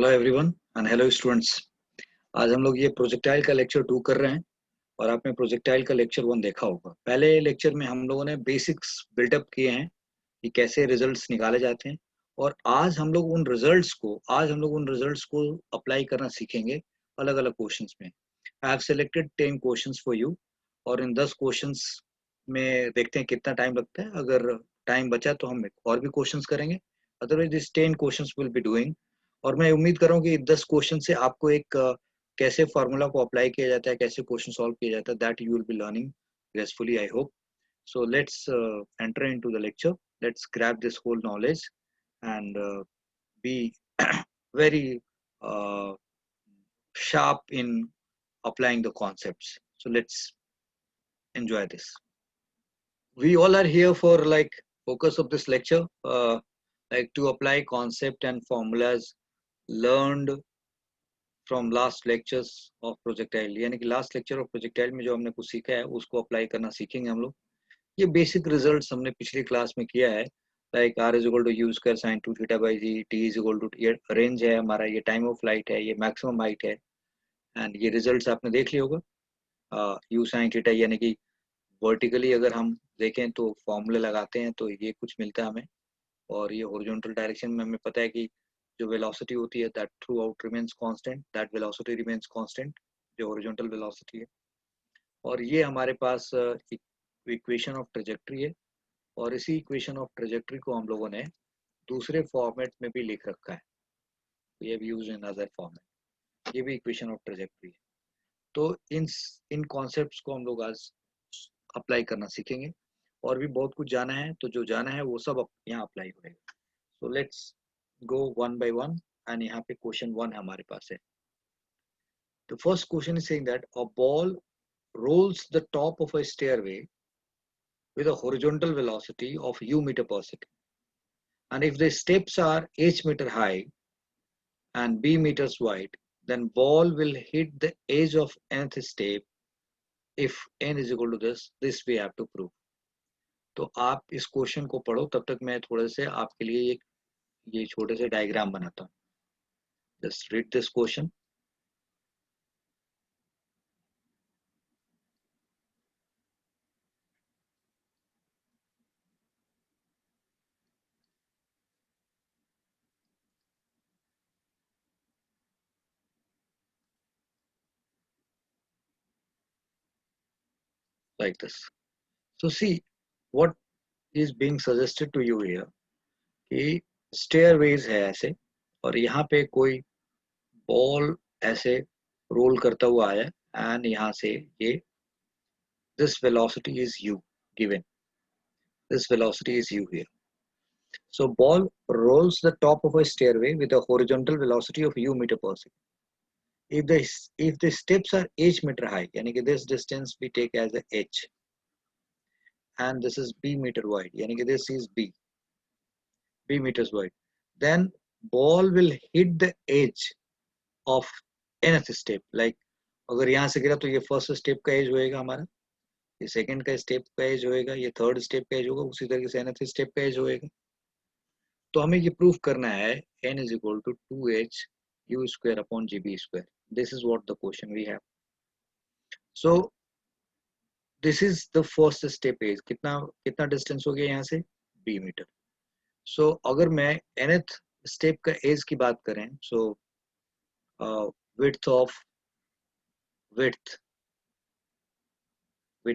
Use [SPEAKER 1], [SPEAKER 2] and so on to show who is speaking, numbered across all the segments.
[SPEAKER 1] Hello everyone and hello students. आज हम लोग ये प्रोजेक्टाइल का लेक्चर 2 कर रहे हैं और आपने प्रोजेक्टाइल का लेक्चर 1 देखा होगा। पहले लेक्चर में हम लोगों ने बेसिक्स बिल्डअप किए हैं कि कैसे रिजल्ट्स निकाले जाते हैं और आज हम लोग उन रिजल्ट्स को अप्लाई करना सीखेंगे अलग अलग क्वेश्चंस में। I have selected 10 questions for you और इन 10 क्वेश्चंस में देखते हैं कितना टाइम लगता है। अगर टाइम बचा तो हम और भी क्वेश्चंस करेंगे, otherwise this 10 questions will be doing. और मैं उम्मीद कर रहा हूँ कि 10 क्वेश्चन से आपको एक कैसे फार्मूला को अप्लाई किया जाता है, कैसे क्वेश्चन सॉल्व किया जाता है, that you will be learning gracefully, I hope. So let's enter into the lecture. Let's grab this whole knowledge and be very uh, sharp in applying the concepts. So let's enjoy this. We all are here for like focus of this lecture, like to apply concept and formulas learned from last lectures of projectile, यानी कि last lecture of projectile में जो हमने कुछ सीखा है उसको apply करना सीखेंगे हम लोग। ये बेसिक रिजल्ट्स हमने पिछली क्लास में किया है, like R is equal to u square sine 2 theta by g, T is equal to, ये रेंज है हमारा, ये टाइम ऑफ फ्लाइट है, ये मैक्सिमम हाइट है, एंड ये रिजल्ट्स आपने देख लिया होगा। यू साइन थीटा यानी कि वर्टिकली अगर हम देखें तो फॉर्मूले लगाते हैं तो ये कुछ मिलता है हमें, और ये हॉरिजॉन्टल डायरेक्शन में हमें पता है कि जो वेलोसिटी होती है that through out remains constant, that velocity remains constant, जो हॉरिजॉन्टल वेलोसिटी है। और ये हमारे पास इक्वेशन ऑफ ट्रेजेक्ट्री है, और इसी इक्वेशन ऑफ ट्रेजेक्ट्री को हम लोगों ने दूसरे फॉर्मेट में भी लिख रखा है, we have used in other format. ये भी इक्वेशन ऑफ ट्रेजेक्ट्री है। तो इन कॉन्सेप्ट्स को हम लोग आज अप्लाई करना सीखेंगे, और भी बहुत कुछ जाना है, तो जो जाना है वो सब यहाँ अप्लाई होगा। So let's go one by one, and यहाँ पे क्वेश्चन 1 हमारे पास है। The first question is saying that a ball rolls the top of a stairway with a horizontal velocity of u meter per second, and if the steps are h meter high and b meters wide, then ball will hit the edge of nth step if n is equal to this we have to prove। तो आप इस question को पढ़ो, तब तक मैं थोड़े से आपके लिए ये छोटे से डायग्राम बनाता हूँ। Just read this question. Like this. So see what is being suggested to you here कि stairways है ऐसे, और यहाँ पे कोई बॉल ऐसे रोल करता हुआ आया, एंड यहाँ से ये this velocity is u given, this velocity is u here. So ball rolls the top of a stairway with a horizontal velocity of u meter per second. If the steps are h meter high, यानी कि this distance we take as a h, and this is b meter wide, यानी कि this is b meters wide, then ball will hit the edge of nth step। like अगर यहाँ से गिरा तो ये फर्स्ट स्टेप का एज होएगा हमारा, ये सेकंड का स्टेप का एज होएगा, ये थर्ड स्टेप का एज होगा, उसी तरीके से nth स्टेप का एज होएगा। तो हमें ये प्रूफ करना है n is equal to 2h u square upon gb square। this is what the question we have। so this is the first step is कितना डिस्टेंस हो गया यहाँ से b मीटर। so अगर मैं nth स्टेप का एज की बात करें, so width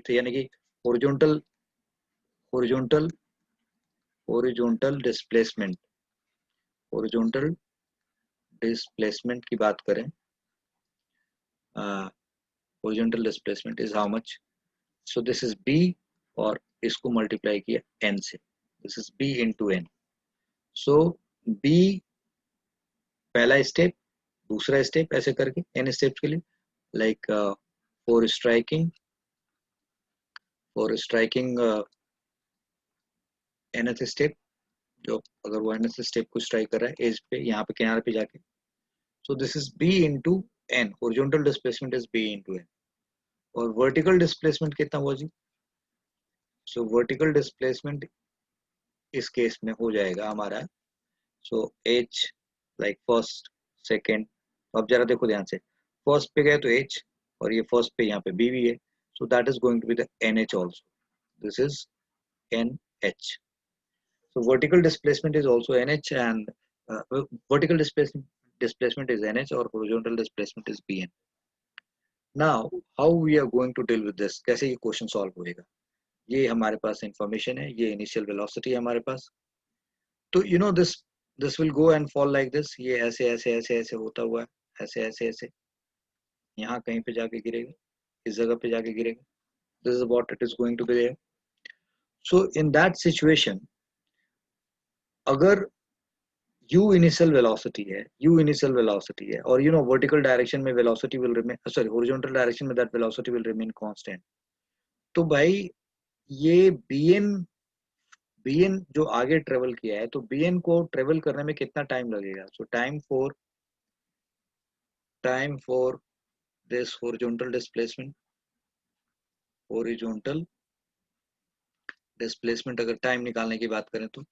[SPEAKER 1] यानी कि हॉरिजॉन्टल डिस्प्लेसमेंट की बात करें, horizontal displacement is how much. So this is b, और इसको मल्टीप्लाई किया n से, this is b into n। So b पहला स्टेप, दूसरा स्टेप, ऐसे करके n स्टेप्स के लिए, like for striking nth step, जो अगर वो nth स्टेप को स्ट्राइक कर रहा है एज पे, यहाँ पे किनारे पे जाके, सो this is b into n, horizontal displacement is b into n। और वर्टिकल डिस्प्लेसमेंट कितना हुआ जी? सो वर्टिकल डिस्प्लेसमेंट इस केस में हो जाएगा हमारा, सो h, लाइक फर्स्ट सेकेंड। अब जरा देखो ध्यान से, फर्स्ट पे गए तो H और ये फर्स्ट पे यहाँ पे B भी है, so that is going to be the NH also, this is NH. So vertical displacement is also NH, and vertical displacement is NH or horizontal displacement is BN. Now how we are going to deal with this, कैसे ये question solve होएगा? ये हमारे पास information है, ये initial velocity है हमारे पास, तो you know this will go and fall like this, ये ऐसे ऐसे ऐसे ऐसे होता हुआ है, ऐसे ऐसे ऐसे यहाँ कहीं पे जाके गिरेगा, इस जगह पे जाके गिरेगा, this is what it is going to be there. So in that situation, अगर u initial velocity है और you know vertical direction में velocity will remain, sorry horizontal direction में that velocity will remain constant, तो भाई ये bn जो आगे ट्रेवल किया है, तो bn को ट्रेवल करने में कितना टाइम लगेगा? So time for this horizontal displacement अगर टाइम निकालने की बात करें तो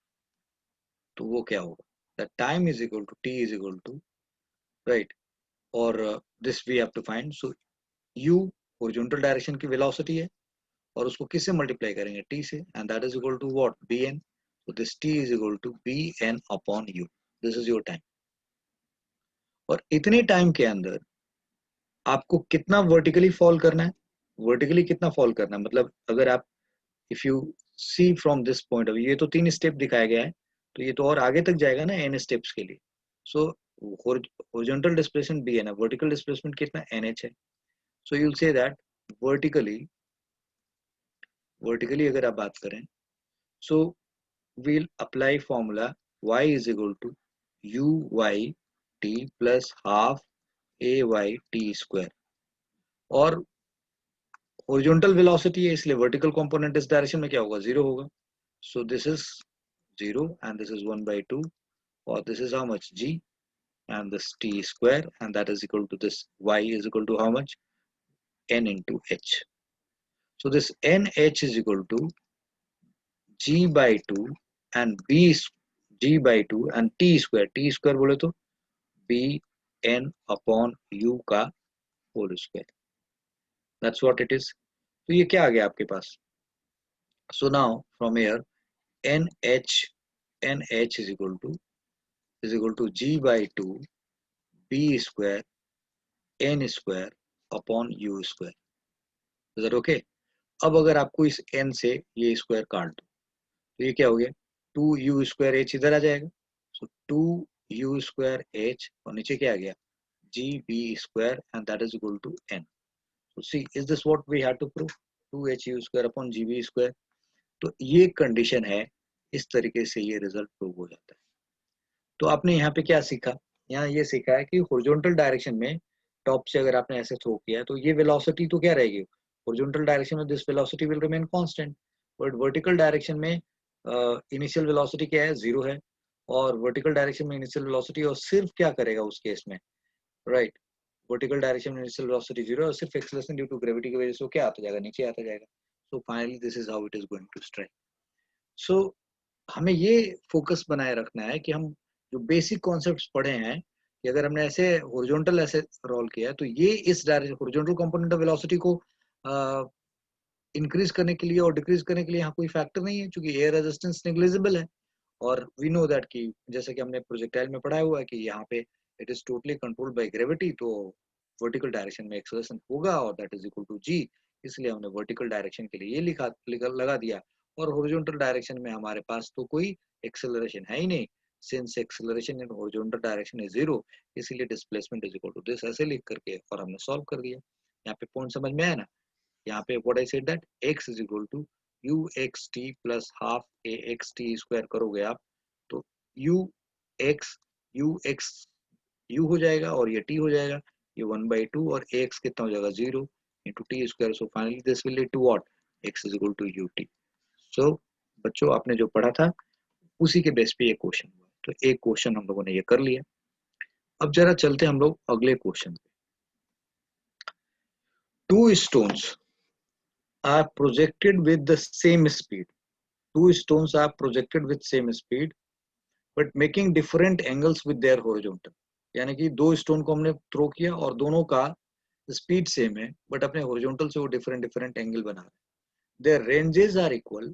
[SPEAKER 1] वो क्या होगा? The time is equal to t is equal to, right, और this we have to find. So u horizontal direction की वेलोसिटी है और उसको किससे मल्टीप्लाई करेंगे? t से, and that is equal to what? bn. So this t is equal to bn upon u. This is your time. और इतने time के अंदर आपको कितना वर्टिकली फॉल करना है? वर्टिकली कितना फॉल करना है मतलब, अगर आप if you see from this point of view, ये तो 3 स्टेप दिखाया गया है, तो ये तो और आगे तक जाएगा ना n स्टेप्स के लिए. सो हॉरिजॉन्टल डिस्प्लेसमेंट b है ना, वर्टिकल डिस्प्लेसमेंट कितना? nh है. So you will say that vertically अगर आप बात करें, सो we'll apply formula y is equal to uy t plus half ay t square. और हॉरिजॉन्टल वेलोसिटी है, इसलिए वर्टिकल कंपोनेंट इस डायरेक्शन में क्या होगा? 0 होगा. सो this is 0 and this is 1/2, or this is how much? G, and this t square, and that is equal to this y is equal to how much? N into h. So this nh is equal to g by 2 and g by 2 and t square बोले तो b n upon u का whole square. That's what it is. तो ये क्या आ गया आपके पास? So now from here nh is equal to g by 2 b square n square upon u square. Is that okay? अब अगर आपको इस n से ये स्क्वायर काट दो तो ये क्या हो गया? 2u square h इधर आ जाएगा. सो 2u square h और नीचे क्या आ गया? gb square, and that is equal to n. So see, is this what we had to prove? 2hu square upon gb square. तो ये कंडीशन है, इस तरीके से ये रिजल्ट प्रूव हो जाता है. तो आपने यहाँ पे क्या सीखा? यहाँ ये सीखा है कि हॉरिजॉन्टल डायरेक्शन में टॉप से अगर आपने ऐसे थ्रो किया है तो ये वेलोसिटी तो क्या रहेगी? हॉरिजॉन्टल डायरेक्शन में this velocity will remain constant, but vertical direction में इनिशियल वेलोसिटी क्या है? 0 है. और वर्टिकल डायरेक्शन में इनिशियल वेलोसिटी, और सिर्फ क्या करेगा उस केस में, राइट, वर्टिकल डायरेक्शन में इनिशियल वेलोसिटी 0 है और सिर्फ एक्सेलरेशन ड्यू टू ग्रेविटी की वजह से क्या आता जाएगा? नीचे आता जाएगा. So finally this is how it is going to strike. So हमें ये फोकस बनाए रखना है कि हम जो बेसिक कॉन्सेप्ट्स पढ़े हैं कि अगर हमने ऐसे हॉरिजॉन्टल ऐसे रोल किया है तो ये इस direction horizontal component of velocity को इंक्रीज करने के लिए और डिक्रीज करने के लिए यहाँ कोई फैक्टर नहीं है, क्योंकि एयर रेजिस्टेंस नेग्लिजिबल है. और वी नो दैट कि जैसे कि हमने प्रोजेक्टाइल में पढ़ाया हुआ है कि यहाँ पे it is totally controlled by gravity, तो वर्टिकल डायरेक्शन में एक्सेलरेशन होगा और दैट इज इक्वल टू जी. इसलिए हमने वर्टिकल डायरेक्शन के लिए ये लगा दिया. और हॉरिजॉन्टल डायरेक्शन में हमारे पास तो कोई एक्सेलरेशन है ही नहीं, since acceleration in horizontal direction is 0, इसलिए displacement is equal to this, ऐसे लिख करके और हमने सॉल्व कर दिया. यहाँ पे पॉइंट समझ में आया ना? यहाँ पे what I said that x is equal to uxt plus half axt square करोगे आप तो u हो जाएगा और ये t हो जाएगा, ये 1/2 और ax कितना हो जाएगा? 0 into T square. So finally this will lead to what? x is equal to ut. सो बच्चों आपने जो पढ़ा था उसी के बेस पे ये क्वेश्चन हुआ. तो एक क्वेश्चन हम लोगों ने ये कर लिया. अब जरा चलते हम लोग अगले क्वेश्चन पे. 2 stones are projected with the same speed. 2 stones are projected with same speed but making different angles with their horizontal. यानी कि 2 स्टोन को हमने थ्रो किया और दोनों का स्पीड सेम है, बट अपने हॉरिजॉन्टल से वो डिफरेंट एंगल बना रहे हैं। Their ranges are equal,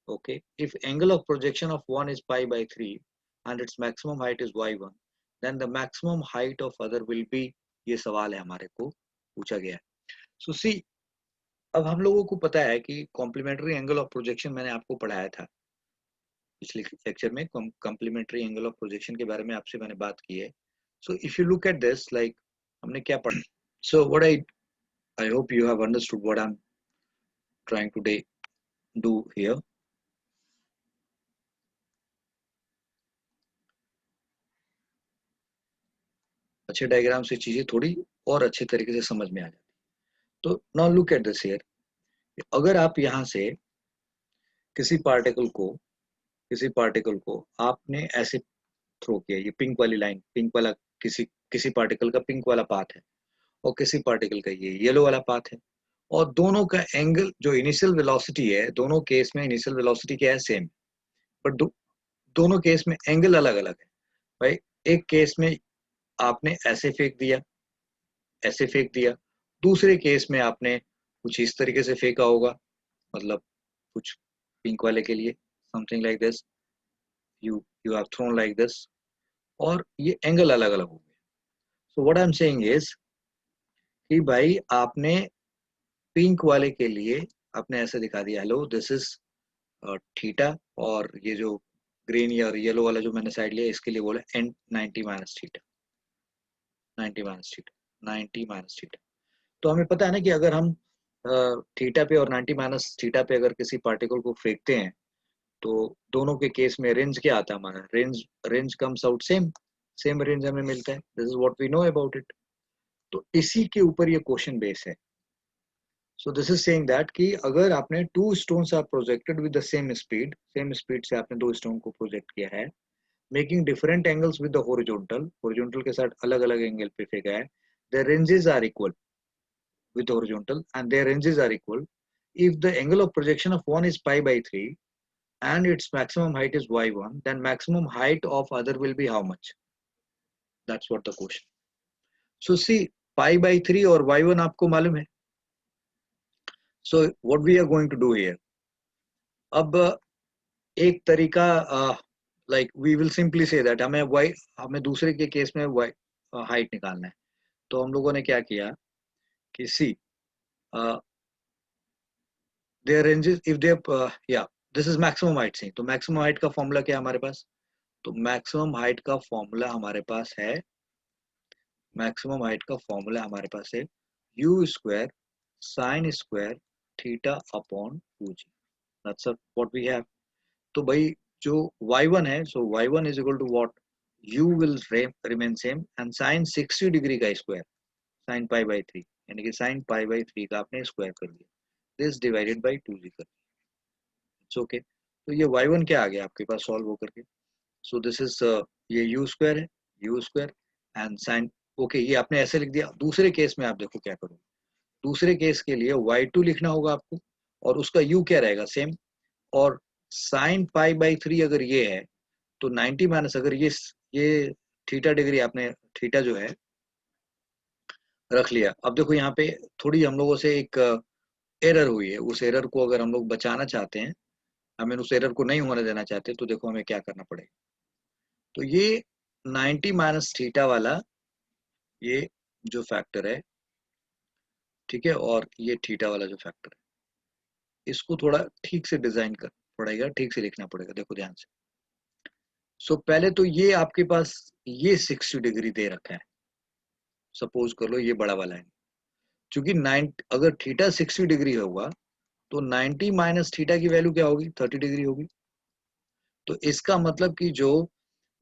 [SPEAKER 1] okay, if angle of projection of one is pi by 3 and its maximum height is y1, then the maximum height of other will be, ये सवाल है हमारे को पूछा गया है। सो सी, अब हम लोगों को पता है कि कॉम्प्लीमेंट्री एंगल ऑफ प्रोजेक्शन मैंने आपको पढ़ाया था पिछले लेक्चर में, कॉम्प्लीमेंट्री एंगल ऑफ प्रोजेक्शन के बारे में आपसे मैंने बात की है। So if you look at this, like हमने क्या पढ़ा, so what I hope you have understood what I am trying to do here. अच्छे डायग्राम से चीजें थोड़ी और अच्छे तरीके से समझ में आ जाती। तो now look at this here, अगर आप यहाँ से किसी पार्टिकल को आपने ऐसे थ्रो किया, ये पिंक वाली लाइन, पिंक वाला किसी किसी पार्टिकल का पिंक वाला पाथ है और किसी पार्टिकल का ये येलो वाला पाथ है, और दोनों का एंगल जो इनिशियल वेलोसिटी है, दोनों केस में इनिशियल वेलोसिटी क्या है, सेम, बट दोनों केस में एंगल अलग अलग है। भाई एक केस में आपने ऐसे फेंक दिया, दूसरे केस में आपने कुछ इस तरीके से फेंका होगा, मतलब कुछ पिंक वाले के लिए something like this, you have thrown like this, और ये एंगल अलग अलग हो गए। सो what I am saying is कि भाई आपने पिंक वाले के लिए आपने ऐसे दिखा दिया, हेलो दिस इज थीटा, और ये जो ग्रीन या येलो वाला जो मैंने साइड लिया इसके लिए बोला एन 90 minus theta, 90 minus theta, 90 minus theta. तो हमें पता है ना कि अगर हम थीटा पे और 90 माइनस थीटा पे अगर किसी पार्टिकल को फेंकते हैं तो दोनों के केस में रेंज क्या आता है हमारा, range comes out same, same range हमें मिलता है। This is what we know about it. तो इसी के ऊपर ये क्वेश्चन बेस है। So this is saying that कि अगर आपने 2 stones are projected with the same speed से आपने 2 स्टोन को प्रोजेक्ट किया है, making different angles with the horizontal के साथ अलग अलग एंगल पे फेंका है, the ranges are equal with horizontal and their ranges are equal. If the angle of projection of one is pi by 3 and its maximum height is y1, then maximum height of other will be how much? That's what the question. So see, pi by 3 और y1 आपको मालूम है. So what we are going to do here? अब एक तरीका like we will simply say that हमें दूसरे के केस में y हाइट निकालना है. तो हम लोगों ने क्या किया कि see their ranges if they yeah this is maximum height से, तो maximum height का फॉर्मूला क्या है हमारे पास, तो maximum height का फॉर्मूला हमारे पास है, maximum height का फॉर्मूला हमारे पास है u square sin square theta upon 2g, that's what we have. तो भाई जो y1 है, so y1 is equal to what, u will remain same and sin 60 degree का स्क्वायर sin pi by 3, यानी कि sin pi by 3 का आपने square कर दिया, this divided by 2g कर दिया, इट्स ओके। तो ये y1 क्या आ गया आपके पास सॉल्व होकर के, सो दिस इज ये u स्क्वायर है, u square and sin, okay ये आपने ऐसे लिख दिया। दूसरे केस में आप देखो क्या करोगे, दूसरे केस के लिए y2 लिखना होगा आपको और उसका u क्या रहेगा सेम, और sin पाई बाई 3 अगर ये है तो 90 माइनस अगर ये थीटा डिग्री आपने थीटा जो है रख लिया। अब देखो यहाँ पे थोड़ी हम लोगों से एक एरर हुई है, उस एरर को अगर हम लोग बचाना चाहते हैं, हमें उस एरर को नहीं होने देना चाहते, तो देखो हमें क्या करना पड़ेगा। तो ये 90 माइनस थीटा वाला ये जो फैक्टर है, ठीक है, और ये थीटा वाला जो फैक्टर है, इसको थोड़ा ठीक से डिजाइन कर पड़ेगा, ठीक से लिखना पड़ेगा। देखो ध्यान से, सो पहले तो ये आपके पास ये 60 डिग्री दे रखा है, सपोज कर लो ये बड़ा वाला है, क्योंकि 9 अगर थीटा 60 डिग्री होगा तो 90 माइनस थीटा की वैल्यू क्या होगी, 30 डिग्री होगी। तो इसका मतलब कि जो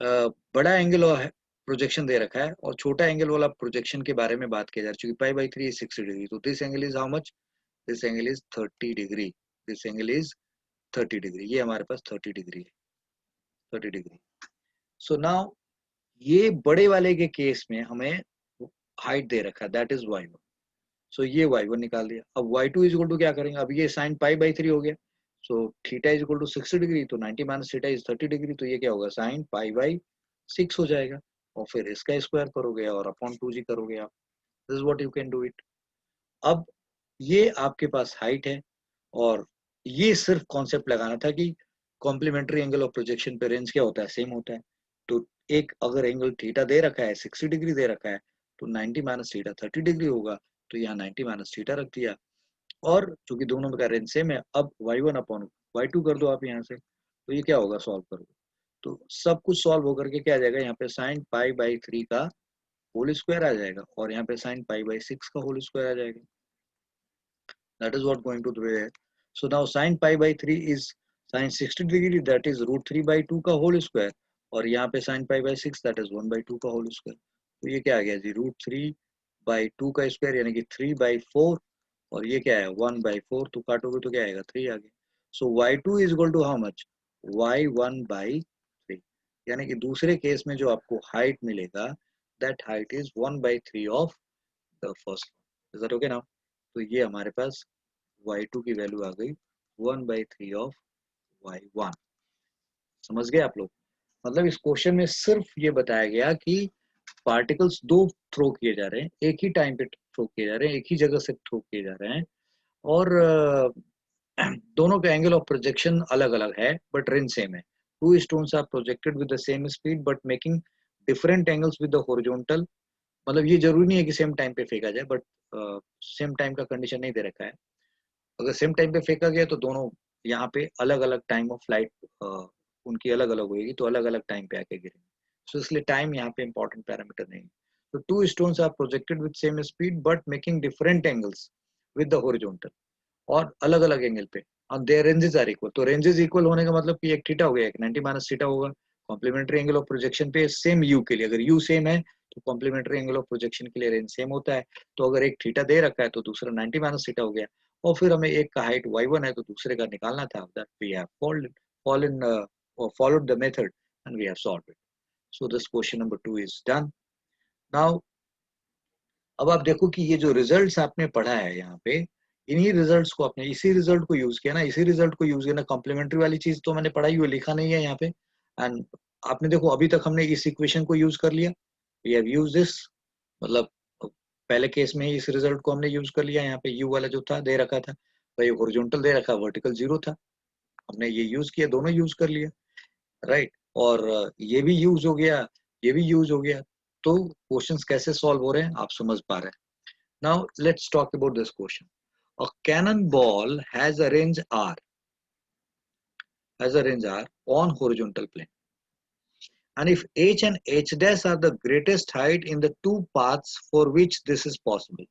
[SPEAKER 1] बड़ा एंगल है प्रोजेक्शन दे रखा है और छोटा एंगल वाला प्रोजेक्शन के बारे में बात किया जा रहा है, क्योंकि पाई बाई 3 इज 60 डिग्री, तो this angle is how much, this angle is 30 degree, this angle is 30 degree, ये हमारे पास 30 डिग्री है, 30 डिग्री। सो नाउ ये बड़े वाले के केस में हमें हाइट दे रखा है, दैट इज y1, सो ये y1 निकाल दिया। अब y2 इज इक्वल टू क्या करेंगे, अब ये sin पाई बाई 3 हो गया, so theta is equal to 60 degree, तो 90 माइनस थीटा इज 30 डिग्री, तो ये क्या होगा sin पाई बाई 6 हो जाएगा। और फिर इसका स्क्वायर करोगे और अपॉन 2g करोगे आप। This is what you can do it. अब ये आपके पास हाइट है और ये सिर्फ कॉन्सेप्ट लगाना था कि कॉम्प्लीमेंट्री एंगल ऑफ प्रोजेक्शन पे रेंज क्या होता है, सेम होता है। तो एक अगर एंगल थीटा दे रखा है 60 डिग्री दे रखा है तो 90 माइनस थीटा 30 डिग्री होगा, तो यहाँ 90 माइनस थीटा रख दिया। और चूंकि दोनों का रेंज सेम है, अब y1 अपॉन y2 कर दो आप यहाँ से, तो ये क्या होगा सॉल्व करोगे तो सब कुछ सॉल्व होकर के क्या आ जाएगा, यहाँ पे साइन पाई बाई 3 का होल स्क्वायर आ जाएगा और यहाँ पे साइन पाई बाई 6 का होल स्क्वायर आ जाएगा। That is what going to do है। So now sin pi by 3 is sin 60 degree, that is root 3 by 2 का whole square, और यहाँ पे sin pi by 6 that is 1 by 2 का whole square। तो ये क्या आ गया जी, root 3 by 2 का square यानी कि 3 by 4, और ये क्या है 1 by 4, तो काटोगे तो क्या आएगा 3 आ गया। So y2 is equal to how much, y1 by 3, यानी कि दूसरे केस में जो आपको हाइट मिलेगा that height is 1 by 3 of the first one। Is that okay now? तो ये हमारे पास y2 की वैल्यू आ गई 1/3 ऑफ y1। समझ गए आप लोग? मतलब इस क्वेश्चन में सिर्फ ये बताया गया कि पार्टिकल्स दो थ्रो किए जा रहे हैं, एक ही टाइम पे थ्रो किए जा रहे हैं, एक ही जगह से थ्रो किए जा रहे हैं, और दोनों का एंगल ऑफ प्रोजेक्शन अलग अलग है बट रेंज सेम है। Two stones are projected with the same speed but making different angles with the horizontal. मतलब ये जरूरी नहीं है कि सेम टाइम पे फेंका जाए, बट सेम टाइम का कंडीशन नहीं दे रखा है। अगर सेम टाइम पे फेंका गया तो दोनों यहाँ पे अलग अलग टाइम ऑफ फ्लाइट उनकी अलग अलग होगी, तो अलग अलग टाइम पे आके गिरेंगे। सो इसलिए टाइम यहाँ पे इंपॉर्टेंट पैरामीटर नहीं है। तो two stones are projected with same speed but making different angles with the horizontal, और अलग अलग एंगल पे, और देयर रेंजेस आर इक्वल। तो रेंजेस इक्वल होने का मतलब कि एक थीटा हो गया, एक 90 माइनस थीटा होगा। कॉम्प्लीमेंट्री एंगल ऑफ प्रोजेक्शन पे सेम यू के लिए, अगर यू सेम है तो कॉम्प्लीमेंट्री एंगल ऑफ प्रोजेक्शन के लिए रेंज सेम होता है। तो अगर एक थीटा दे रखा है तो दूसरा 90 माइनस थीटा हो गया, और फिर हमें एक का हाइट y1 है तो दूसरे का निकालना था। That we have followed the method and we have solved it. So this question number 2 is done. Now अब आप देखो कि ये जो रिजल्ट्स आपने पढ़ा है यहाँ पे, इन्हीं रिजल्ट्स को आपने इसी रिजल्ट को यूज किया ना, इसी रिजल्ट को यूज किया ना। कॉम्प्लीमेंट्री वाली चीज तो मैंने पढ़ाई हुई, लिखा नहीं है यहाँ पे। एंड आपने देखो अभी तक हमने इस इक्वेशन को यूज कर लिया, वी हैव यूज दिस, मतलब पहले केस में ही इस रिजल्ट को हमने यूज कर लिया। यहाँ पे यू वाला जो था दे रखा था, भाई हॉरिजॉन्टल दे रखा, वर्टिकल 0 था, हमने ये यूज किया, दोनों यूज कर लिया, राइट। और ये भी यूज हो गया, ये भी यूज हो गया। तो क्वेश्चंस कैसे सॉल्व हो रहे हैं आप समझ पा रहे हैं। Now let's talk about this question. A cannonball has a range r, on horizontal plane, and if h and h dash are the greatest height in the two paths for which this is possible,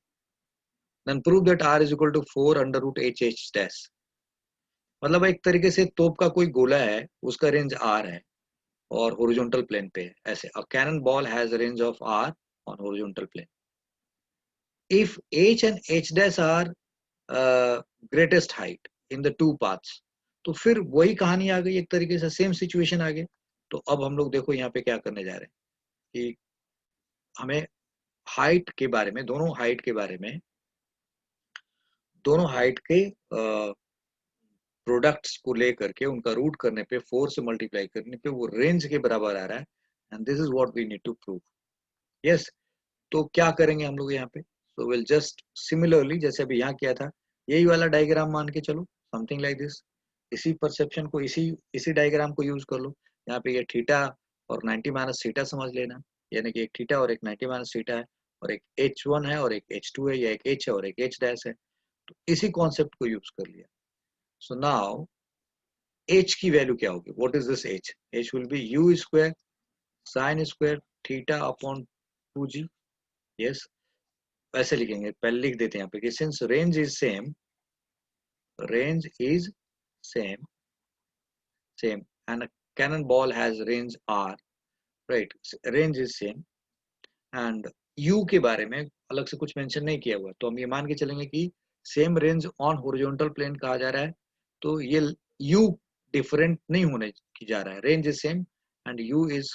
[SPEAKER 1] then prove that r is equal to 4 under root h h dash। मतलब एक तरीके से तोप का कोई गोला है, उसका रेंज r है और हॉरिजॉन्टल प्लेन पे है, ऐसे। A cannonball has a range of r on horizontal plane. If h and h dash are greatest height in the two paths, तो फिर वही कहानी आ गई, एक तरीके से सेम सिचुएशन आ गई। तो अब हम लोग देखो यहाँ पे क्या करने जा रहे हैं कि हमें हाइट के बारे में, दोनों हाइट के प्रोडक्ट्स को लेकर के उनका रूट करने पे, 4 से मल्टीप्लाई करने पे वो रेंज के बराबर आ रहा है, and this is what we need to prove. Yes, तो क्या करेंगे हम लोग यहाँ पे, सो विल जस्ट सिमिलरली जैसे अभी यहाँ किया था, यही वाला डायग्राम मान के चलो, समथिंग लाइक दिस। इसी परसेप्शन को, इसी डायग्राम को यूज कर लो। यहाँ पे ये थीटा और 90 माइनस थीटा समझ लेना, यानी कि एक थीटा और एक 90 माइनस थीटा है, और एक h1 है और एक h2 है, या एक h है और एक h डैश है। तो इसी कॉन्सेप्ट को यूज कर लिया। सो नाउ h की वैल्यू क्या होगी, what is this h? h will be u square sine square theta upon 2g। Yes, ऐसे लिखेंगे, पहले लिख देते हैं यहाँ पे कि since range is same and a cannonball has range r, right, range is same, and u के बारे में अलग से कुछ मेंशन नहीं किया हुआ, तो हम ये मान के चलेंगे कि same range on horizontal plane कहा जा रहा है। तो ये u डिफरेंट नहीं होने की जा रहा है, range is same and u is,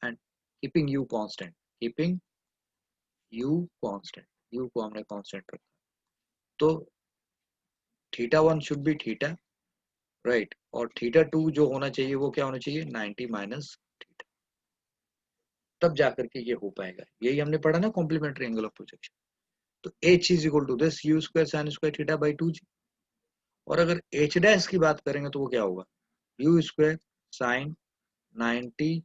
[SPEAKER 1] and keeping u constant, u को हमने कांस्टेंट रखा। तो θ1 शुड बी थीटा, राइट, और θ2 जो होना चाहिए वो क्या होना चाहिए, 90 माइनस थीटा। तब जाकर के ये हो पाएगा। यही हमने पढ़ा ना कॉम्प्लीमेंट्री एंगल ऑफ प्रोजेक्शन। तो h is equal to this u square sine square theta by 2g। और अगर h डैश की बात करेंगे तो वो क्या होगा, u square sign 90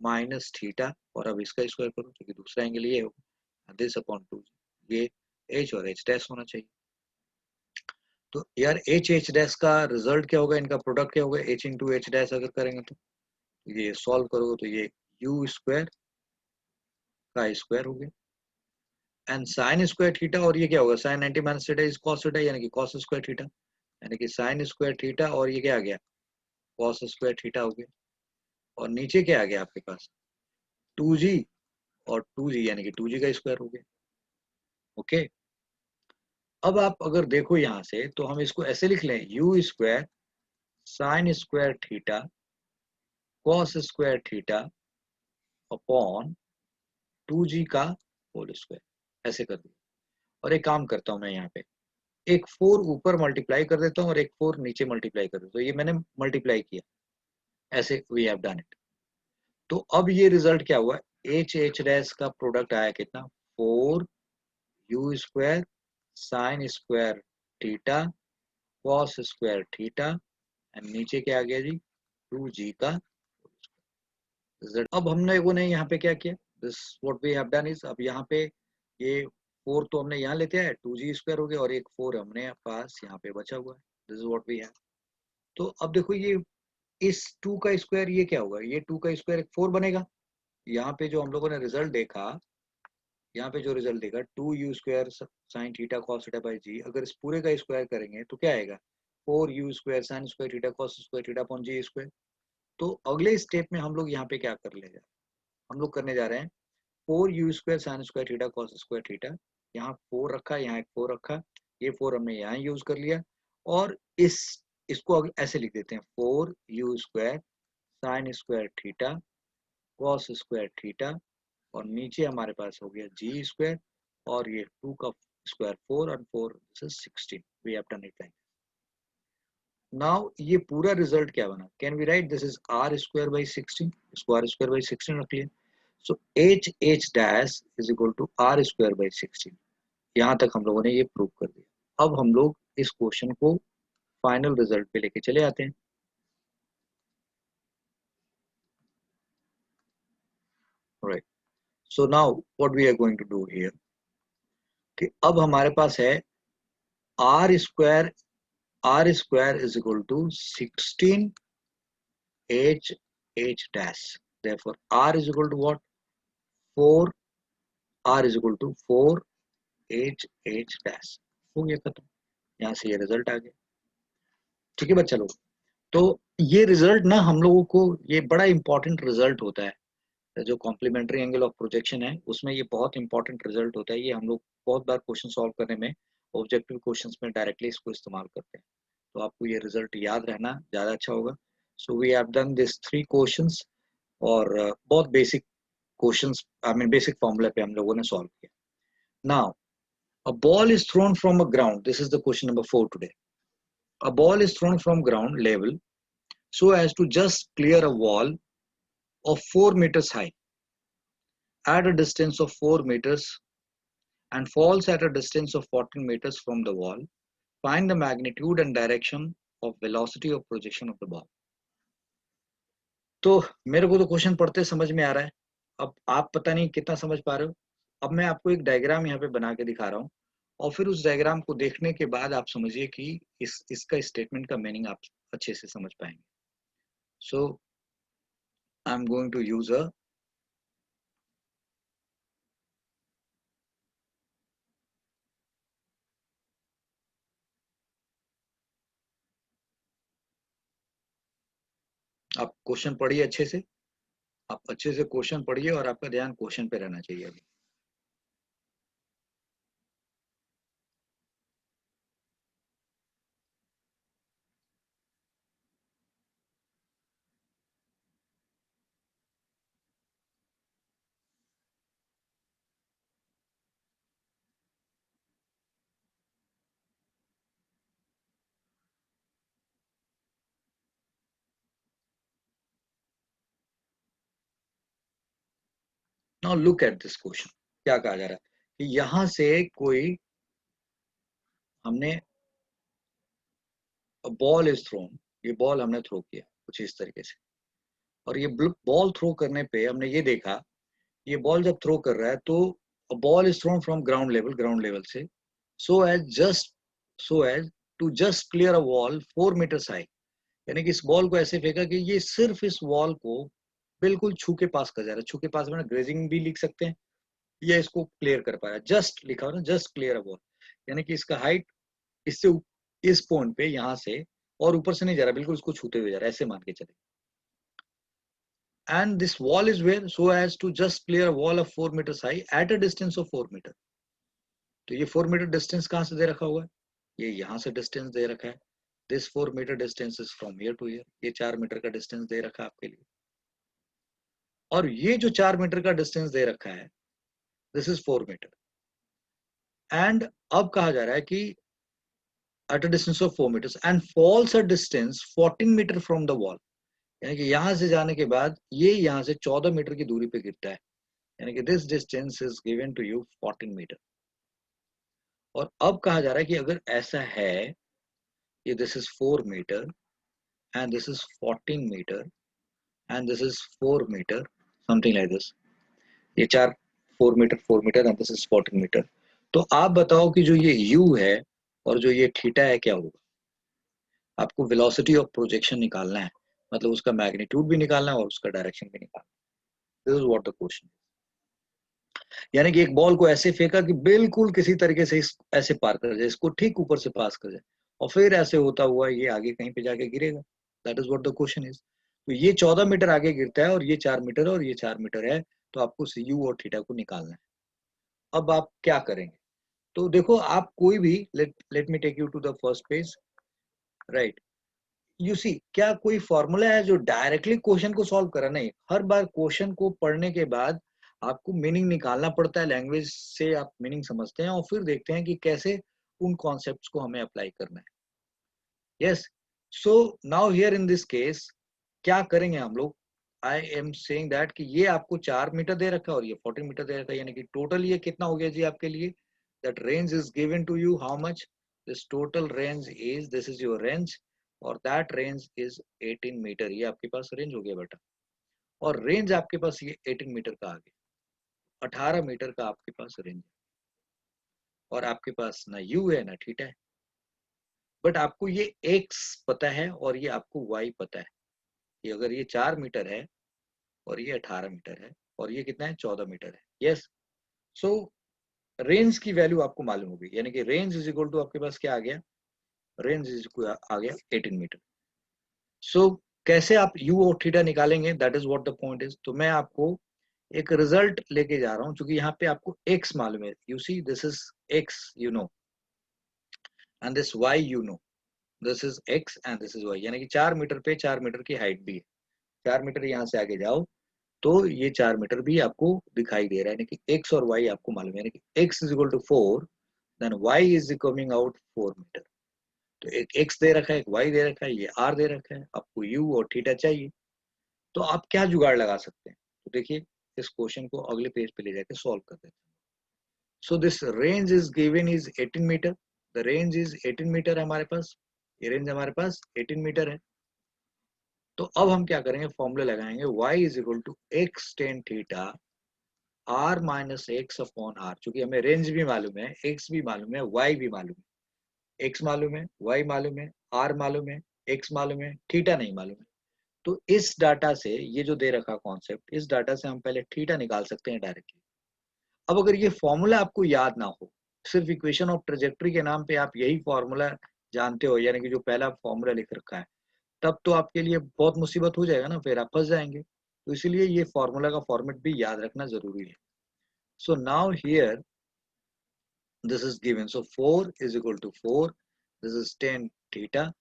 [SPEAKER 1] minus theta, और अब इसका स्क्वायर करो क्योंकि दूसरा एंगल ये होगा, दिस अपॉन 2g। ये h और h डैश होना चाहिए। तो यार h डैश का रिजल्ट क्या होगा, इनका प्रोडक्ट क्या होगा, h इंटू एच डैश अगर करेंगे तो ये सॉल्व करोगे तो ये u स्क्वायर का स्क्वायर हो गया एंड साइन स्क्वायर थीटा, और ये क्या होगा, sine 90 minus theta is cos theta, यानी कि कॉस स्क्वायर थीटा, यानी कि साइन स्क्वायर थीटा, और ये क्या आ गया, कॉस स्क्वायर थीटा हो गया। और नीचे क्या आ गया आपके पास, 2g, और 2g यानी कि 2g का स्क्वायर हो गया। ओके, अब आप अगर देखो यहाँ से तो हम इसको ऐसे लिख लें, u square sine square theta cos square theta upon 2g का होल स्क्वायर, ऐसे कर दिया। और एक काम करता हूँ मैं यहाँ पे, एक 4 ऊपर मल्टीप्लाई कर देता हूँ और एक 4 नीचे मल्टीप्लाई कर देता हूँ, तो ये मैंने मल्टीप्लाई किया, ऐसे वी हैव डन इट। तो अब ये रिजल्ट क्या हुआ, एच डैश का प्रोडक्ट आया कितना, 4 you square sine square theta cos square theta and नीचे क्या आ गया जी, 2g का रिजल्ट। अब हमने वो नहीं यहाँ पे क्या किया, this what we have done is, अब यहाँ पे ये 4 तो हमने यहाँ लेते हैं, 2g स्क्वायर हो गया, और एक 4 हमने पास यहाँ पे बचा हुआ है, this is what we have. तो अब देखो ये इस 2 का स्क्वायर ये क्या होगा, ये 2 का स्क्वायर 4 बनेगा। यहाँ पे जो हम लोगों ने रिजल्ट देखा, यहाँ पे जो रिजल्ट देखा 2u square sine theta cos theta by g, अगर इस पूरे का स्क्वायर करेंगे तो क्या आएगा, 4u square sine square theta cos square theta upon g square. तो अगले स्टेप में हम लोग यहाँ पे क्या कर ले जा, हम लोग करने जा रहे हैं 4u square sine square theta cos square theta, यहाँ 4 रखा, यहाँ एक 4 रखा, ये 4 हमने यहाँ यूज कर लिया, और इसको ऐसे लिख देते हैं 4u square sine square theta cos square theta, और नीचे हमारे पास हो गया जी स्क्वायर, और ये 2 का स्क्वायर 4 और 4 this is 16, we have done it like. Now ये पूरा रिजल्ट क्या बना, can we write this is R square by 16, इसको आर स्क्वायर बाई 16 रख लिया। So H dash is equal to R square by 16। यहाँ तक हम लोगों ने ये प्रूव कर दिया। अब हम लोग इस क्वेश्चन को फाइनल रिजल्ट पे लेके चले आते हैं। Right, so now what we are going to do here, कि अब हमारे पास है R square is equal to 16 h dash, therefore r is equal to what, 4, r is equal to 4 h dash। हो गया खत्म, यहाँ से ये रिजल्ट आ गया। ठीक है बच्चा लोग, तो ये रिजल्ट ना हम लोगों को, ये बड़ा इंपॉर्टेंट रिजल्ट होता है, जो कॉम्प्लीमेंट्री एंगल ऑफ प्रोजेक्शन है उसमें ये बहुत इंपॉर्टेंट रिजल्ट होता है। ये हम लोग बहुत बार क्वेश्चन सॉल्व करने में, ऑब्जेक्टिव क्वेश्चंस में डायरेक्टली इसको इस्तेमाल करते हैं, तो आपको ये रिजल्ट याद रहना ज़्यादा अच्छा होगा। So we have done this 3 questions, और बहुत basic questions, I mean basic formula पे हम लोगों ने सॉल्व किया। Now a ball is thrown from a ground, this is the question number 4 today. A ball is thrown from ground level so as to just clear a wall of 4 meters high at a distance of 4 meters and falls at a distance of 14 meters from the wall. Find the magnitude and direction of velocity of projection of the ball. तो मेरे को तो question पढ़ते समझ में आ रहा है, अब आप पता नहीं कितना समझ पा रहे हो। अब मैं आपको एक डायग्राम यहाँ पे बना के दिखा रहा हूँ, और फिर उस डायग्राम को देखने के बाद आप समझिए कि इसका स्टेटमेंट का मीनिंग आप अच्छे से समझ पाएंगे। So I am going to use uh, आप क्वेश्चन पढ़िए अच्छे से, आप अच्छे से क्वेश्चन पढ़िए और आपका ध्यान क्वेश्चन पे रहना चाहिए अभी। Now look at this question, क्या कहा जा रहा है कि यहां से कोई हमने बॉल इज थ्रोन, ये बॉल हमने थ्रो किया कुछ इस तरीके से, और ये बॉल थ्रो करने पे हमने ये देखा, ये बॉल जब थ्रो कर रहा है तो ball is thrown from ground level से so as just so as to just clear a wall 4 metre high, यानी कि इस बॉल को ऐसे फेंका कि ये सिर्फ इस वॉल को बिल्कुल छू के पास कर जा रहा है। छू के पास में ग्रेजिंग भी लिख सकते हैं, या इसको क्लियर कर पाया, जस्ट लिखा हो ना, जस्ट क्लियर अ वॉल, यानी कि इसका हाइट इससे इस पॉइंट पे यहाँ से और ऊपर से नहीं जा रहा, बिल्कुल उसको छूते हुए जा रहा है, ऐसे मान के चले। And this wall is where so as to just clear a wall of 4 metre high at a distance of 4 metre. तो ये 4 मीटर डिस्टेंस कहाँ से दे रखा हुआ है, ये यहाँ से डिस्टेंस दे रखा है। This 4 metre distance is from here to here, ये 4 मीटर का डिस्टेंस दे रखा है आपके लिए। और ये जो 4 मीटर का डिस्टेंस दे रखा है, दिस इज 4 मीटर। एंड अब कहा जा रहा है कि at a distance of 4 meters and falls a distance 14 metre from the wall, यानी कि यहां से जाने के बाद ये यहाँ से 14 मीटर की दूरी पे गिरता है, यानी कि this distance is given to you 14 metre. और अब कहा जा रहा है कि अगर ऐसा है, ये this is 4 metre and this is 14 metre and this is 4 metre, something like this, ये चार 4 metre and this is 14 metre. तो आप बताओ कि जो ये u है और जो ये थीटा है क्या होगा। आपको वेलोसिटी ऑफ प्रोजेक्शन निकालना है, मतलब उसका मैग्नीट्यूड भी निकालना है और उसका डायरेक्शन भी निकालना है। This is what the question, यानी कि एक बॉल को ऐसे फेंका कि बिल्कुल किसी तरीके से इस ऐसे पार कर जाए, इसको ठीक ऊपर से पास कर जाए, और फिर ऐसे होता हुआ ये आगे कहीं पे जाके गिरेगा। That is what the question is. तो ये 14 मीटर आगे गिरता है और ये 4 मीटर और ये 4 मीटर है, तो आपको यू और थीटा को निकालना है। अब आप क्या करेंगे, तो देखो आप कोई भी, let me take you to the first page, right. You see, क्या कोई फॉर्मूला है जो डायरेक्टली क्वेश्चन को सॉल्व करा, नहीं, हर बार क्वेश्चन को पढ़ने के बाद आपको मीनिंग निकालना पड़ता है, लैंग्वेज से आप मीनिंग समझते हैं और फिर देखते हैं कि कैसे उन कॉन्सेप्ट्स को हमें अप्लाई करना है। Yes, so now here in this case क्या करेंगे हम लोग, आई एम सेइंग दैट कि ये आपको 4 मीटर दे रखा है और ये 14 मीटर दे रखा है, यानी कि टोटल ये कितना हो गया जी आपके लिए, that range is given to you how much, this total range is, this is your range, और दैट रेंज इज 18 मीटर, ये आपके पास रेंज हो गया बेटा। और रेंज आपके पास ये 18 मीटर का आ गया, 18 मीटर का आपके पास रेंज है, और आपके पास ना यू है ना थीटा है, बट आपको ये एक्स पता है और ये आपको वाई पता है कि अगर ये 4 मीटर है और ये 18 मीटर है और ये कितना है 14 मीटर है। यस, सो रेंज की वैल्यू आपको मालूम होगी, यानी कि रेंज इज इक्वल टू आपके पास क्या आ गया, रेंज इज आ गया 18 मीटर। सो कैसे आप यू और थीटा निकालेंगे, that is what the point is. तो मैं आपको एक रिजल्ट लेके जा रहा हूँ, क्योंकि यहाँ पे आपको एक्स मालूम है, you see this is X you know, and this Y you know, this is X and this is Y, यानी कि 4 मीटर पे 4 मीटर की हाइट भी है, 4 मीटर यहाँ से आगे जाओ तो ये 4 मीटर भी आपको दिखाई दे रहा है, यानी कि एक्स और वाई आपको मालूम है, यानी कि X is equal to 4, then Y is coming out 4 metre. तो एक एक्स दे रखा है, एक वाई दे रखा है, ये आर दे रखा है, आपको यू और थीटा चाहिए। तो आप क्या जुगाड़ लगा सकते हैं, तो देखिए इस क्वेश्चन को अगले पेज पे ले जाकर सॉल्व कर देते हैं। So this range is given is 18 metre, the range is 18 metre है हमारे पास, ये रेंज हमारे पास 18 मीटर है। तो अब हम क्या करेंगे, फॉर्मूला लगाएंगे y is equal to x tan theta R minus x upon R, चूंकि हमें रेंज भी मालूम है, एक्स भी मालूम है, वाई भी मालूम है, एक्स मालूम है, वाई मालूम है, आर मालूम है, एक्स मालूम है, थीटा नहीं मालूम है। तो इस डाटा से, ये जो दे रखा कॉन्सेप्ट, इस डाटा से हम पहले थीटा निकाल सकते हैं डायरेक्टली। अब अगर ये फॉर्मूला आपको याद ना हो, सिर्फ इक्वेशन ऑफ ट्रेजेक्ट्री के नाम पे आप यही फॉर्मूला जानते हो, यानी कि जो पहला फॉर्मूला लिख रखा है, तब तो आपके लिए बहुत मुसीबत हो जाएगा ना, फिर आप फंस जाएंगे। तो इसीलिए ये फॉर्मूला का फॉर्मेट भी याद रखना जरूरी है। So now here this is given, so 4 is equal to 4, this is 10 theta,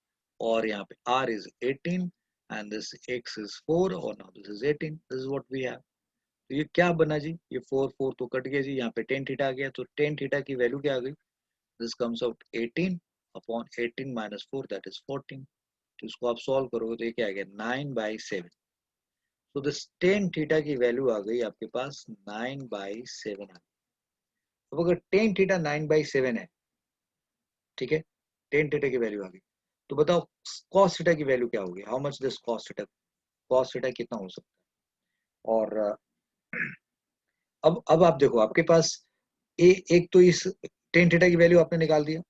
[SPEAKER 1] और यहाँ पे r is 18 and this x is 4, और now this is 18, this is what we have. तो ये क्या बना जी, ये 4 4 तो कट गया जी, यहाँ पे 10 थीटा आ गया, तो 10 थीटा की वैल्यू क्या आ गई, this comes out 18 upon 18 minus 4 that is 14। तो इसको आप सॉल्व करोगे तो ये क्या आ गया 9/7। सो दिस टेन थीटा की वैल्यू आ गई आपके पास 9/7 आ। अब अगर टेन थीटा 9/7 है, ठीक है, टेन थीटा की वैल्यू आ गई, तो बताओ कॉस थीटा की वैल्यू क्या होगी, how much this cos theta कितना हो सकता है। और अब आप देखो आपके पास एक तो इस टेन थीटा की वैल्यू आपने निकाल दिया,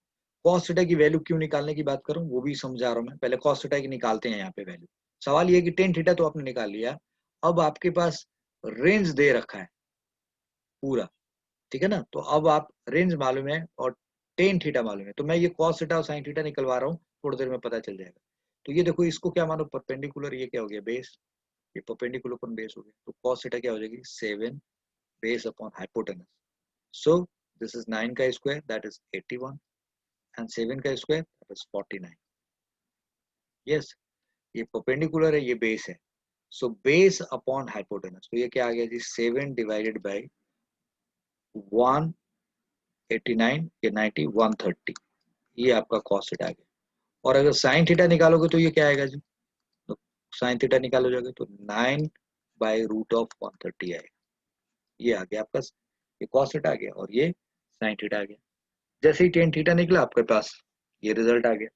[SPEAKER 1] कॉस थीटा की वैल्यू क्यों निकालने की बात करूं वो भी समझा रहा हूं मैं, पहले कॉस थीटा की निकालते हैं यहाँ पे वैल्यू। सवाल ये है कि टेन थीटा तो आपने निकाल लिया, अब आपके पास रेंज दे रखा है पूरा, ठीक है ना, तो अब आप रेंज मालूम है और टेन थीटा मालूम है, तो मैं ये कॉस थीटा और साइन थीटा निकलवा रहा हूँ, थोड़ी देर में पता चल जाएगा। तो ये देखो इसको क्या मानो परपेंडिकुलर, ये क्या हो गया बेस, ये परपेंडिकुलर पर बेस हो गया, तो कॉस थीटा क्या हो जाएगी 7 base upon hypotenuse. So this is 9 का स्क्वायर दैट इज 81 एंड 7 का स्क्वायर दैट इज 49। यस, ये परपेंडिकुलर है, ये बेस है, सो बेस अपॉन हाइपोटेनस, तो ये क्या आ गया जी 7 डिवाइडेड बाई 189 ये 90 130, ये आपका कॉस थीटा आ गया। और अगर साइन थीटा निकालोगे तो ये क्या आएगा जी, तो साइन थीटा निकालो जाओगे तो 9/√130 आएगा, ये आ गया आपका, ये कॉस थीटा आ गया और ये साइन थीटा आ गया। जैसे ही टेन थीटा निकला आपके पास ये रिजल्ट आ गया।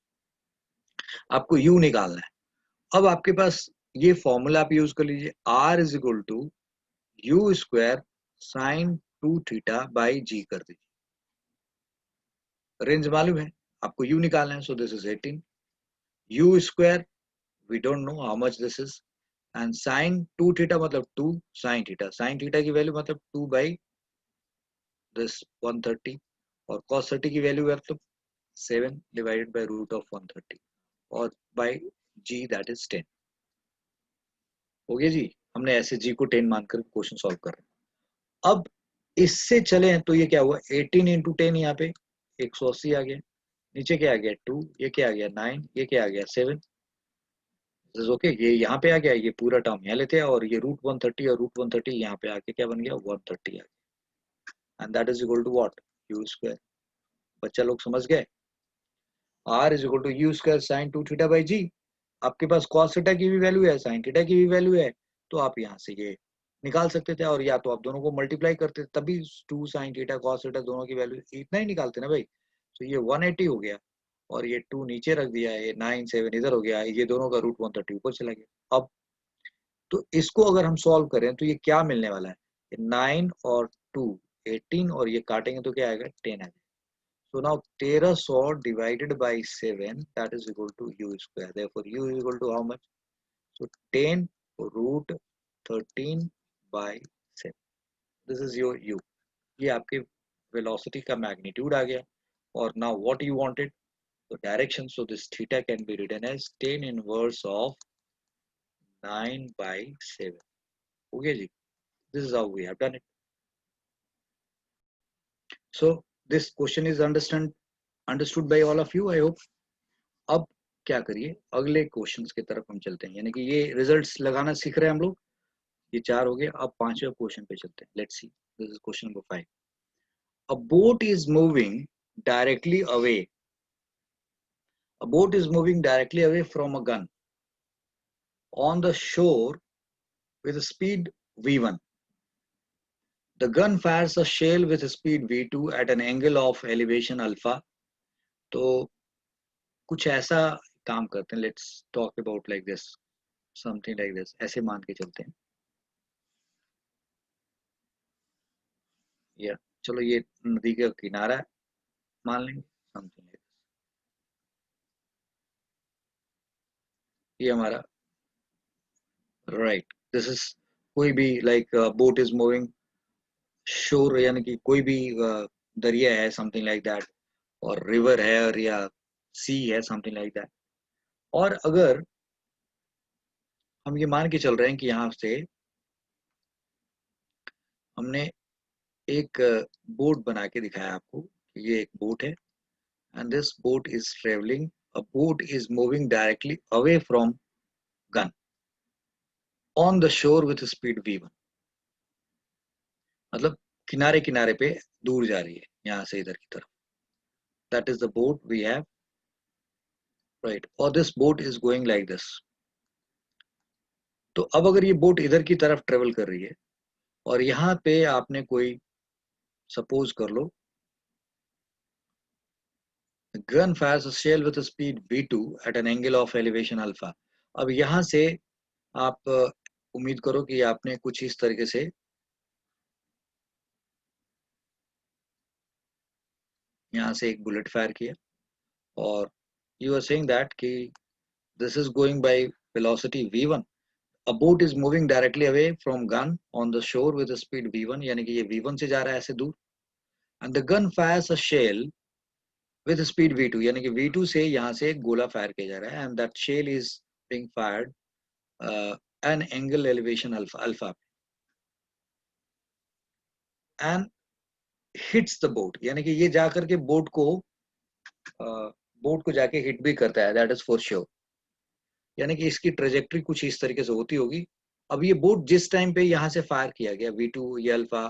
[SPEAKER 1] आपको यू निकालना है, अब आपके पास ये फॉर्मूला आप यूज कर लीजिए, R is equal to u square sine 2 theta by g कर दीजिए, रेंज मालूम है आपको, यू निकालना है, so this is 18 u square, we don't know how much this is, and sine 2 theta मतलब 2 साइन थीटा की वैल्यू मतलब 2 बाई दिस 130, और cos 30 की वैल्यू है मतलब 7 डिवाइडेड बाई √130 और बाई जी दैट इज 10। हो गया जी, हमने ऐसे जी को 10 मानकर क्वेश्चन सॉल्व कर रहे हैं। अब इससे चले तो ये क्या हुआ 18 इंटू 10, यहाँ पे 180 आ गया, नीचे क्या आ गया 2, ये क्या आ गया 9, ये क्या आ गया 7, ओके, ये यहाँ पे आ गया, ये पूरा टर्म यहाँ लेते हैं, और ये √130 और √130 यहाँ पे आके क्या बन गया 130 आ गया, and that is equal to what u square. बच्चा लोग समझ गए, R is equal to u square sine 2 theta by g. आपके पास कॉस थीटा की भी वैल्यू है, साइन थीटा की भी वैल्यू है, तो आप यहाँ से ये निकाल सकते थे, और या तो आप दोनों को मल्टीप्लाई करते तभी 2 साइन थीटा कॉस थीटा दोनों की वैल्यू इतना ही निकालते ना भाई, तो ये 180 हो गया, और ये 2 नीचे रख दिया, ये 9 7 इधर हो गया, ये दोनों का √130 ऊपर चला गया। अब तो इसको अगर हम सॉल्व करें तो ये क्या मिलने वाला है, 9 और 2 18, और ये काटेंगे तो क्या आएगा 10 आएगा। So now 1300 divided by 7 that is equal to u square. Therefore u is equal to how much? So 10√13 by 7. This is your u. ये आपके velocity का magnitude आ गया, और now what you wanted? So direction. So this theta can be written as 10 inverse of 9/7. Okay ji. This is how we have done it. So this question is understood by all of you, I hope. अब क्या करिए, अगले questions की तरफ हम चलते हैं, यानी कि ये रिजल्ट्स लगाना सीख रहे हैं हम लोग, ये 4 हो गए, अब 5वें क्वेश्चन पे चलते हैं। Let's see, this is question number 5। A boat is moving directly away, a boat is moving directly away from a gun on the shore with speed v1. The gun fires a shell with speed v2 at an angle of elevation alpha. तो कुछ ऐसा काम करते हैं, let's talk about like this, something like this, ऐसे मान के चलते हैं, या चलो ये नदी का किनारा है मान लेंगे, समथिंग लाइक, ये हमारा राइट, दिस इज कोई भी लाइक बोट इज मूविंग शोर, यानी कि कोई भी दरिया है समथिंग लाइक दैट, और रिवर है और या सी है समथिंग लाइक दैट, और अगर हम ये मान के चल रहे हैं कि यहाँ से हमने एक बोट बना के दिखाया आपको, ये एक बोट है, and this boat is travelling, a boat is moving directly away from gun on the shore with speed v1, मतलब किनारे किनारे पे दूर जा रही है यहाँ से इधर की तरफ, that is the boat we have, right, और this boat is going like this, तो अब अगर ये बोट इधर की तरफ ट्रेवल कर रही है और यहाँ पे आपने कोई सपोज कर लो gun fires a shell with speed v2 at an angle of elevation alpha. अब यहाँ से आप उम्मीद करो कि आपने कुछ इस तरीके से यहाँ से एक बुलेट फायर किया और यू आर सेइंग दैट कि this is going by velocity v1। A boat is moving directly away from gun on the shore with a speed v1, यानी कि ये v1 से जा रहा है ऐसे दूर, and the gun fires a shell with a speed v2, यानी कि v2 से यहाँ से एक गोला फायर किया जा रहा है, and that shell is being fired an angle elevation alpha and hits the boat, यानी कि ये जाकर के बोट को जाके हिट भी करता है, that is for sure। यानी कि इसकी ट्रेजेक्ट्री कुछ इस तरीके से होती होगी। अब ये बोट जिस टाइम पे यहाँ से फायर किया गया v2 ये अल्फा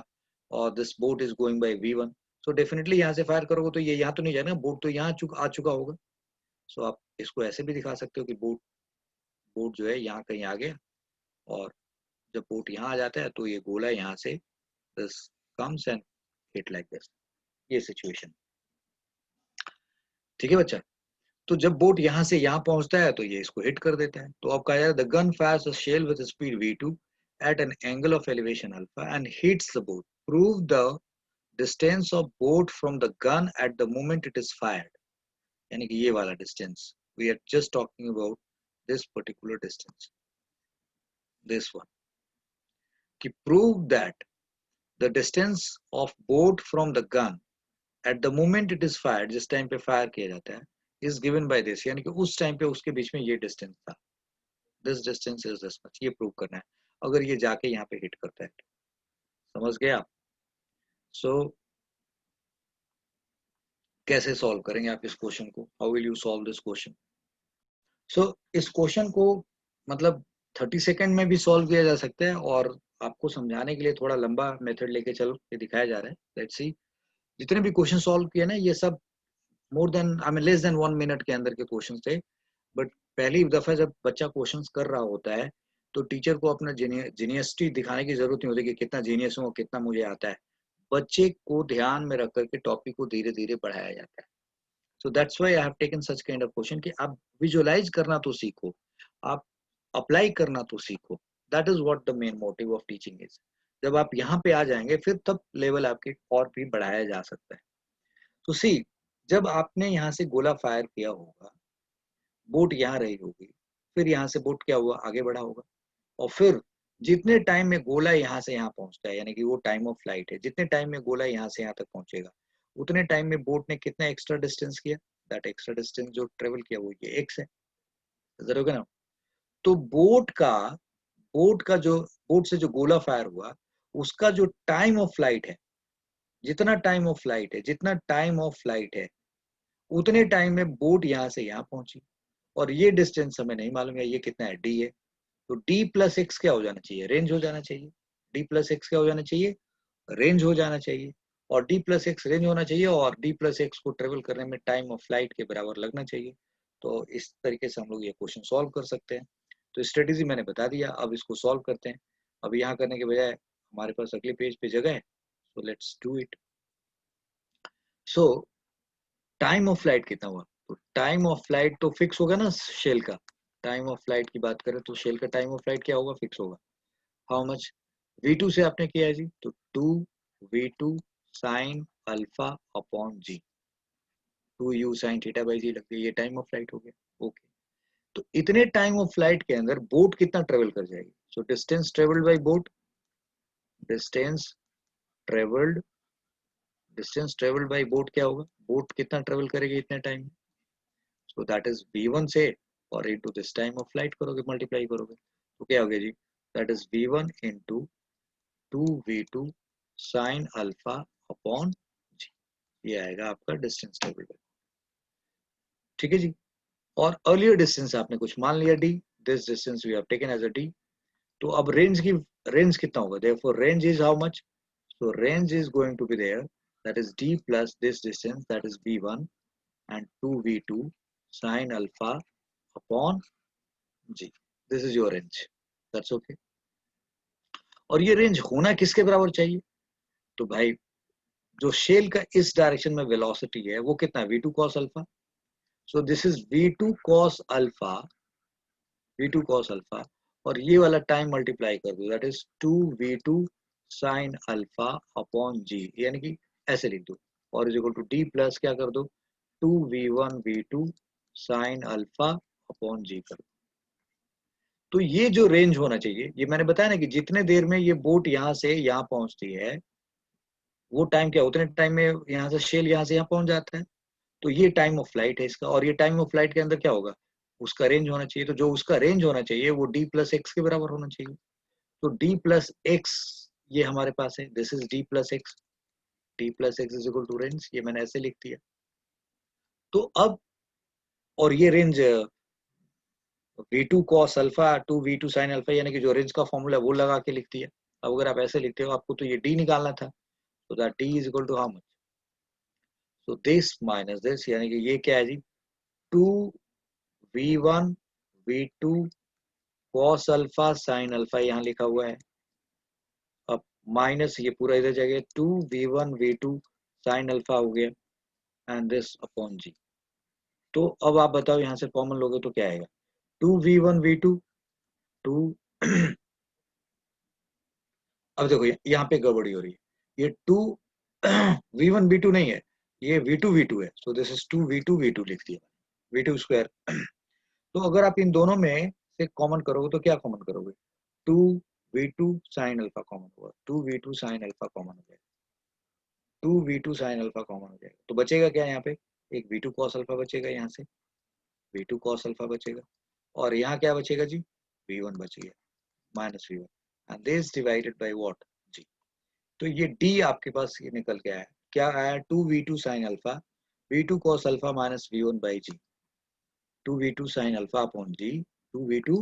[SPEAKER 1] और this boat is going by v1, so definitely यहाँ से फायर करोगे तो ये यहाँ तो नहीं जाएगा, बोट तो यहाँ आ चुका होगा। सो आप इसको ऐसे भी दिखा सकते हो कि बोट बोट जो है यहाँ कहीं आ गया और जब बोट यहाँ आ जाता है तो ये गोला यहाँ से this comes and hit like this, ये सिचुएशन। ठीक है बच्चा। तो जब बोट यहाँ से यहाँ पहुंचता है तो ये इसको हिट कर देता है। तो अब कहा जाए the gun fires a shell with speed v2 at an angle of elevation alpha and hits the boat. Prove the distance of boat from the gun at the moment it is fired. यानी कि ये वाला distance. We are just talking about this particular distance. This one. कि prove that the distance of boat from the gun at the moment it is fired, जिस time पे fire किया जाता है, is given by this, यानी कि उस time पे उसके बीच में ये डिस्टेंस था, this distance is this much, ये प्रूव करना है अगर ये जाके यहाँ पे हिट करता है। समझ गए आप? सो कैसे सॉल्व करेंगे आप इस क्वेश्चन को? How will you solve this question? So इस क्वेश्चन को मतलब 30 सेकंड में भी सॉल्व किया जा सकता है और आपको समझाने के लिए थोड़ा लंबा मेथड लेके चल के दिखाया जा रहा है। लेट्स सी, जितने भी क्वेश्चन सॉल्व किए ना ये सब more than I mean less than 1 minute के अंदर के क्वेश्चन थे। बट पहली दफा जब बच्चा क्वेश्चंस कर रहा होता है तो टीचर को अपना जीनियसिटी दिखाने की जरूरत नहीं होती कि कितना जीनियस हूँ, कितना मुझे आता है। बच्चे को ध्यान में रख करके टॉपिक को धीरे धीरे बढ़ाया जाता है। So that's why I have taken such kind of question कि आप विजुअलाइज करना तो सीखो, आप अप्लाई करना तो सीखो। That is what the main motive of teaching is. जब आप यहाँ पे आ जाएंगे फिर तब लेवल आपके और भी बढ़ाया जा सकता है। तो सी, जब आपने यहाँ से गोला फायर किया होगा, बोट यहाँ रही होगी, फिर यहाँ से बोट क्या हुआ, आगे बढ़ा होगा, और फिर जितने टाइम में गोला यहाँ से यहाँ पहुंचता है, यानी कि वो टाइम ऑफ फ्लाइट है, जितने टाइम में गोला यहाँ से यहाँ तक पहुंचेगा उतने टाइम में बोट ने कितना एक्स्ट्रा डिस्टेंस किया, दैट एक्स्ट्रा डिस्टेंस जो ट्रेवल किया वो ये x है, जरूर ना। तो बोट से जो गोला फायर हुआ उसका जो टाइम ऑफ फ्लाइट है, जितना टाइम ऑफ फ्लाइट है उतने टाइम में बोट यहाँ से यहाँ पहुंची, और ये डिस्टेंस हमें नहीं मालूम है ये कितना है, d है। तो d प्लस एक्स क्या हो जाना चाहिए, रेंज हो जाना चाहिए। d प्लस एक्स क्या हो जाना चाहिए, रेंज हो जाना चाहिए। और d प्लस एक्स रेंज होना चाहिए और d प्लस एक्स को ट्रेवल करने में टाइम ऑफ फ्लाइट के बराबर लगना चाहिए। तो इस तरीके से हम लोग ये क्वेश्चन सॉल्व कर सकते हैं। तो स्ट्रेटेजी मैंने बता दिया, अब इसको सॉल्व करते हैं। अब यहाँ करने के बजाय हमारे पास अगले पेज पे जगह है, so let's do it. So time of flight कितना हुआ, तो टाइम ऑफ फ्लाइट तो फिक्स होगा ना शेल का। टाइम ऑफ फ्लाइट की बात करें तो शेल का टाइम ऑफ फ्लाइट क्या होगा, फिक्स होगा। हाउ मच, v2 से आपने किया है जी, तो 2v2 sine alpha upon g, 2u sine theta by g लग गई, ये टाइम ऑफ फ्लाइट हो गया। ओके, तो इतने टाइम ऑफ फ्लाइट के अंदर बोट कितना ट्रेवल कर जाएगी, so distance travelled by boat, distance travelled distance travelled by boat क्या होगा, बोट कितना ट्रेवल करेगी इतने टाइम में, सो दैट इज v1 से और into this time of flight करोगे, मल्टीप्लाई करोगे, तो क्या हो गया जी, that is v1 into 2v2 sine alpha upon g, ये आएगा आपका डिस्टेंस टेबल। ठीक है जी। और अर्लियर डिस्टेंस आपने कुछ मान लिया d, this distance we have taken as a d। तो अब रेंज कितना होगा, therefore range is how much, so range is going to be there, that is d plus this distance that is v1 and 2v2 sin alpha upon g, this is your range। That's okay. और ये range होना किसके बराबर चाहिए? तो भाई जो shell का इस डायरेक्शन में वेलोसिटी है वो कितना है? v2 cos alpha. So this is v2 cos alpha, v2 cos alpha, और ये वाला टाइम मल्टीप्लाई कर दो, that is 2v2 sin alpha upon g, यानी कि ऐसे लिख दो, और is equal to d plus क्या कर दो, 2v1 v2 sin alpha upon g कर दो। तो ये जो रेंज होना चाहिए, ये मैंने बताया ना कि जितने देर में ये बोट यहाँ से यहाँ पहुंचती है वो टाइम क्या, उतने टाइम में यहाँ से शेल यहाँ से यहाँ पहुंच जाता है। तो ये टाइम ऑफ फ्लाइट है इसका, और ये टाइम ऑफ फ्लाइट के अंदर क्या होगा, उसका रेंज होना चाहिए। तो जो उसका रेंज होना चाहिए वो d प्लस एक्स के बराबर होना चाहिए। तो d प्लस एक्स ये हमारे पास है, this is d plus X, d plus X is equal to range, ये मैंने ऐसे लिख दिया। तो अब और ये range v2 cos alpha 2v2 sin alpha, यानी कि जो रेंज का फॉर्मूला है वो लगा के लिख दिया। अब अगर आप ऐसे लिखते हो, आपको तो ये d निकालना था, तो that d is equal to how much, so this minus this, यानी कि ये क्या है जी, 2v1 v2 cos alpha sin alpha यहाँ लिखा हुआ है। अब माइनस ये पूरा इधर जाएगा, 2v1 v2 sin अल्फा हो गया, एंड दिस अपॉन जी। तो अब आप बताओ यहाँ से कॉमन लोगे तो क्या आएगा, 2v1 v2 2 अब देखो यहाँ पे गड़बड़ी हो रही है, ये 2v1 v2 नहीं है, ये v2 v2 है, so this is 2v2 v2 लिख दिया, v2 स्क्वायर। तो अगर आप इन दोनों में से कॉमन करोगे तो क्या कॉमन करोगे, 2v2 sin अल्फा कॉमन होगा, 2v2 sin अल्फा कॉमन हो जाएगा, 2v2 sin अल्फा कॉमन हो जाएगा। तो बचेगा क्या यहाँ पे, एक v2 cos अल्फा बचेगा, यहाँ से v2 cos अल्फा बचेगा, और यहाँ क्या बचेगा जी, v1 बच गया, minus v1, and this divided by what, g. तो ये d आपके पास ये निकल के आया, क्या आया, 2v2 sin alpha v2 cos alpha minus v1 by G, 2v2 sin alpha upon G, 2v2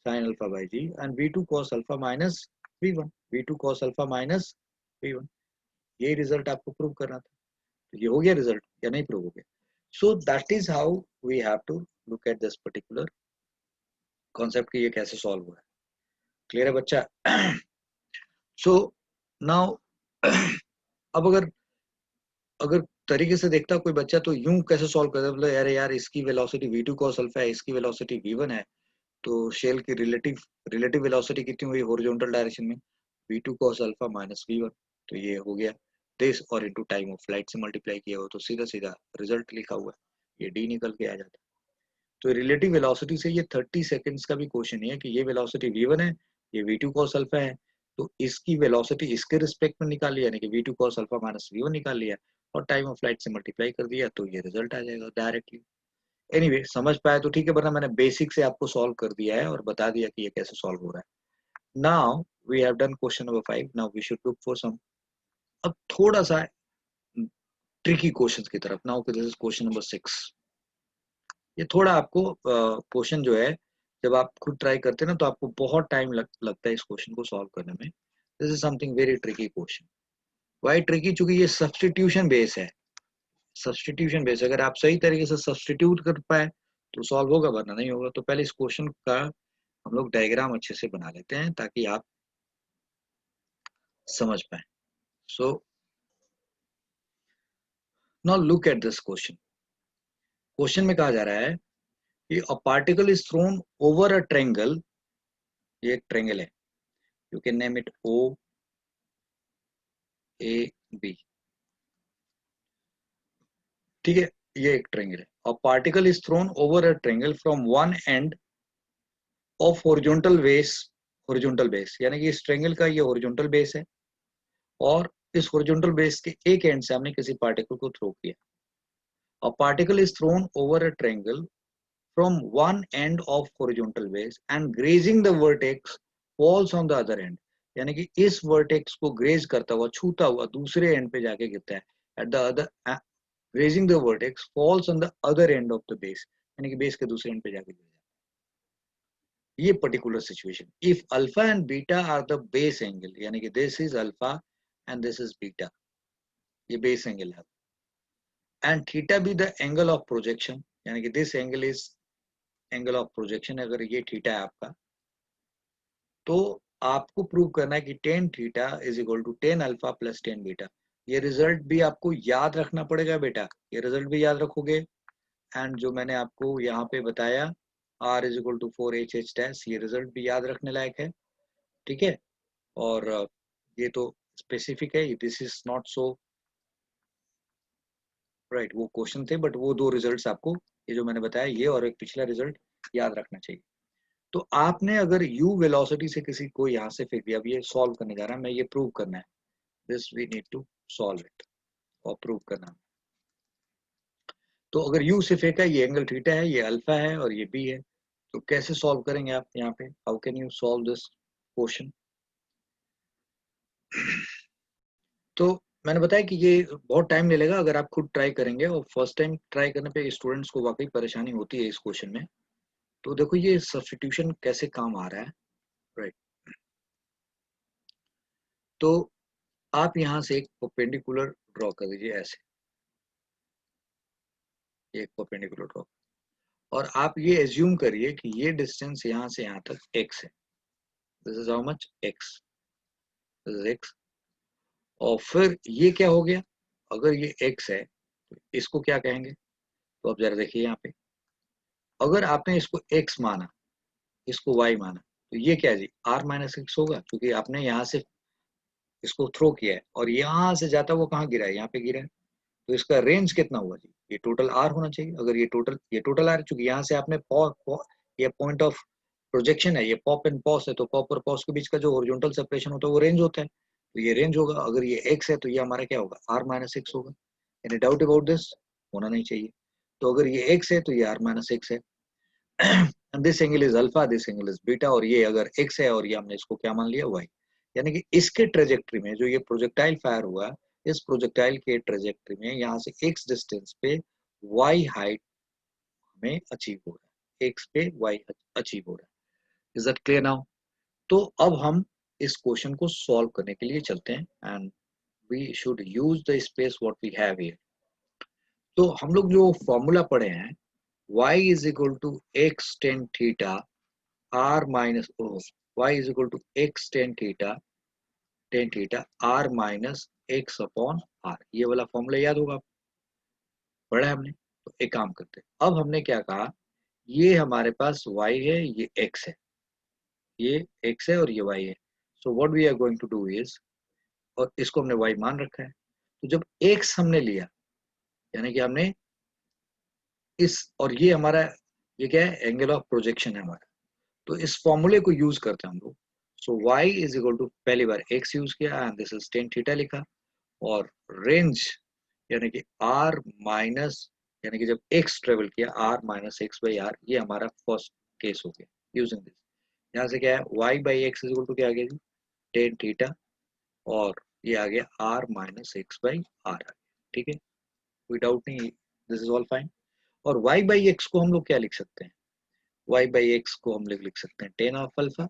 [SPEAKER 1] sin alpha by G, and v2 cos alpha minus v1, v2 cos alpha minus v1। ये result आपको prove करना था, तो ये हो गया result या नहीं प्रूव हो गया। So that is how we have to look at this particular concept कि ये कैसे सॉल्व हुआ है। क्लियर है बच्चा? सो नाउ अब अगर अगर तरीके से देखता कोई बच्चा तो यूं कैसे सॉल्व करता, बोले अरे यार इसकी वेलोसिटी v2 cos अल्फा है, इसकी वेलोसिटी v1 है, तो शेल की रिलेटिव रिलेटिव वेलोसिटी कितनी हुई हॉरिजॉन्टल डायरेक्शन में, v2 cos alpha minus v1, तो ये हो गया दिस, और इनटू टाइम ऑफ फ्लाइट से मल्टीप्लाई किया हो तो सीधा सीधा रिजल्ट लिखा हुआ है, ये d निकल के आ जाता है। तो रिलेटिव वेलोसिटी से ये 30 सेकंड्स का भी क्वेश्चन है कि ये वेलोसिटी v1 है, ये v2 cos अल्फा है, तो इसकी वेलोसिटी इसके रिस्पेक्ट में निकाल लिया, यानी कि v2 cos alpha minus v1 निकाल लिया, और टाइम ऑफ फ्लाइट से मल्टीप्लाई कर दिया, तो ये रिजल्ट आ जाएगा डायरेक्टली। एनीवे समझ पाए तो ठीक है, वरना मैंने बेसिक से आपको सॉल्व कर दिया है और बता दिया कि ये कैसे सॉल्व हो रहा है। Now we have done question number 5, now we should look for some अब थोड़ा सा ट्रिकी क्वेश्चंस की तरफ। Now this is question number 6। ये थोड़ा आपको क्वेश्चन जो है जब आप खुद ट्राई करते हैं ना तो आपको बहुत टाइम लगता है इस क्वेश्चन को सॉल्व करने में। This is something very tricky question. Why tricky, चूंकि ये सब्सटीट्यूशन बेस है, सब्सटीट्यूशन बेस, अगर आप सही तरीके से सब्सटीट्यूट कर पाए तो सॉल्व होगा, वरना नहीं होगा। तो पहले इस क्वेश्चन का हम लोग डायग्राम अच्छे से बना लेते हैं ताकि आप समझ पाए। So now look at this question. Question में कहा जा रहा है कि a particle is thrown over a triangle, ये एक ट्रायंगल है, you can name it O A B, ठीक है, ये एक ट्रायंगल है। A particle is thrown over a triangle from one end of horizontal base, horizontal base यानी कि इस ट्रायंगल का ये हॉरिजॉन्टल बेस है, और इस हॉरिजॉन्टल बेस के एक एंड से हमने किसी पार्टिकल को थ्रो किया। अ particle is thrown over a triangle from one end of horizontal base and grazing the vertex falls on the other end, यानी कि इस वर्टेक्स को ग्रेज करता हुआ छूता हुआ दूसरे एंड पे जाके गिरता है। At the other grazing the vertex falls on the other end of the base, यानी कि बेस के दूसरे एंड पे जाके गिर जाता है। ये particular situation, if alpha and beta are the base angle, यानी कि this is alpha and this is beta, ये बेस एंगल है, and theta be the angle of projection, यानी कि this angle is angle of projection, अगर ये theta है आपका, तो आपको प्रूव करना है कि tan theta is equal to tan alpha plus tan beta. ये रिजल्ट भी आपको याद रखना पड़ेगा बेटा, ये रिजल्ट भी याद रखोगे। एंड जो मैंने आपको यहाँ पे बताया r is equal to 4h dash, ये रिजल्ट भी याद रखने लायक है, ठीक है। और ये तो स्पेसिफिक है, this is not so right, वो क्वेश्चन थे बट वो दो रिजल्ट्स आपको, ये जो मैंने बताया ये और एक पिछला रिजल्ट याद रखना चाहिए। तो आपने अगर u वेलोसिटी से किसी को यहाँ से फेंक दिया, अब ये सॉल्व करने जा रहा है, मैं ये प्रूव करना है, this we need to solve it और प्रूव करना है। तो अगर u से फेंका, ये एंगल थीटा है, ये अल्फा है और ये b है, तो कैसे सॉल्व करेंगे आप यहाँ पे, how can you solve this question. तो मैंने बताया कि ये बहुत टाइम ले लेगा अगर आप खुद ट्राई करेंगे, और फर्स्ट टाइम ट्राई करने पे स्टूडेंट्स को वाकई परेशानी होती है इस क्वेश्चन में। तो देखो ये सब्स्टिट्यूशन कैसे काम आ रहा है, राइट। तो आप यहाँ से एक परपेंडिकुलर ड्रॉ कर दीजिए ऐसे, एक परपेंडिकुलर ड्रॉ, और आप ये एज्यूम करिए कि ये डिस्टेंस यहाँ से यहाँ तक x है, this is how much x, this is x। और फिर ये क्या हो गया, अगर ये x है तो इसको क्या कहेंगे, तो आप जरा देखिए यहाँ पे, अगर आपने इसको x माना, इसको y माना, तो ये क्या है जी, r माइनस एक्स होगा, क्योंकि आपने यहाँ से इसको थ्रो किया है और यहाँ से जाता वो कहाँ गिरा है, यहाँ पे गिरा है। तो इसका रेंज कितना हुआ जी, ये टोटल r होना चाहिए। अगर ये टोटल r, चूंकि यहाँ से आपने ये पॉइंट ऑफ प्रोजेक्शन है, ये पॉप एंड पॉस है, तो पॉप और पॉस के बीच का जो हॉरिजॉन्टल सेपरेशन होता है वो रेंज होता है, तो ये रेंज होगा। अगर ये x है तो ये हमारा क्या होगा, r माइनस एक्स होगा। एनी डाउट अबाउट दिस, होना नहीं चाहिए। तो अगर ये x है तो ये r माइनस एक्स है। This angle is alpha, this angle is beta, और ये अगर x है और ये हमने इसको क्या मान लिया, y। यानी कि इसके ट्रेजेक्ट्री में जो ये प्रोजेक्टाइल फायर हुआ, इस प्रोजेक्टाइल के ट्रेजेक्ट्री में यहाँ से x डिस्टेंस पे y हाइट हमें अचीव हो रहा है, x पे y अचीव हो रहा है। Is that clear now. तो अब हम इस क्वेश्चन को सॉल्व करने के लिए चलते हैं, and we should use the space what we have here. तो हम लोग जो फॉर्मूला पढ़े हैं, y is equal to x tan theta r minus y is equal to x tan theta r minus x upon r, ये वाला formula याद होगा, पढ़ा है हमने। तो एक काम करते हैं, अब हमने क्या कहा, ये हमारे पास y है, ये x है, ये x है और ये y है। So what we are going to do is, और इसको हमने y मान रखा है, तो जब x हमने लिया, यानी कि हमने इस, और ये हमारा, ये क्या है, एंगल ऑफ प्रोजेक्शन है हमारा, तो इस फॉर्मूले को यूज करते हैं हम लोग। सो y इज इक्वल टू, पहली बार x यूज किया and this is tan theta लिखा, और रेंज यानी कि r माइनस, यानी कि जब x ट्रेवल किया r minus x by r, ये हमारा फर्स्ट केस हो गया यूजिंग दिस। यहाँ से क्या है, y by x is equal to क्या आ गया जी, टेन थीटा, और ये आ गया r minus x by R आ गया, ठीक है, कोई डाउट नहीं, दिस इज ऑल फाइन। और y बाई एक्स को हम लोग क्या लिख सकते हैं, y बाई एक्स को हम लोग लिख सकते हैं tan of alpha.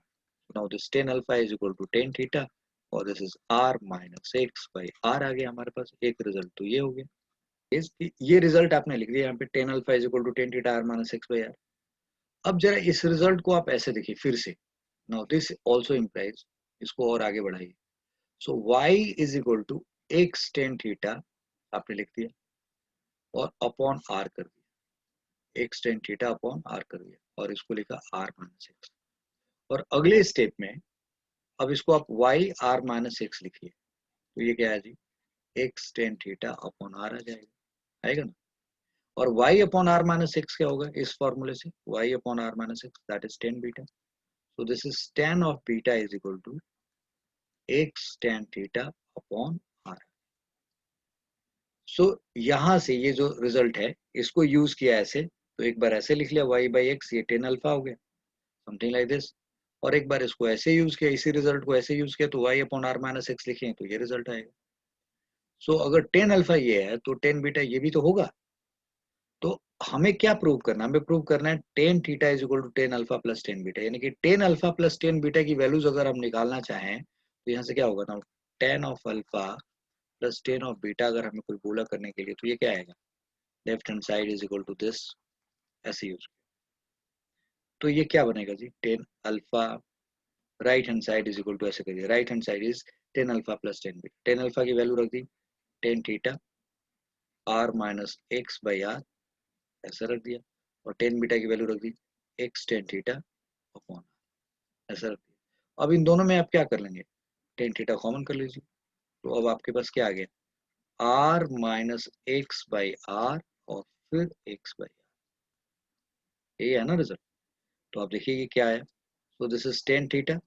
[SPEAKER 1] Now this tan alpha is equal to tan theta, और this is r minus x by R आ गया हमारे पास, एक रिजल्ट तो ये हो गया। ये रिजल्ट आपने लिख दिया यहाँ पे, tan alpha is equal to tan theta r minus x by r. अब जरा इस रिजल्ट को आप ऐसे देखिए फिर से, नाउ दिस आल्सो इंप्लाइज, इसको और आगे बढ़ाइए। So y is equal to x tan theta आपने लिख दिया, और अपॉन r कर दिया, x tan theta upon r कर दिया, और इसको लिखा r माइनस एक्स। और अगले स्टेप में अब इसको आप y r माइनस एक्स लिखिए, तो ये क्या है जी, x tan theta upon r आ जाएगा, आएगा ना। और y upon r minus x क्या होगा इस फॉर्मूले से, y upon r minus x that is tan beta. So this is tan of beta is equal to x tan theta upon r। सो यहाँ से ये जो रिजल्ट है इसको यूज किया ऐसे, तो एक बार ऐसे लिख लिया y बाई एक्स, ये टेन अल्फा हो गया, समथिंग लाइक दिस। और एक बार इसको ऐसे यूज किया, इसी रिजल्ट को ऐसे यूज किया, तो y upon r minus x लिखे तो ये रिजल्ट आएगा। सो अगर टेन अल्फा ये है तो टेन बीटा ये भी तो होगा। तो हमें क्या प्रूव करना है, हमें प्रूव करना है tan theta is equal to tan alpha plus tan beta, यानी कि tan alpha plus tan beta की वैल्यूज अगर हम निकालना चाहें तो यहाँ से क्या होगा ना, ten of alpha plus tan of beta अगर हमें कोई बोला करने के लिए, तो ये क्या आएगा, left hand side is equal to this, ऐसे यूज। तो ये क्या बनेगा जी, tan alpha right hand side is equal to, ऐसे करिए, right hand side is tan alpha plus tan beta, tan alpha की वैल्यू रख दी tan theta R minus x by R, ऐसा रख दिया, और टेन बीटा की वैल्यू रख दी एक्स टेन थीटा अपॉन, ऐसा रख दिया। अब इन दोनों में आप क्या कर लेंगे, टेन थीटा कॉमन कर लीजिए, तो अब आपके पास क्या आ गया, r minus x by r और फिर एक्स बाई आर, ये है ना रिजल्ट। तो आप देखिए ये क्या है, so this is tan theta,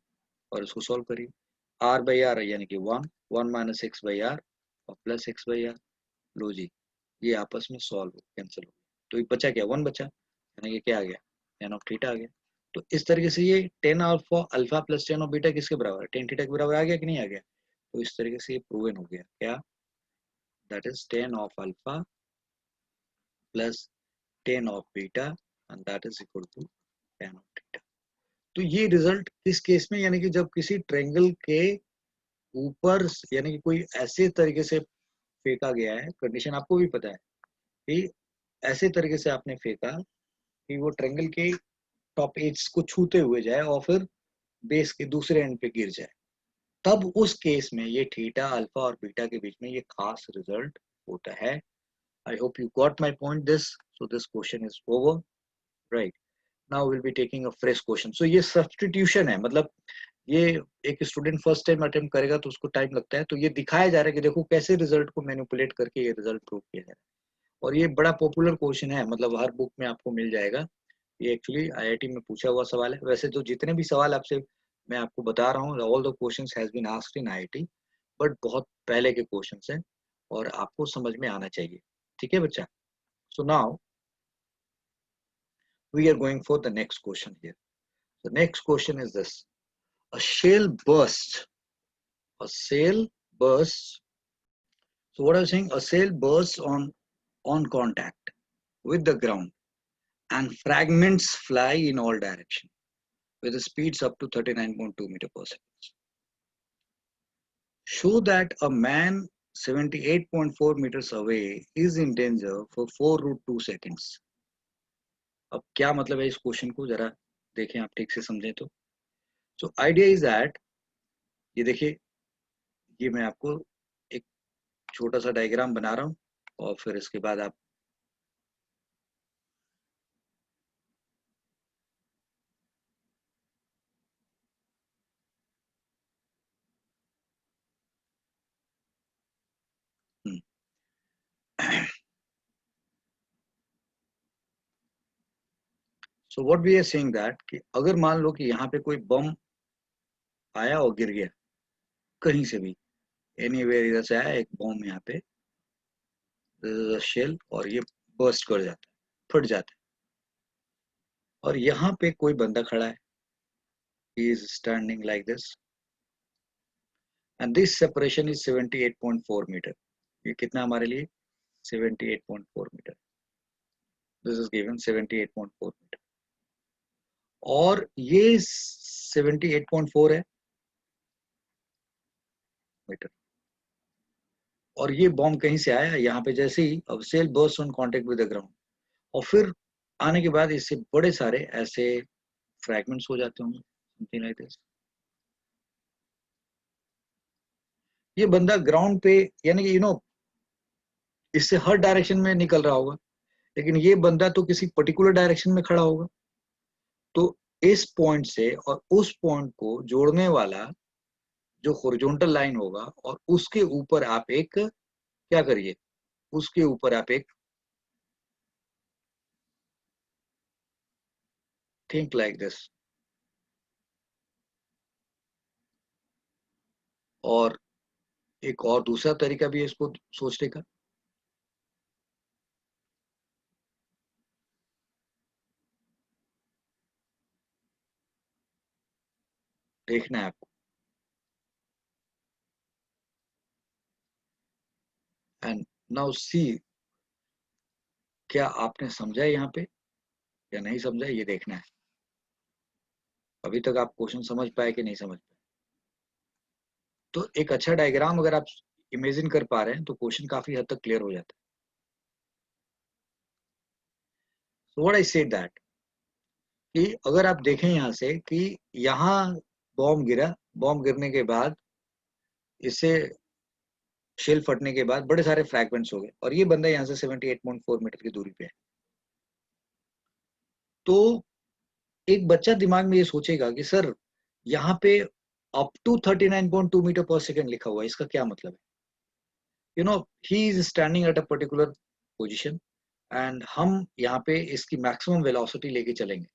[SPEAKER 1] और इसको सॉल्व करिए, आर बाई आर यानी कि one, one minus x by r और प्लस एक्स बाई आर, लो जी ये आपस में सॉल्व कैंसिल हो गया, तो ये बचा क्या, वन बचा, यानी कि क्या आ गया, टेन ऑफ थीटा आ गया। तो इस तरीके से ये tan alpha alpha plus tan of beta किसके बराबर है, टेन थीटा के बराबर आ गया कि नहीं आ गया। तो इस तरीके से ये प्रूवन हो गया क्या, that is tan of alpha plus tan of beta and that is equal to tan of theta. तो ये रिजल्ट किस केस में, यानी कि जब किसी ट्रायंगल के ऊपर यानी कि कोई ऐसे तरीके से फेंका गया है, कंडीशन आपको भी पता है कि ऐसे तरीके से आपने फेंका कि वो ट्रायंगल के टॉप एज को छूते हुए जाए और फिर बेस के दूसरे एंड पे गिर जाए, तब उस केस में ये थीटा अल्फा और बीटा के बीच में ये खास रिजल्ट होता है। I hope you got my point this, so this question is over, right. Now will be taking a fresh question. So ये सब्स्टिट्यूशन है, मतलब ये एक स्टूडेंट फर्स्ट टाइम अटेम्प्ट करेगा तो उसको टाइम लगता है, तो ये दिखाया जा रहा है कि देखो कैसे रिजल्ट को मैनिपुलेट करके ये रिजल्ट प्रूव किया जा रहा है। और ये बड़ा पॉपुलर क्वेश्चन है, मतलब हर बुक में आपको मिल जाएगा, ये एक्चुअली आईआईटी में पूछा हुआ सवाल है। वैसे तो जितने भी सवाल आपसे मैं आपको बता रहा हूँ, all the questions has been asked in IIT, but बहुत पहले के क्वेश्चंस हैं और आपको समझ में आना चाहिए, ठीक है बच्चा। So now we are going for the next question here. The next question is this, a shell bursts, a sail bursts, so what I was saying, a sail bursts on contact with the ground and fragments fly in all directions with speeds up to 39.2 meter per second. Show that a man 78.4 meters away is in danger for 4 root 2 seconds. अब क्या मतलब है इस question को जरा देखें, आप ठीक से समझें तो। सो आइडिया इज दैट, ये देखिए, ये मैं आपको एक छोटा सा डायग्राम बना रहा हूँ और फिर इसके बाद आप so what we are saying that कि अगर मान लो कि यहाँ पे कोई बम आया और गिर गया कहीं से भी, एनीवेयर, इधर से आया एक बम यहाँ पे, शेल, और ये बर्स्ट कर जाता है, फट जाता है, और यहाँ पे कोई बंदा खड़ा है, he is standing like this and this separation is 78.4 metre. ये कितना हमारे लिए, 78.4 metre, this is given 78.4 metre, और ये 78.4 है मीटर, और ये बॉम्ब कहीं से आया यहाँ पे, जैसे ही अब shell burst on contact with the ground, और फिर आने के बाद इससे बड़े सारे ऐसे फ्रैगमेंट्स हो जाते होंगे, समथिंग लाइक दिस। ये बंदा ग्राउंड पे, यानी कि इससे हर डायरेक्शन में निकल रहा होगा, लेकिन ये बंदा तो किसी पर्टिकुलर डायरेक्शन में खड़ा होगा, तो इस पॉइंट से और उस पॉइंट को जोड़ने वाला जो हॉरिजॉन्टल लाइन होगा, और उसके ऊपर आप एक क्या करिए, उसके ऊपर आप एक थिंक लाइक दिस, और एक और दूसरा तरीका भी है इसको सोचने का, देखना है आपको, एंड नाउ सी, क्या आपने समझा यहाँ पे या नहीं समझा, ये देखना है। अभी तक आप क्वेश्चन समझ पाए कि नहीं समझ पाए, तो एक अच्छा डायग्राम अगर आप इमेजिन कर पा रहे हैं तो क्वेश्चन काफी हद तक क्लियर हो जाता है। So what I said that कि अगर आप देखें यहाँ से कि यहाँ बॉम्ब गिरा, बॉम्ब गिरने के बाद इससे शेल फटने के बाद बड़े सारे फ्रैगमेंट्स हो गए और ये बंदा यहाँ से 78.4 मीटर की दूरी पे है। तो एक बच्चा दिमाग में ये सोचेगा कि सर यहाँ पे अप टू 39.2 मीटर पर सेकेंड लिखा हुआ है, इसका क्या मतलब है? You know, he is standing at a particular position and हम यहाँ पे इसकी मैक्सिमम वेलोसिटी लेके चलेंगे।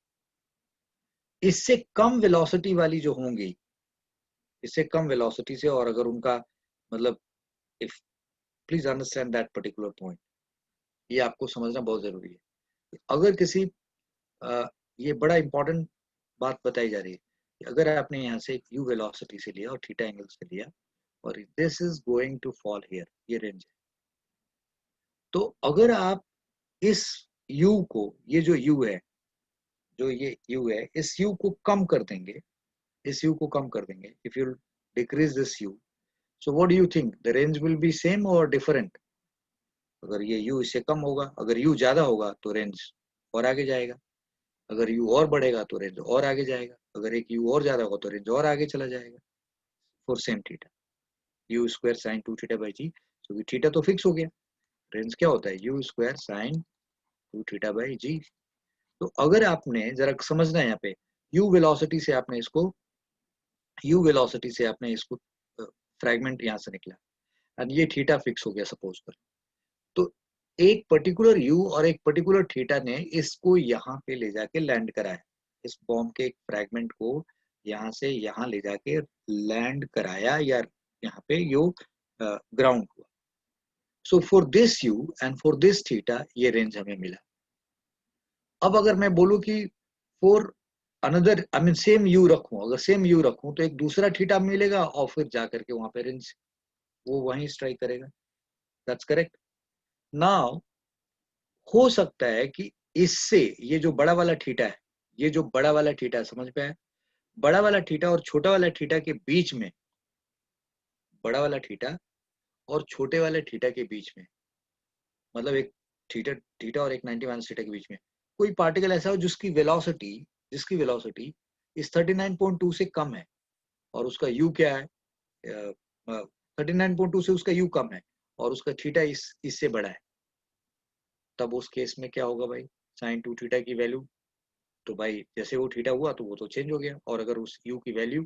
[SPEAKER 1] इससे कम वेलोसिटी वाली जो होंगी, इससे कम वेलोसिटी से, और अगर उनका मतलब, if please understand that particular point, ये आपको समझना बहुत जरूरी है। अगर किसी ये बड़ा इंपॉर्टेंट बात बताई जा रही है कि अगर आपने यहाँ से यू वेलोसिटी से लिया और थीटा एंगल से लिया और this is going to fall here, ये रेंज है। तो अगर आप इस यू को, ये जो यू है, जो ये यू है, इस यू को कम कर देंगे, इस यू को कम कर देंगे, if you decrease this you, so what do you think, the range will be same और डिफरेंट? अगर ये यू इससे कम होगा, अगर यू ज्यादा होगा तो रेंज और आगे जाएगा, अगर यू और बढ़ेगा तो रेंज और आगे जाएगा, अगर एक यू और ज्यादा होगा तो रेंज और आगे चला जाएगा for same theta. U square sine 2 theta by g, क्योंकि थीटा तो फिक्स हो गया, रेंज क्या होता है, u square sine 2 theta by g. तो अगर आपने जरा समझना है यहाँ पे, यू वेलोसिटी से आपने इसको, यू वेलोसिटी से आपने इसको फ्रैगमेंट यहाँ से निकला एंड ये थीटा फिक्स हो गया सपोज कर। तो एक पर्टिकुलर यू और एक पर्टिकुलर थीटा ने इसको यहाँ पे ले जाके लैंड कराया, इस बॉम्ब के एक फ्रैगमेंट को यहाँ से यहाँ ले जाके लैंड कराया, या यहाँ पे यो ग्राउंड हुआ। So for this you and for this theta ये रेंज हमें मिला। अब अगर मैं बोलूं कि for another, I mean same you रखूं, अगर सेम यू रखूं तो एक दूसरा थीटा मिलेगा और फिर जाकर के वहां पे रेंज वो वहीं स्ट्राइक करेगा। That's correct. नाउ हो सकता है कि इससे ये जो बड़ा वाला थीटा है, ये जो बड़ा वाला थीटा है, समझ पे आया, बड़ा वाला थीटा और छोटा वाला थीटा के बीच में, बड़ा वाला थीटा और छोटे वाले थीटा के बीच में, मतलब एक थीटा थीटा और एक 90 माइनस थीटा के बीच में कोई पार्टिकल ऐसा हो जिसकी वेलोसिटी इस 39.2 से कम है और उसका यू क्या है, 39.2 से उसका यू कम है और उसका थीटा इससे बड़ा है, तब उस केस में क्या होगा भाई, साइन 2 थीटा की वैल्यू, तो भाई जैसे वो थीटा हुआ तो वो तो चेंज हो गया, और अगर उस यू की वैल्यू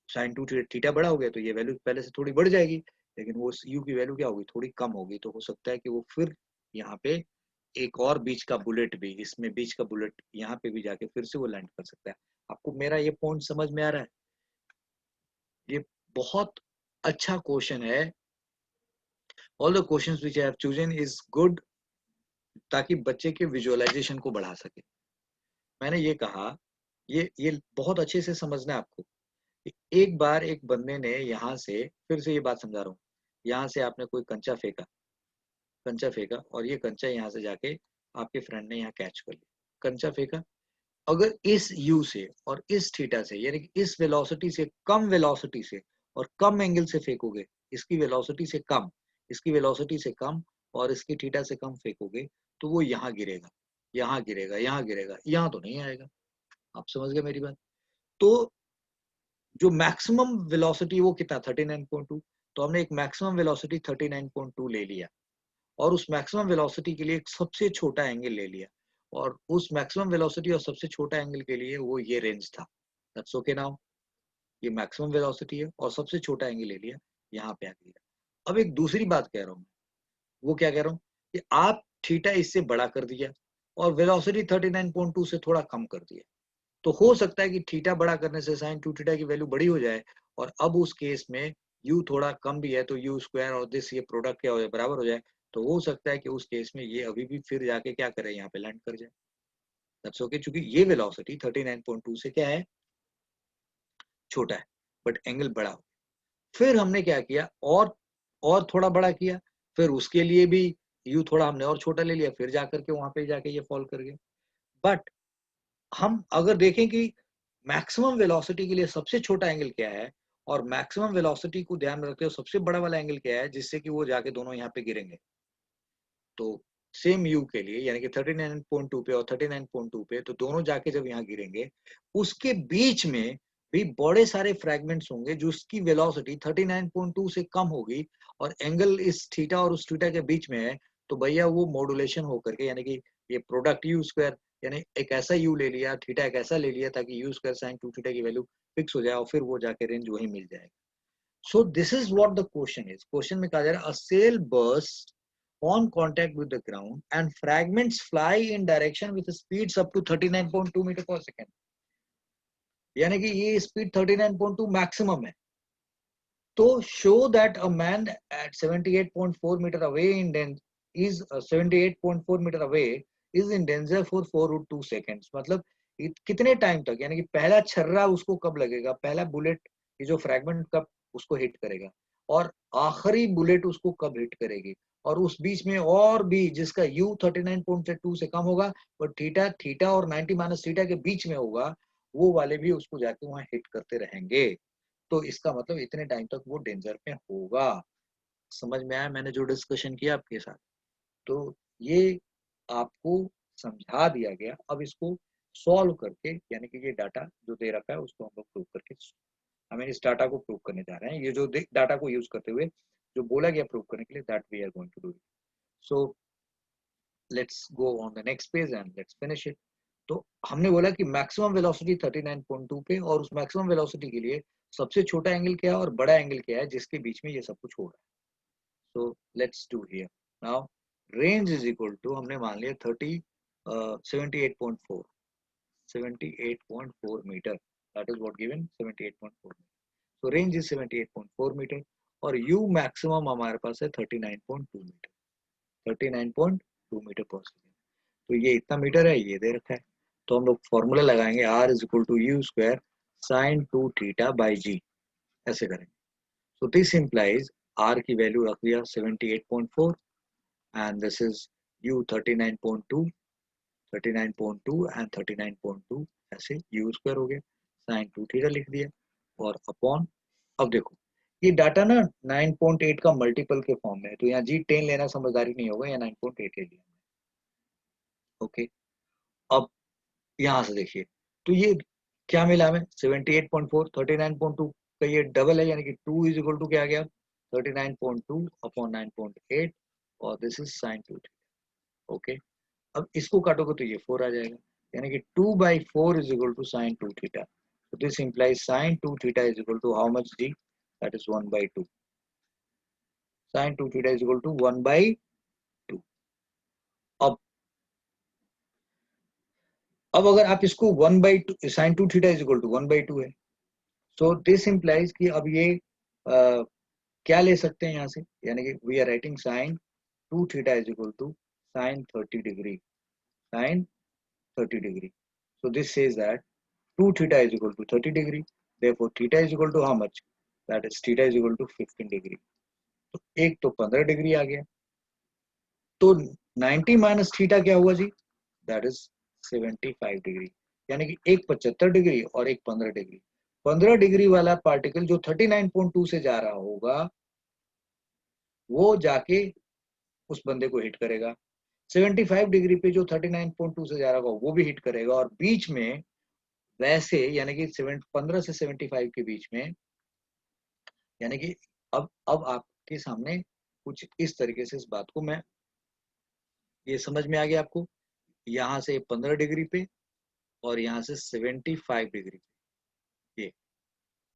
[SPEAKER 1] साइन 2 थीटा बड़ा हो गया तो ये वैल्यू पहले से थोड़ी बढ़ जाएगी, लेकिन वो यू की वैल्यू क्या होगी, थोड़ी कम होगी। तो हो सकता है कि वो फिर यहाँ पे एक और बीच का बुलेट भी, इसमें बीच का बुलेट यहाँ पे भी जाके फिर से वो लैंड कर सकता है। आपको मेरा ये पॉइंट समझ में आ रहा है? ये बहुत अच्छा क्वेश्चन है। All the questions which I have chosen is good, ताकि बच्चे के विजुअलाइजेशन को बढ़ा सके। मैंने ये कहा, ये बहुत अच्छे से समझना है आपको। एक बार एक बंदे ने यहाँ से, फिर से ये बात समझा रहा हूँ, यहाँ से आपने कोई कंचा फेंका और ये कंचा यहाँ से जाके आपके फ्रेंड ने यहाँ कैच कर लिया, कंचा फेंका। अगर इस u से और इस थीटा से, यानी कि इस वेलोसिटी से कम वेलोसिटी से और कम एंगल से फेंकोगे, इसकी वेलोसिटी से कम, इसकी वेलोसिटी से कम और इसकी थीटा से कम फेंकोगे, तो वो यहाँ गिरेगा, यहाँ गिरेगा, यहाँ गिरेगा, यहाँ तो नहीं आएगा। आप समझ गए मेरी बात? तो जो मैक्सिमम वेलोसिटी वो कितना, 39.2, तो हमने एक मैक्सिमम वेलोसिटी 39.2 ले लिया और उस मैक्सिमम वेलोसिटी के लिए एक सबसे छोटा एंगल ले लिया, और उस मैक्सिमम वेलोसिटी और सबसे छोटा एंगल के लिए वो ये रेंज था। दैट्स ओके नाउ, ये मैक्सिमम वेलोसिटी है और सबसे छोटा एंगल ले लिया, यहाँ पे आ गया। अब एक दूसरी बात कह रहा हूँ, वो क्या कह रहा हूँ कि आप थीटा इससे बड़ा कर दिया और वेलोसिटी 39.2 से थोड़ा कम कर दिया, तो हो सकता है कि थीटा बड़ा करने से साइन 2 थीटा की वैल्यू बड़ी हो जाए, और अब उस केस में यू थोड़ा कम भी है तो यू स्क्वायर और दिस ये प्रोडक्ट क्या हो जाए, बराबर हो जाए। तो हो सकता है कि उस केस में ये अभी भी फिर जाके क्या करे, यहाँ पे लैंड कर जाए। दैट्स ओके, क्योंकि ये वेलोसिटी 39.2 से क्या है, छोटा है, बट एंगल बड़ा हो। फिर हमने क्या किया, और थोड़ा बड़ा किया, फिर उसके लिए भी यू थोड़ा हमने और छोटा ले लिया, फिर जाकर के वहां पे जाके ये फॉल कर गया। बट हम अगर देखें कि मैक्सिमम वेलोसिटी के लिए सबसे छोटा एंगल क्या है और मैक्सिमम वेलोसिटी को ध्यान में रखते हुए सबसे बड़ा वाला एंगल क्या है, जिससे कि वो जाके दोनों यहाँ पे गिरेंगे, तो सेम यू के लिए यानी कि 39.2 पे और 39.2 पे, तो दोनों जाके जब यहाँ गिरेंगे, उसके बीच में भी बड़े सारे फ्रैगमेंट्स होंगे जिसकी वेलोसिटी 39.2 से कम होगी और एंगल इस थीटा और उस थीटा के बीच में है, तो भैया वो मॉड्यूलेशन होकर के, यानी कि ये प्रोडक्ट यू स्क्वायर, यानी एक ऐसा यू ले लिया, थीटा एक ऐसा ले लिया ताकि यू स्क्वायर साइन 2 थीटा की वैल्यू फिक्स हो जाए और फिर वो जाके रेंज वही मिल जाएगा. So this is what the question is. Question में कहा जा रहा है, a shell burst on contact with the ground and fragments fly in direction with speeds up to 39.2 meter per second. यानी कि ये स्पीड 39.2 मैक्सिमम है. तो show that a man at 78.4 meter away is 78.4 meter away is in danger for 4.2 seconds. मतलब कितने time तक, यानी कि पहला छर्रा उसको कब लगेगा, पहला बुलेट ये जो फ्रैगमेंट कब उसको हिट करेगा और आखिरी बुलेट उसको कब हिट करेगी, और उस बीच में और भी जिसका u 39.2 से कम होगा और थीटा थीटा और 90 माइनस थीटा के बीच में होगा, वो वाले भी उसको जाके वहां हिट करते रहेंगे. तो इसका मतलब इतने टाइम तक वो डेंजर में होगा. समझ में आया मैंने जो डिस्कशन किया आपके साथ? तो ये आपको समझा दिया गया. अब इसको सॉल्व करके, यानी कि ये डाटा जो दे रखा है उसको हम लोग प्रूव करके, हमें इस डाटा को प्रूव करने जा रहे हैं. ये जो डाटा को यूज करते हुए जो बोला गया प्रूव करने के लिए, that we are going to do it. So let's go on the next page and let's finish it. तो हमने बोला कि मैक्सिमम वेलोसिटी 39.2 पे, और उस मैक्सिमम वेलोसिटी के लिए सबसे छोटा एंगल क्या है और बड़ा एंगल क्या है जिसके बीच में ये सब कुछ हो रहा है. So let's do here now. Range is equal to, हमने मान लिया 78.4 metre, that is what given 78.4. So range is 78.4 metre और यू मैक्सिमम हमारे पास है 39.2 मीटर, 39.2 मीटर पर सेकेंड. तो ये इतना मीटर है, ये दे रखा है. तो हम लोग फॉर्मूला लगाएंगे, r is equal to u square sine 2 theta by g, ऐसे करेंगे. सो दिस इंप्लाइज r की वैल्यू रख दिया 78.4 and this is u 39.2 and 39.2, ऐसे u स्क्वायर हो गया, साइन 2 थीटा लिख दिया और अपॉन. अब देखो ये डाटा ना 9.8 का मल्टीपल के फॉर्म में है, तो यहाँ जी 10 लेना समझदारी नहीं होगा, या 9.8 ले लिया. ओके. अब यहाँ से देखिए, तो ये क्या मिला हमें 78.4, 39.2 का ये डबल है, यानी कि 2 इज इक्वल टू क्या आ गया 39.2 अपॉन 9.8 और this is sine 2 theta. Okay. अब इसको काटोगे तो ये 4 आ जाएगा, यानी कि 2/4 is equal to sine 2 theta. So this implies sin 2 theta is equal to how much g? That is 1/2. Sin 2 theta is equal to 1/2. अब अगर आप इसको 1/2, sin 2 theta is equal to 1/2 है. So this implies कि अब ये क्या ले सकते हैं यहाँ से, यानी कि we are writing sin 2 theta is equal to sin 30 degree. Sin 30 degree. So this says that 2 theta is equal to 30 degree. Therefore theta is equal to how much? That is theta is equal to 15 degree. तो एक तो 15 degree आ गया, तो 90 minus theta क्या हुआ जी, that is 75 degree. यानी कि एक 75 डिग्री और एक 15 डिग्री. 15 डिग्री वाला पार्टिकल जो 39.2 से जा रहा होगा वो जाके उस बंदे को हिट करेगा. 75 डिग्री पे जो 39.2 से जा रहा होगा वो भी हिट करेगा, और बीच में वैसे यानी कि 15 से 75 के बीच में, यानी कि अब आपके सामने कुछ इस तरीके से इस बात को मैं, ये समझ में आ गया आपको, यहाँ से 15 डिग्री पे और यहाँ से 75 डिग्री पे,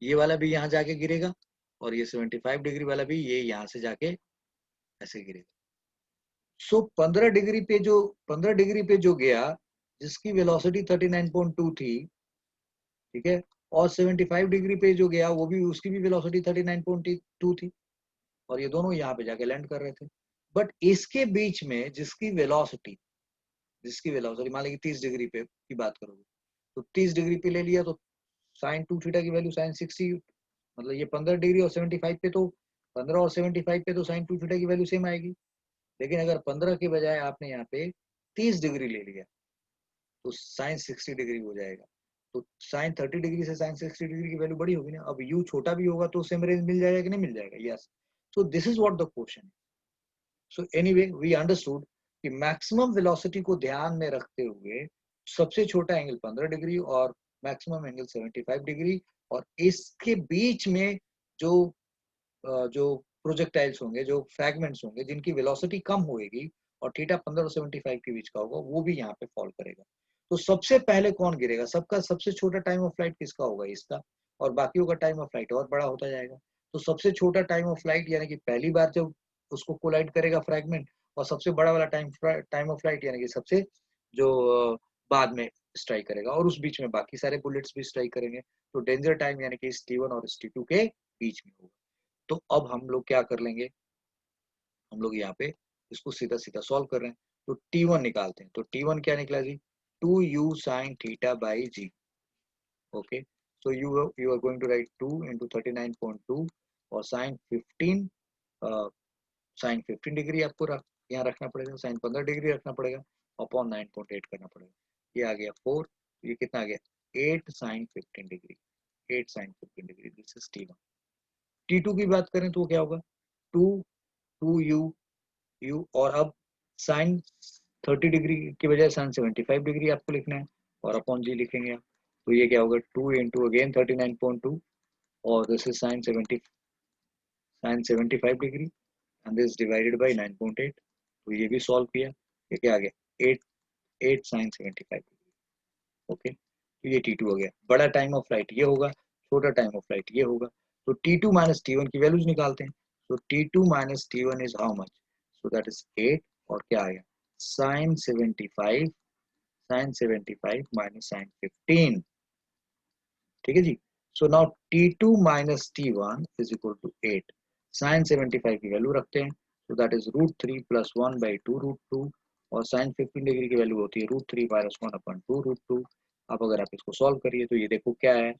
[SPEAKER 1] ये वाला भी यहाँ जाके गिरेगा और ये 75 डिग्री वाला भी ये यहाँ से जाके ऐसे गिरेगा. सो 15 डिग्री पे जो गया जिसकी वेलोसिटी 39.2 थी, ठीक है, और 75 डिग्री पे जो गया वो भी, उसकी भी वेलोसिटी 39.2 थी और ये दोनों यहाँ पे जाके लैंड कर रहे थे. बट इसके बीच में जिसकी वेलोसिटी मान लीजिए 30 डिग्री पे की बात करोगे, तो 30 डिग्री पे ले लिया तो साइन 2 थीटा की वैल्यू साइन 60, मतलब ये 15 डिग्री और 75 पे, तो 15 और 75 पे तो साइन 2 थीटा की वैल्यू सेम आएगी. लेकिन अगर 15 के बजाय आपने यहाँ पे 30 डिग्री ले लिया तो साइन 60 डिग्री हो जाएगा. तो साइन 30 डिग्री से साइन 60 डिग्री की वैल्यू बड़ी होगी ना. अब यू छोटा भी होगा तो सेम रेंज मिल जाएगा कि नहीं मिल जाएगा? Yes. So this is what the question. So anyway we understood कि मैक्सिमम वेलोसिटी को ध्यान में रखते हुए सबसे छोटा एंगल 15 डिग्री और मैक्सिमम एंगल 75 डिग्री और इसके बीच में जो जो प्रोजेक्टाइल्स होंगे, जो फ्रैगमेंट्स होंगे, जिनकी वेलोसिटी कम होएगी और थीटा 15 और 75 के बीच का होगा, वो भी यहाँ पे फॉल करेगा। तो सबसे पहले कौन गिरेगा? सबका सबसे छोटा टाइम ऑफ फ्लाइट किसका होगा? इसका। और बाकियों का टाइम ऑफ फ्लाइट और बड़ा होता जाएगा। तो सबसे छोटा टाइम ऑफ फ्लाइट यानी कि पहली बार जब उसको कोलाइड करेगा फ्रैगमेंट, और सबसे बड़ा वाला टाइम ऑफ फ्लाइट यानी कि सबसे जो बाद में स्ट्राइक करेगा, और उस बीच में बाकी सारे बुलेट्स भी स्ट्राइक करेंगे। तो डेंजर टाइम यानी कि इस T1 और इस T2 के बीच में होगा। तो अब हम लोग क्या कर लेंगे? हम लोग यहाँ पे इसको सीधा सीधा सॉल्व कर रहे हैं। तो T1 निकालते हैं। तो T1 क्या निकला जी? 2u sin theta by g. Okay, so you are going to write 2 into 39.2 और sin 15 sin 15 डिग्री आपको यहाँ रखना पड़ेगा, sin 15 डिग्री रखना पड़ेगा, अपॉन 9.8 करना पड़ेगा। ये आ गया 4, ये कितना आ गया? 8 sin 15 degree, 8 sin 15 degree. This is T1। T2 की बात करें तो क्या होगा? 2 2u u, और अब साइन 30 डिग्री की बजाय साइन 75 डिग्री आपको लिखना है, और अपॉन जी लिखेंगे आप। तो ये क्या होगा? 2 इंटू अगेन 39.2 और this is sine 75 degree and this divided bye 9.8। तो ये भी सॉल्व किया। ये क्या आ गया? 8 साइन 75 डिग्री। ओके, तो ये T2 हो गया। बड़ा टाइम ऑफ फ्लाइट ये होगा, छोटा टाइम ऑफ फ्लाइट ये होगा। तो T2 माइनस T1 की वैल्यूज निकालते हैं। तो T2 minus T1 is how much? So that is 8, और क्या आएगा? Sine 75 minus sine 15। ठीक है जी। So now T2 minus T1 is equal to 8। Sine 75 की वैल्यू रखते हैं। So that is √3 plus 1 by 2 √2, और साइन 15 डिग्री की वैल्यू होती है √3 माइनस 1 अपॉन 2 √2। अब अगर आप इसको सॉल्व करिए तो ये देखो क्या है?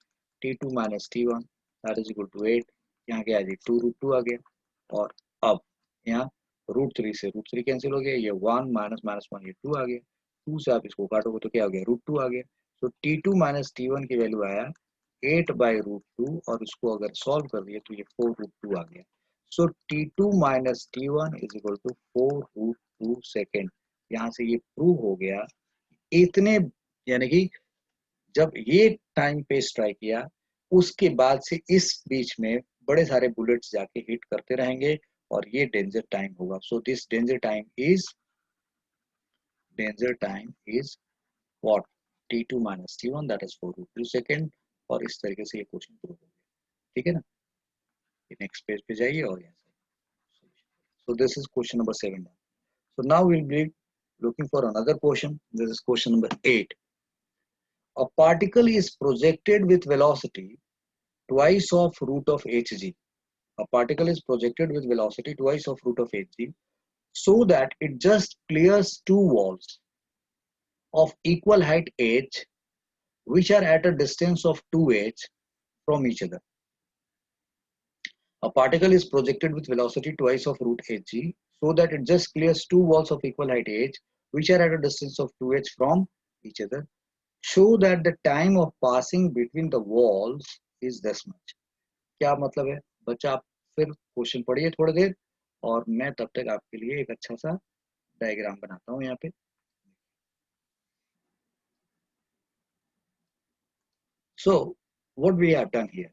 [SPEAKER 1] T2 minus T1 that is equal to 8। यहाँ क्या है जी? 2 √2 आ गया। और अब यहाँ √3 से √3 कैंसिल हो गया, ये 1 माइनस माइनस 1, ये 2 आ गया। 2 से आप इसको काटोगे तो क्या हो गया? √2 आ गया। तो T2 माइनस T1 की वैल्यू आया 8 बाई √2, और इसको अगर सॉल्व कर दिए तो ये 4 √2 आ गया। So T2 minus T1 is equal to 4 √2 second. यहाँ से ये प्रूव हो गया। इतने यानी कि जब ये टाइम पे स्ट्राइक किया, उसके बाद से इस बीच में बड़े सारे बुलेट्स जाके हिट करते रहेंगे, और ये डेंजर टाइम होगा। So this danger time is what? T2 minus T1 that is 4 √2 second. और इस तरीके से ये क्वेश्चन प्रूव हो गया। ठीक है ना? नेक्स्ट पेज पे जाइए और यहाँ से। So this is question number 7. So now we'll be looking for another question. This is question number 8. A particle is projected with velocity twice of root of hg. A particle is projected with velocity twice of root of hg, so that it just clears two walls of equal height h, which are at a distance of 2h from each other. A particle is projected with velocity twice of root hg, so that it just clears two walls of equal height h, which are at a distance of 2h from each other. Show that the time of passing between the walls is this much. क्या मतलब है? बच्चा आप फिर question पढ़िए थोड़ी देर, और मैं तब तक आपके लिए एक अच्छा सा डायग्राम बनाता हूँ यहाँ पे। So what we have done here?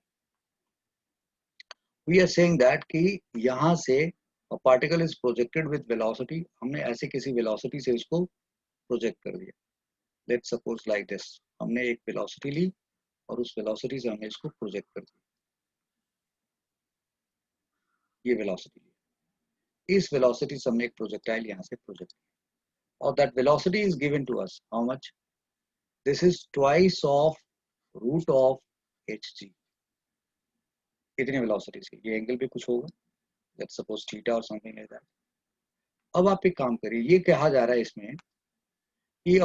[SPEAKER 1] We are saying that कि यहाँ से a particle is projected with velocity, हमने ऐसे किसी velocity से इसको प्रोजेक्ट कर दिया। लेट्स सपोज लाइक दिस, हमने एक वेलोसिटी ली और उस वेलोसिटी से हमने इसको प्रोजेक्ट कर दिया। ये वेलोसिटी ली, इस वेलोसिटी से हमने एक प्रोजेक्टाइल यहाँ से प्रोजेक्ट किया, और that velocity is given to us how much? This is twice of root of hg। इतनी वेलोसिटी से ये एंगल भी कुछ होगा, लेट्स सपोज थीटा और समथिंग लाइक दैट। अब आप एक काम करिए, ये कहा जा रहा है इसमें कि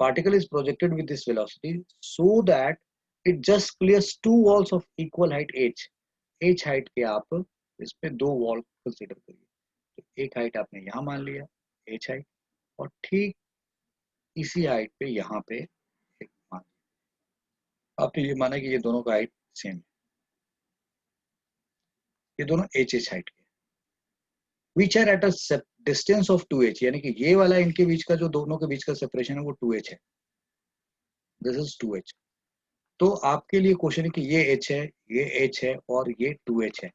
[SPEAKER 1] particle is projected with this velocity so that it just clears two walls of equal height h. h height के आप इस पे दो वॉल कंसीडर करिए। तो एक हाइट आपने यहाँ मान लिया h हाइट, और ठीक इसी हाइट पे यहाँ पे एक मान लिया। आपने ये माना कि ये दोनों का हाइट सेम है, ये दोनों h हाइट के, which are at a distance of 2h, यानी कि ये वाला इनके बीच का जो दोनों के बीच का सेपरेशन है वो 2h है। This is 2h। तो आपके लिए क्वेश्चन है कि ये h है, ये h है और ये 2h है।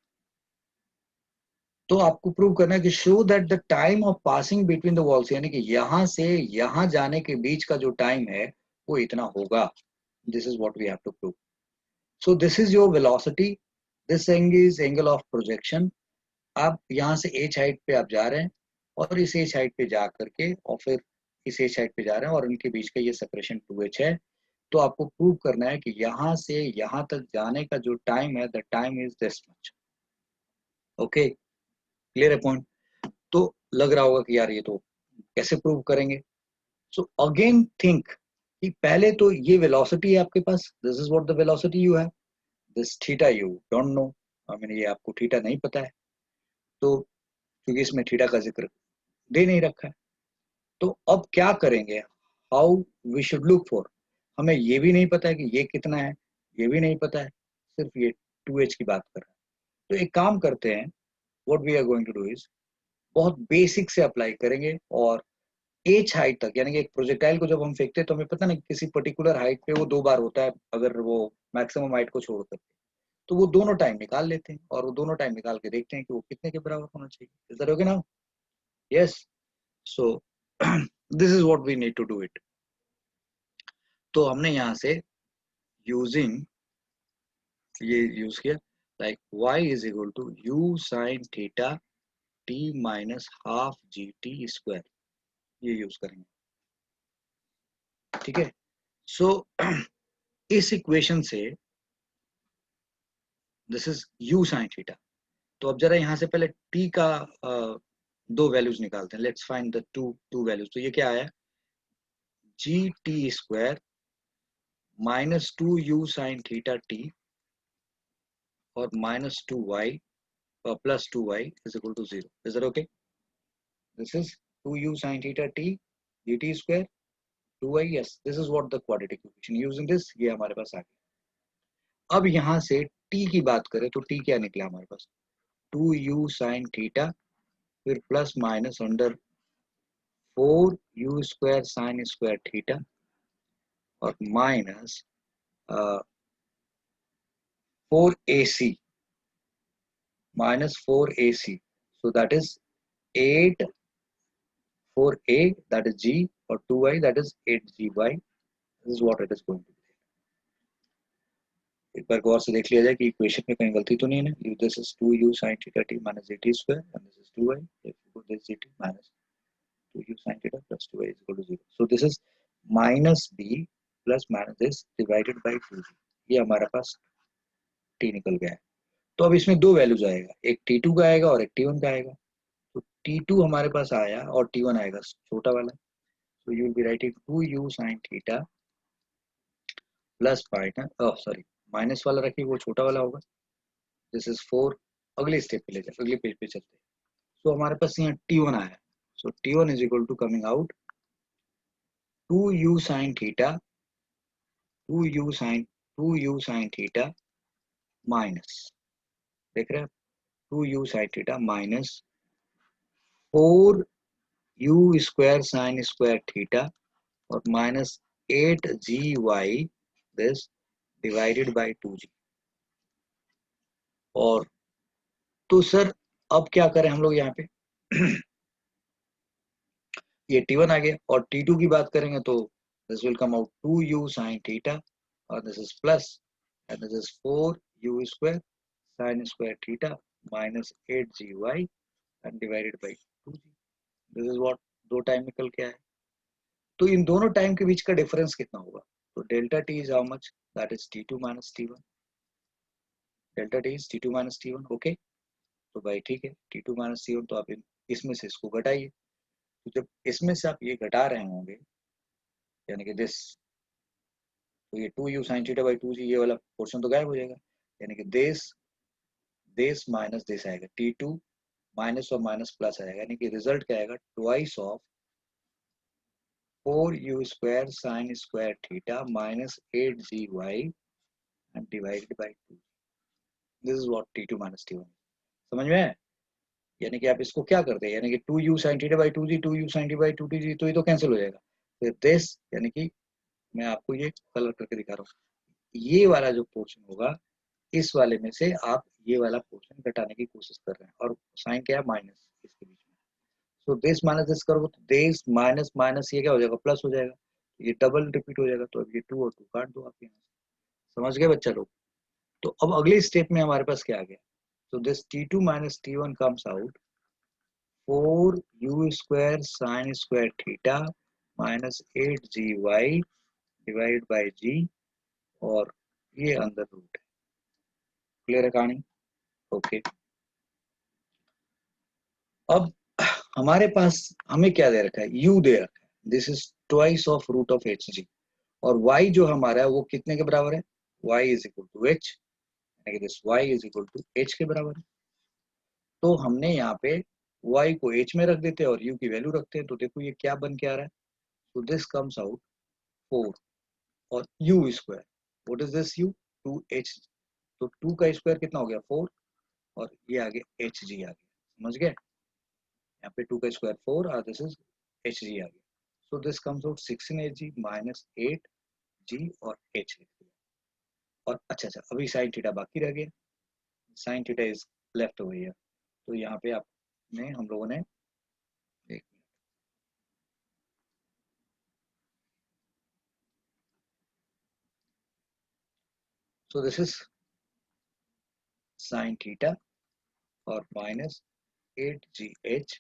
[SPEAKER 1] तो आपको प्रूव करना है कि show that the time of passing between the walls, यानी कि यहां से यहां जाने के बीच का जो टाइम है वो इतना होगा। This is what we have to prove. So this is your velocity, this is angle of projection. आप यहाँ से एच हाइट पे आप जा रहे हैं और इस एच हाइट पे जा करके और फिर इस एच हाइट पे जा रहे हैं और इनके बीच का ये सेपरेशन 2h है। तो आपको प्रूव करना है कि यहाँ से यहाँ तक जाने का जो टाइम है, the time is this much. Okay, clear है पॉइंट? तो लग रहा होगा कि यार ये तो कैसे प्रूव करेंगे। सो अगेन थिंक कि पहले तो ये वेलोसिटी है आपके पास, this is what the velocity you have, this theta you don't know, I mean ये आपको थीटा नहीं पता है, तो क्योंकि इसमें थीटा का जिक्र दे नहीं रखा है। तो अब क्या करेंगे, how we should look for, हमें ये भी नहीं पता है कि ये कितना है, ये भी नहीं पता है, सिर्फ ये 2h की बात कर रहे हैं। तो एक काम करते हैं, what we are going to do is बहुत बेसिक से अप्लाई करेंगे और एच हाइट तक, यानी कि एक प्रोजेक्टाइल को जब हम फेंकते हैं तो हमें पता नहीं किसी पर्टिकुलर हाइट पे वो 2 बार होता है, अगर वो मैक्सिमम हाइट को छोड़कर, तो वो दोनों टाइम निकाल लेते हैं और वो दोनों टाइम निकाल के देखते हैं कि वो कितने के बराबर होना चाहिए। Is that okay now? Yes. So this is what we need to do it. तो हमने यहाँ से यूजिंग ये यूज किया, like y is equal to u sine theta t minus half g t square, ये यूज करेंगे। ठीक है, सो इस इक्वेशन से this is u sine theta. तो अब जरा यहाँ से पहले t का दो वैल्यूज निकालते हैं, let's find the two values. तो ये क्या आया, g t square minus 2u sine theta t और minus 2y plus 2y is equal to 0। Is that okay? This is 2u sin theta t dt square 2y, yes, this is what the quadratic equation using this, ये हमारे पास आ गया। अब यहाँ से t की बात करें तो t क्या निकला हमारे पास, 2u sin थीटा फिर plus minus under 4u square sine square theta और minus 4ac minus 4ac, so that is 8 4a, that is g, or 2y, that is 8gy. This is what it is going to be. एक बार गौर से देख लिया जाए कि equation में कहीं गलती तो नहीं है ना। This is 2u sin theta t minus 8t square and this is 2y, therefore this dt minus 2u sin theta plus 2y is equal to 0. So this is minus b plus minus this divided by 2g, ये हमारे पास t निकल गया है। तो अब इसमें दो values आएगा, एक t2 का आएगा और एक t1 का आएगा। तो t2 हमारे पास आया और t1 आएगा छोटा वाला। So you will be writing 2u sin theta plus minus sorry minus वाला रखिए, वो छोटा वाला होगा। This is 4। अगले स्टेप पे ले जाए, अगले पेज पे चलते हैं। सो हमारे पास यहाँ t1 आया, so t1 is equal to coming out 2u sin theta 2u sin theta minus, देख रहे हैं 2u sin theta minus 4u square sine square theta और minus 8gy this divided by 2g। और तो सर अब क्या करें हम लोग यहाँ पे ये t1 आ गया और t2 की बात करेंगे तो this will come out 2u sin theta और this is plus and this is 4u square sin square theta minus 8gy and divided by 2g। This is what दो टाइम निकल के आया। तो इन दोनों टाइम के बीच का डिफरेंस कितना होगा, तो delta t is how much, that is t2 minus t1। Delta t is t2 minus t1। Okay, तो भाई ठीक है, t2 माइनस t1, तो आप इसमें से इसको घटाइए। तो जब इसमें से आप ये घटा रहे होंगे यानी कि दिस, तो ये 2u sin theta by 2g ये वाला पोर्शन तो गायब हो जाएगा, यानी कि दिस दिस माइनस दिस आएगा, t2 माइनस और माइनस प्लस आएगा, यानी कि रिजल्ट क्या आएगा, twice of 4u square sine square theta minus 8gy and divided bye 2। This is what t2 minus t1। समझ में है? यानी कि आप इसको क्या करते हैं, यानी कि 2u sin theta by 2g 2u sin theta by 2g, तो ये तो कैंसिल हो जाएगा। फिर दिस, यानी कि मैं आपको ये कलर करके दिखा रहा हूँ, ये वाला जो पोर्शन होगा, इस वाले में से आप ये वाला पोर्शन घटाने की कोशिश कर रहे हैं, और साइन क्या है, माइनस इसके बीच में। सो दिस माइनस दिस करोगे तो दिस माइनस माइनस ये क्या हो जाएगा, प्लस हो जाएगा, ये डबल रिपीट हो जाएगा। तो अब ये 2 और 2 काट दो आप यहाँ से। समझ गए बच्चा लोग? तो अब अगले स्टेप में हमारे पास क्या आ गया, so this t2 minus t1 comes out 4u square sin square theta minus 8gy divided by g, और ये अंदर रूट है। क्लियर है कहानी? ओके। अब हमारे पास हमें क्या दे रखा है, u दे रखा है, this is twice of root of h g, और y जो हमारा है वो कितने के बराबर है, y is equal to h, यानी कि this y is equal to h के बराबर है। तो हमने यहाँ पे y को h में रख देते हैं और u की वैल्यू रखते हैं, तो देखो ये क्या बन के आ रहा है, तो दिस कम्स आउट 4 और u square, what is this u, 2h, तो 2 का स्क्वायर कितना हो गया 4, और ये आगे hg आ गया। समझ गए? यहाँ पे 2 का स्क्वायर 4 और दिस इज hg आ गया। So this comes out 16hg minus 8g और h लिख दिया। और अच्छा अभी साइन थीटा बाकी रह गया, sine theta is left over here. तो यहाँ पे आपने हम लोगों ने एक, so this is sin theta और minus 8gh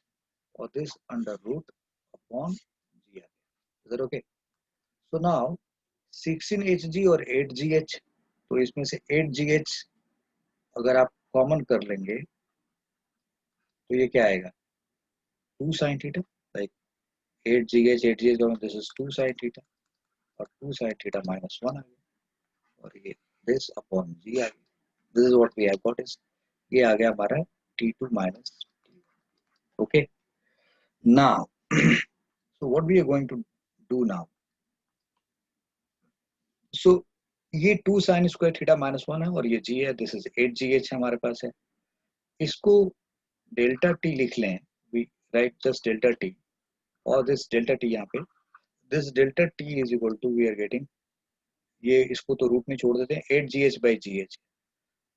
[SPEAKER 1] और this under root upon g। Is that okay? So now 16hg और 8gh, तो इसमें से 8gh अगर आप कॉमन कर लेंगे तो ये क्या आएगा, 2 sin theta, like 8gh का this is 2 sin theta और 2 sin theta minus 1 आ गया, और ये this upon g आ गया। This is what we have got is, ये आ गया हमारा t2 minus t1। Okay, now so what we are going to do now, so ये 2 sin स्क्वायर थीटा माइनस 1 है और ये g है, दिस इज 8gh हमारे पास है। इसको डेल्टा t लिख लें, we write just delta t, और दिस डेल्टा t यहाँ पे, this delta t is equal to we are getting, ये इसको तो रूट में छोड़ देते हैं, 8gh बाई gh,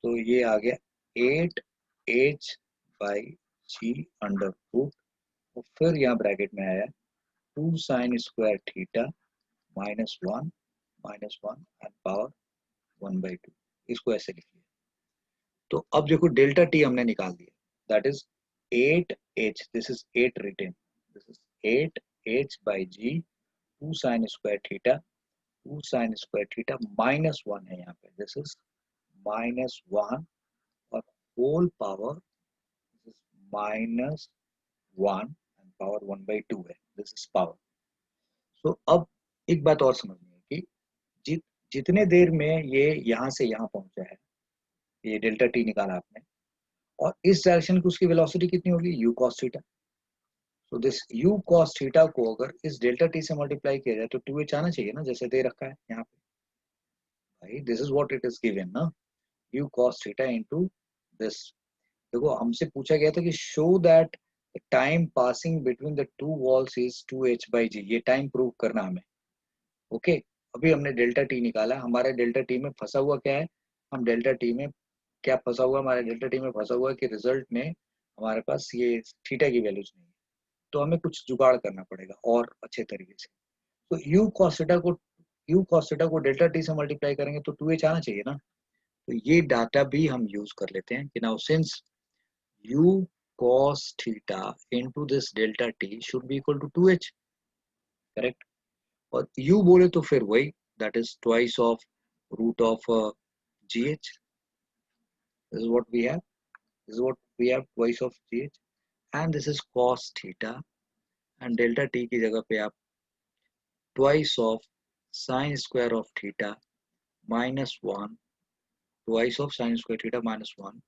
[SPEAKER 1] तो ये आ गया 8h by g under root, और फिर यहाँ ब्रैकेट में आया 2 sin square theta -1 and power 1/2, इसको ऐसे लिख लिया। तो अब देखो डेल्टा टी हमने निकाल दिया, that is 8h, this is 8 written, this is 8h by g 2 sin square theta, 2 sin square theta -1 है यहाँ पे, दिस इज -1 और whole power, this is -1 and power 1/2 है, दिस इज पावर। सो अब एक बात और समझनी है कि जितने देर में ये यहाँ से यहाँ पहुंचा है, ये डेल्टा टी निकाला आपने, और इस डायरेक्शन की उसकी वेलोसिटी कितनी होगी, u cos थीटा। तो दिस u cos थीटा को अगर इस डेल्टा टी से मल्टीप्लाई किया जाए तो 2h आना चाहिए ना, जैसे दे रखा है यहाँ पे भाई, this is what it is given ना, u cos theta into this. देखो हमसे पूछा गया था कि show that time passing between the two walls is 2h by g, ये टाइम प्रूव करना हमें। ओके, अभी हमने डेल्टा टी निकाला, हमारे डेल्टा टी में फंसा हुआ क्या है, हम डेल्टा टी में क्या फंसा हुआ, हमारे डेल्टा टी में फंसा हुआ है कि रिजल्ट में हमारे पास ये थीटा की वैल्यूज नहीं है, तो हमें कुछ जुगाड़ करना पड़ेगा और अच्छे तरीके से। तो यू कॉस थीटा को डेल्टा टी से मल्टीप्लाई करेंगे तो 2h आना चाहिए ना, तो ये डाटा भी हम यूज कर लेते हैं कि now since u cos theta into this delta t should be equal to 2h, correct. और u बोले तो फिर वही, that is twice of root of gh, this is what we have, this is what we have, twice of gh, and this is cos theta, and delta t की जगह पे आप twice of sin square of theta -1, twice of sin square theta -1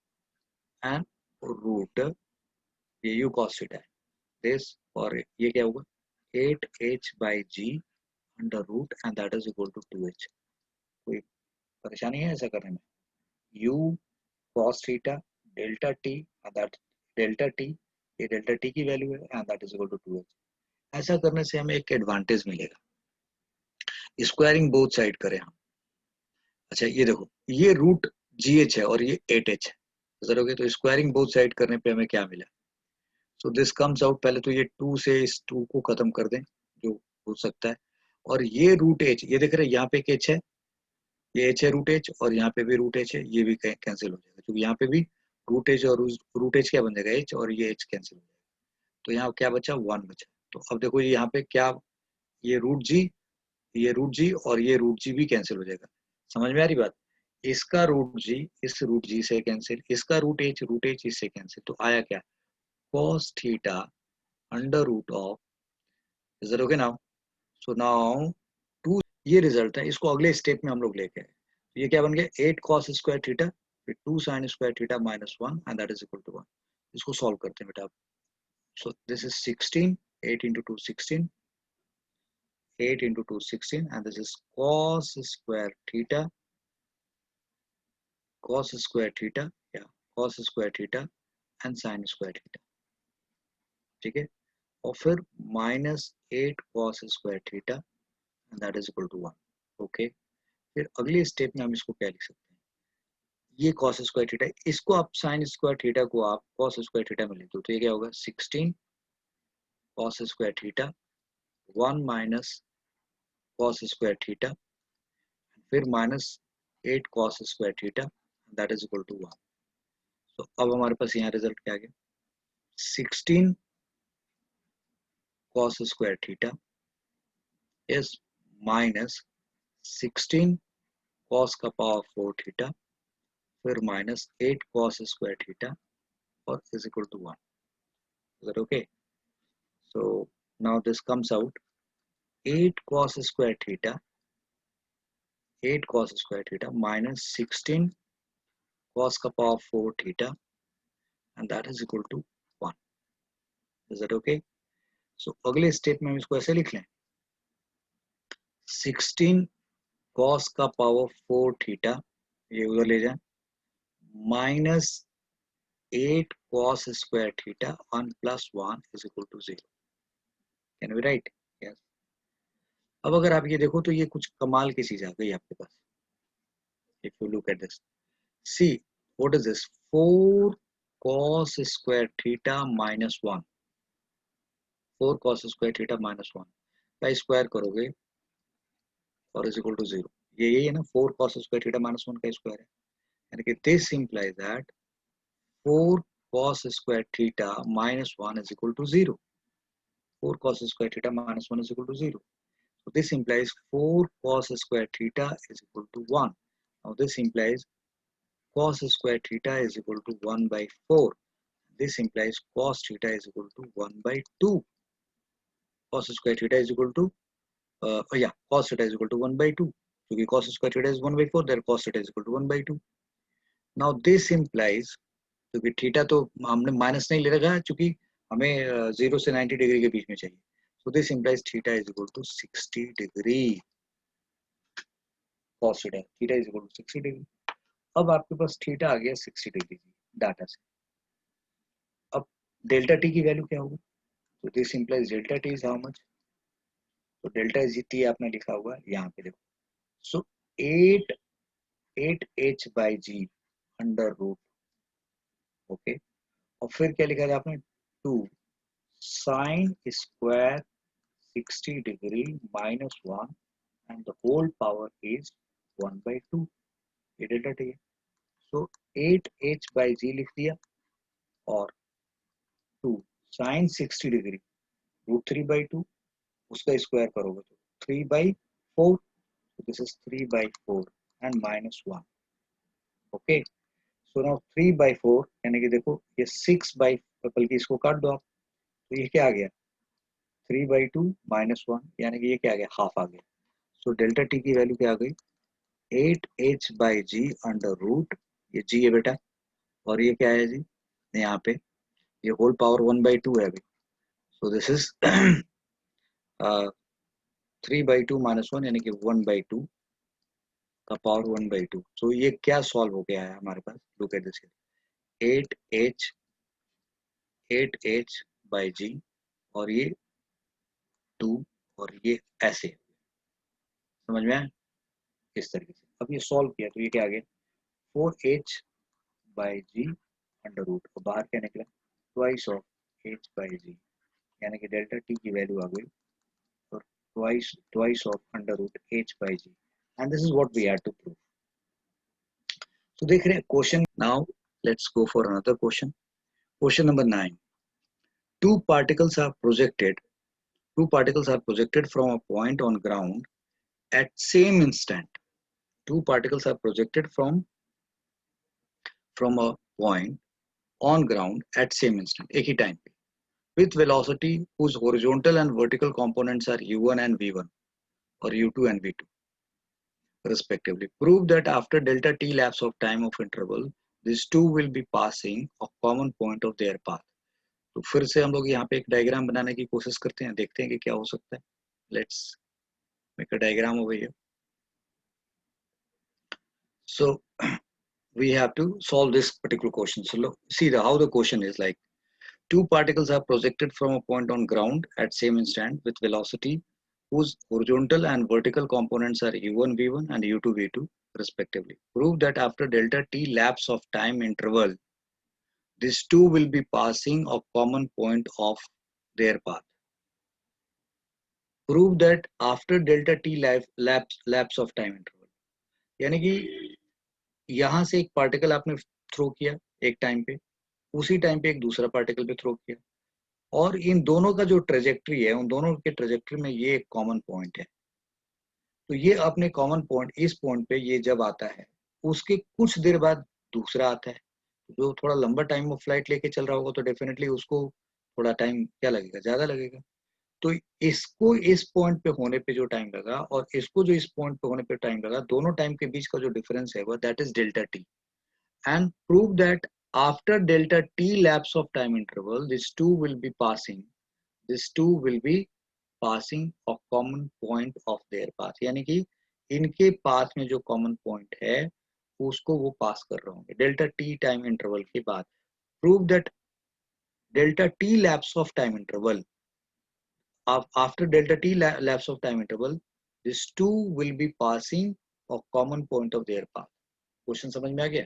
[SPEAKER 1] and root ये u cos theta है this, और ये क्या होगा 8h by g under root and that is equal to 2h। कोई परेशानी है ऐसा करने में, u cos theta delta t and that delta t, ये डेल्टा टी की वैल्यू है and that is equal to 2h। ऐसा करने से हमें एक एडवांटेज मिलेगा, स्क्वायरिंग बोथ साइड करें हम, अच्छा ये देखो, ये रूट GH है और ये 8H है, जरूर तो स्क्वायरिंग बोथ साइड करने पे हमें क्या मिला? सो दिस कम्स आउट, पहले तो ये 2 से इस 2 को खत्म कर दें जो हो सकता है, और ये रूट एच, ये देख रहे हैं यहाँ पे एक एच है, ये एच है रूट एच, और यहाँ पे भी रूट एच है, ये भी कैंसिल हो जाएगा क्योंकि यहाँ पे भी रूट एच और रूट एच क्या बन जाएगा, एच, और ये एच कैंसिल हो जाएगा, तो यहाँ क्या बचा, 1 बचा। तो अब देखो यहाँ पे क्या, ये रूट जी, ये रूट जी और ये रूट जी भी कैंसिल हो जाएगा। समझ में आ रही बात? इसका रूट जी इस रूट जी से कैंसिल, इसका रूट एच इससे कैंसिल, तो आया क्या, cos theta under root of, is that okay now? So now to, ये रिजल्ट है, इसको अगले स्टेप में हम लोग लेके आए, तो ये क्या बन गया, 8 cos स्क्वायर थीटा फिर 2 sin square theta minus 1 and that is equal to 1। इसको सॉल्व करते हैं बेटा। So this is 16, 8 into 2 16, 8 into 2 16, and this is cos square theta, cos square theta, yeah, cos square theta and sin square theta, ठीक है, और फिर minus 8 cos square theta and that is equal to 1। Okay, फिर अगले step में हम इसको क्या लिख सकते हैं, ये cos स्क्वायर थीटा, इसको आप sin स्क्वायर थीटा को आप cos स्क्वायर थीटा में लिख दो, तो ये क्या होगा, 16 cos square theta 1 minus cos square theta फिर minus 8 cos square theta that is equal to 1। तो अब हमारे पास यहाँ रिजल्ट क्या आ गया, 16 cos square theta is minus 16 cos का पावर 4 थीटा फिर माइनस 8 cos स्क्वायर थीटा और is equal to 1। Is that okay? So now this comes out 8 cos square theta, 8 cos square theta minus 16 cos का power 4 theta and that is equal to 1. Is that okay? So अगले step में हम इसको ऐसे लिख लें, 16 cos का power 4 theta, ये उधर ले जाएं, minus 8 cos square theta 1 plus 1 is equal to 0। Can we write? Yes. अब अगर आप ये देखो तो ये कुछ कमाल की चीज आ गई आपके पास। If you look at this, see what is this, 4 cos square theta minus 1, 4 cos square theta minus 1 का स्क्वायर करोगे और इज इक्वल टू 0, ये यही है ना, 4 cos square theta minus 1 का स्क्वायर है, यानी कि this implies that 4 cos square theta minus 1 is equal to 0, 4 cos square theta minus 1 is equal to 0, so this implies 4 cos square theta is equal to 1. Now this implies cos square theta is equal to 1 by 4. This implies cos theta is equal to 1 by 2. Cos square theta is equal to, cos theta is equal to 1 by 2. क्योंकि cos square theta is 1 by 4, there cos theta is equal to 1 by 2. Now this implies, क्योंकि theta तो हमने minus नहीं ले रखा है, क्योंकि हमें 0 से 90 डिग्री के बीच में चाहिए, so this implies theta is equal to 60 degree. Cos theta is equal to 60 degree. अब आपके पास थीटा आ गया 60 डिग्री डाटा से। अब डेल्टा टी की वैल्यू क्या होगी, तो this implies delta t is how much, तो डेल्टा इज टी आपने लिखा हुआ है यहाँ पे देखो, सो 8 h by g under root, okay, और फिर क्या लिखा था आपने, 2 sine square 60 degree minus 1 and the whole power is 1 by 2, ये डेल्टा टी है। सो 8 एच बाई जी लिख दिया और 2 साइन 60 डिग्री रूट 3 बाई 2, उसका स्क्वायर करोगे तो 3 by 4, this is 3 by 4 and minus 1। Okay, so now 3 by 4 यानी कि देखो ये 6 बाई, बल्कि इसको काट दो आप, तो ये क्या आ गया, 3 बाई 2 माइनस 1, यानी कि ये क्या आ गया, हाफ आ गया। सो डेल्टा टी की वैल्यू क्या आ गई, 8 h by g under root, ये जी है बेटा, और ये क्या है जी, यहाँ पे ये होल पावर 1 बाई 2 है अभी, सो दिस इज 3 बाई 2 माइनस 1 यानी कि 1 बाई 2 का पावर 1 बाई 2। सो ये क्या सॉल्व हो गया है हमारे पास, look at this, 8 h by g और ये 2 और ये ऐसे, समझ में आया, इस तरीके से। अब ये सॉल्व किया तो ये क्या आ गया 4h/g अंडर रूट, और बाहर क्या निकला ट्वाइस ऑफ h/g, यानी कि डेल्टा टी की वैल्यू आ गई और twice of under root h/g, and this is what we had to prove. तो देख रहे हैं question, now let's go for another question. Question number 9, two particles are projected two particles are projected from a point on ground at same instant. Two particles are projected from a point on ground at same instant, एक ही time पे, with velocity whose horizontal and vertical components are u1 and v1 or u2 and v2 respectively. Prove that after delta t lapse of time of interval, these two will be passing a common point of their path. तो फिर से हम लोग यहाँ पे एक diagram बनाने की कोशिश करते हैं, देखते हैं कि क्या हो सकता है। Let's make a diagram over here. So we have to solve this particular question. So look, see how the question is like, two particles are projected from a point on ground at same instant with velocity whose horizontal and vertical components are u1 v1 and u2 v2 respectively. Prove that after delta t lapse of time interval, these two will be passing a common point of their path. Prove that after delta t lapse of time interval, यानी कि यहां से एक particle आपने throw किया एक time पे, उसी टाइम पे एक दूसरा पार्टिकल पे थ्रो किया, और इन दोनों का जो ट्रेजेक्ट्री है, उन दोनों के ट्रेजेक्ट्री में ये एक कॉमन पॉइंट है। तो ये अपने कॉमन पॉइंट, इस पॉइंट पे ये जब आता है, उसके कुछ देर बाद दूसरा आता है। जो थोड़ा लंबा टाइम ऑफ फ्लाइट लेके चल रहा होगा तो डेफिनेटली उसको थोड़ा टाइम क्या लगेगा, ज्यादा लगेगा। तो इसको इस पॉइंट पे होने पे जो टाइम लगा और इसको जो इस पॉइंट पे होने पे टाइम लगा, दोनों टाइम के बीच का जो डिफरेंस है वो that is delta T. And prove that after delta t lapse of time interval, these two will be passing a common point of their path, यानी कि इनके पाथ में जो कॉमन पॉइंट है उसको वो पास कर रहे होंगे डेल्टा टी टाइम इंटरवल के बाद। Prove that delta T lapse of time interval, after delta t lapse of time interval, these two will be passing a common point of their path। Question समझ में आ गया?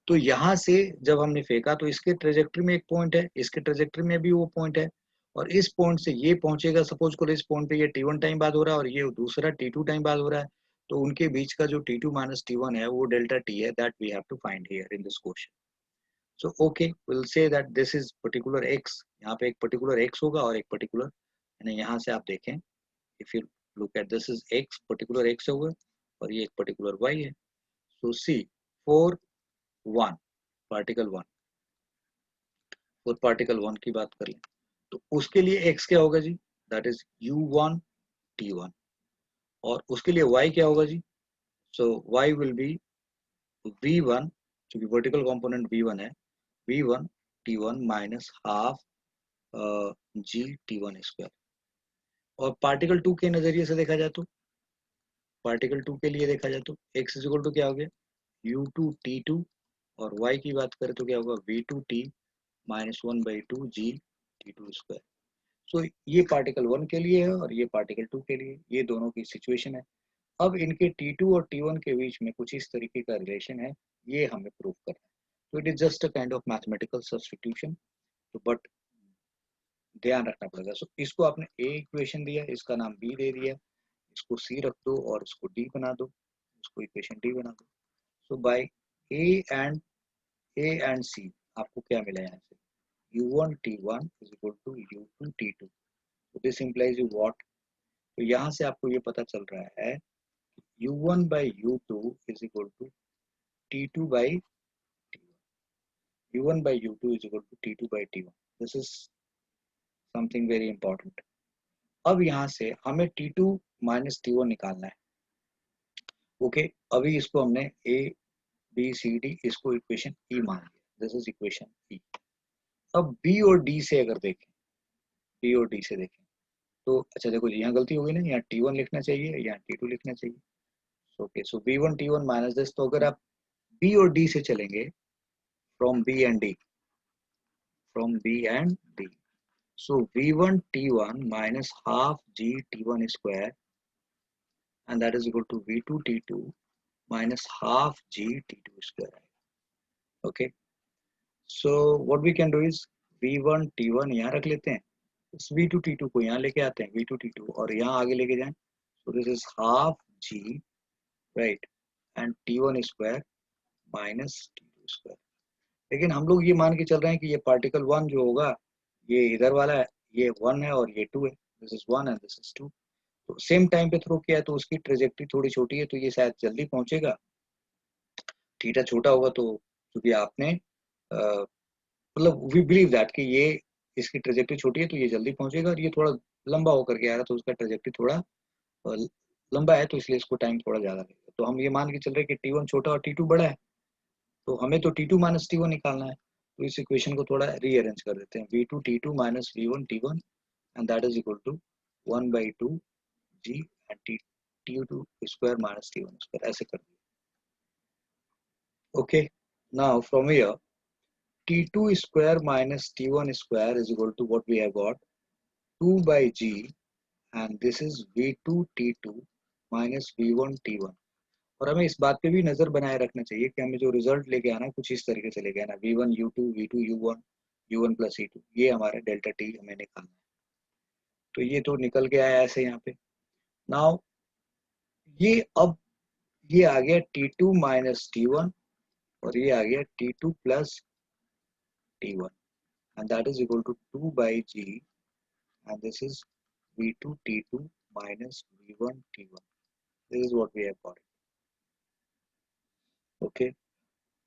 [SPEAKER 1] तो यहाँ से जब हमने फेंका तो इसके ट्रेजेक्ट्री में एक पॉइंट है, इसके ट्रेजेक्ट्री में भी वो पॉइंट है, और इस पॉइंट से ये पहुंचेगा, सपोज करो इस पॉइंट पे ये t1 टाइम बाद हो रहा है और ये दूसरा t2 टाइम बाद हो रहा है, तो उनके बीच का जो t2 माइनस t1 है वो डेल्टा t है, that we have to find here in this question. So okay, will say that this is particular x, यहाँ पे एक पर्टिकुलर x होगा और एक पर्टिकुलर, यानी यहाँ से आप देखें, if you look at this is x, particular x होगा और ये एक पर्टिकुलर y है। सो सी 4 1 पार्टिकल 1 और पार्टिकल 1 की बात कर लें तो उसके लिए x क्या होगा जी, दैट इज u1 t1, और उसके लिए y क्या होगा जी, सो y विल बी v1, जो कि वर्टिकल कंपोनेंट v1 है, v1 t1 minus half g t1 square. और पार्टिकल 2 के नजरिए से देखा जाए तो, पार्टिकल 2 के लिए देखा जाए तो x इज इक्वल टू क्या हो गया u2 t2, और y की बात करें तो क्या होगा v2 t minus 1/2 g t2 square. So ये पार्टिकल 1 के लिए है और ये पार्टिकल 2 के लिए, ये दोनों की सिचुएशन है। अब इनके T2 और T1 के बीच में कुछ इस तरीके का रिलेशन है, ये हमें प्रूव करना है। तो it is just a kind of mathematical substitution, तो बट ध्यान रखना पड़ेगा। सो इसको आपने ए इक्वेशन दिया, इसका नाम बी दे दिया, इसको सी रख दो और इसको डी बना दो, इसको इक्वेशन डी बना दो। सो बाय ए एंड सी आपको क्या मिला यहाँ से, u1 t1 is equal to u2 t2। So this implies you what? तो यहाँ से आपको ये पता चल रहा है u1 by u2 is equal to t2 by t1। u1 by u2 is equal to t2 by t1। This is something very important। अब यहाँ से हमें t2 minus t1 निकालना है। ओके, अभी इसको हमने a b c d इसको इक्वेशन e मान लिया, दिस इज इक्वेशन e। अब b और d से अगर देखें, b और d से देखें तो अच्छा देखो जी, यहाँ गलती हो गई ना, यहाँ t1 लिखना चाहिए, यहाँ t2 लिखना चाहिए। Okay, so b1 t1 minus this, तो अगर आप b और d से चलेंगे, from b and d, so v1 t1 minus half g t1 square, and that is equal to v2 t2 minus half g T2 square आएगा। Okay, so what we can do is V1 T1 यहाँ रख लेते हैं, इस V2 T2 को यहाँ लेके आते हैं, V2 T2 और यहाँ आगे लेके जाएं, so this is half g, right, and T1 square minus T2 square. लेकिन हम लोग ये मान के चल रहे हैं कि ये पार्टिकल 1 जो होगा ये इधर वाला है, ये 1 है और ये 2 है, this is 1 and this is 2। तो सेम टाइम पे थ्रो किया है तो उसकी ट्रेजेक्टरी थोड़ी छोटी है तो ये शायद जल्दी पहुंचेगा। थीटा छोटा होगा तो क्योंकि आपने मतलब वी बिलीव दैट कि ये इसकी ट्रेजेक्टरी छोटी है तो ये जल्दी पहुंचेगा, और ये थोड़ा लंबा होकर के आ रहा है तो उसका ट्रेजेक्टरी थोड़ा अ, लंबा है तो इसलिए इसको टाइम थोड़ा ज्यादा लगेगा। तो हम ये मान के चल रहे हैं कि T1 छोटा और T2 बड़ा है, तो हमें तो T2 माइनस T1 निकालना है। तो इस इक्वेशन को थोड़ा रीअरेंज कर देते हैं, V2 T2 minus V1 T1 and that is equal to 1/2 G and T2 square minus T1 square, ऐसे कर दिया। Okay, now from here T2 square minus T1 square is equal to what we have got 2 by G, and this is V2 T2 minus V1 T1। और हमें इस बात पे भी नजर बनाए रखना चाहिए कि हमें जो रिजल्ट लेके आना है कुछ इस तरीके से लेके आना, V1 U2 V2 U1 U1 plus E2, ये हमारा डेल्टा T हमें निकालना है। तो ये तो निकल के आया ऐसे यहाँ पे। नाउ ये अब ये आ गया T2 माइनस T1 और ये आ गया T2 plus T1 and that is equal to 2 by G, and this is V2 T2 minus V1 T1। This is what we have got। Okay,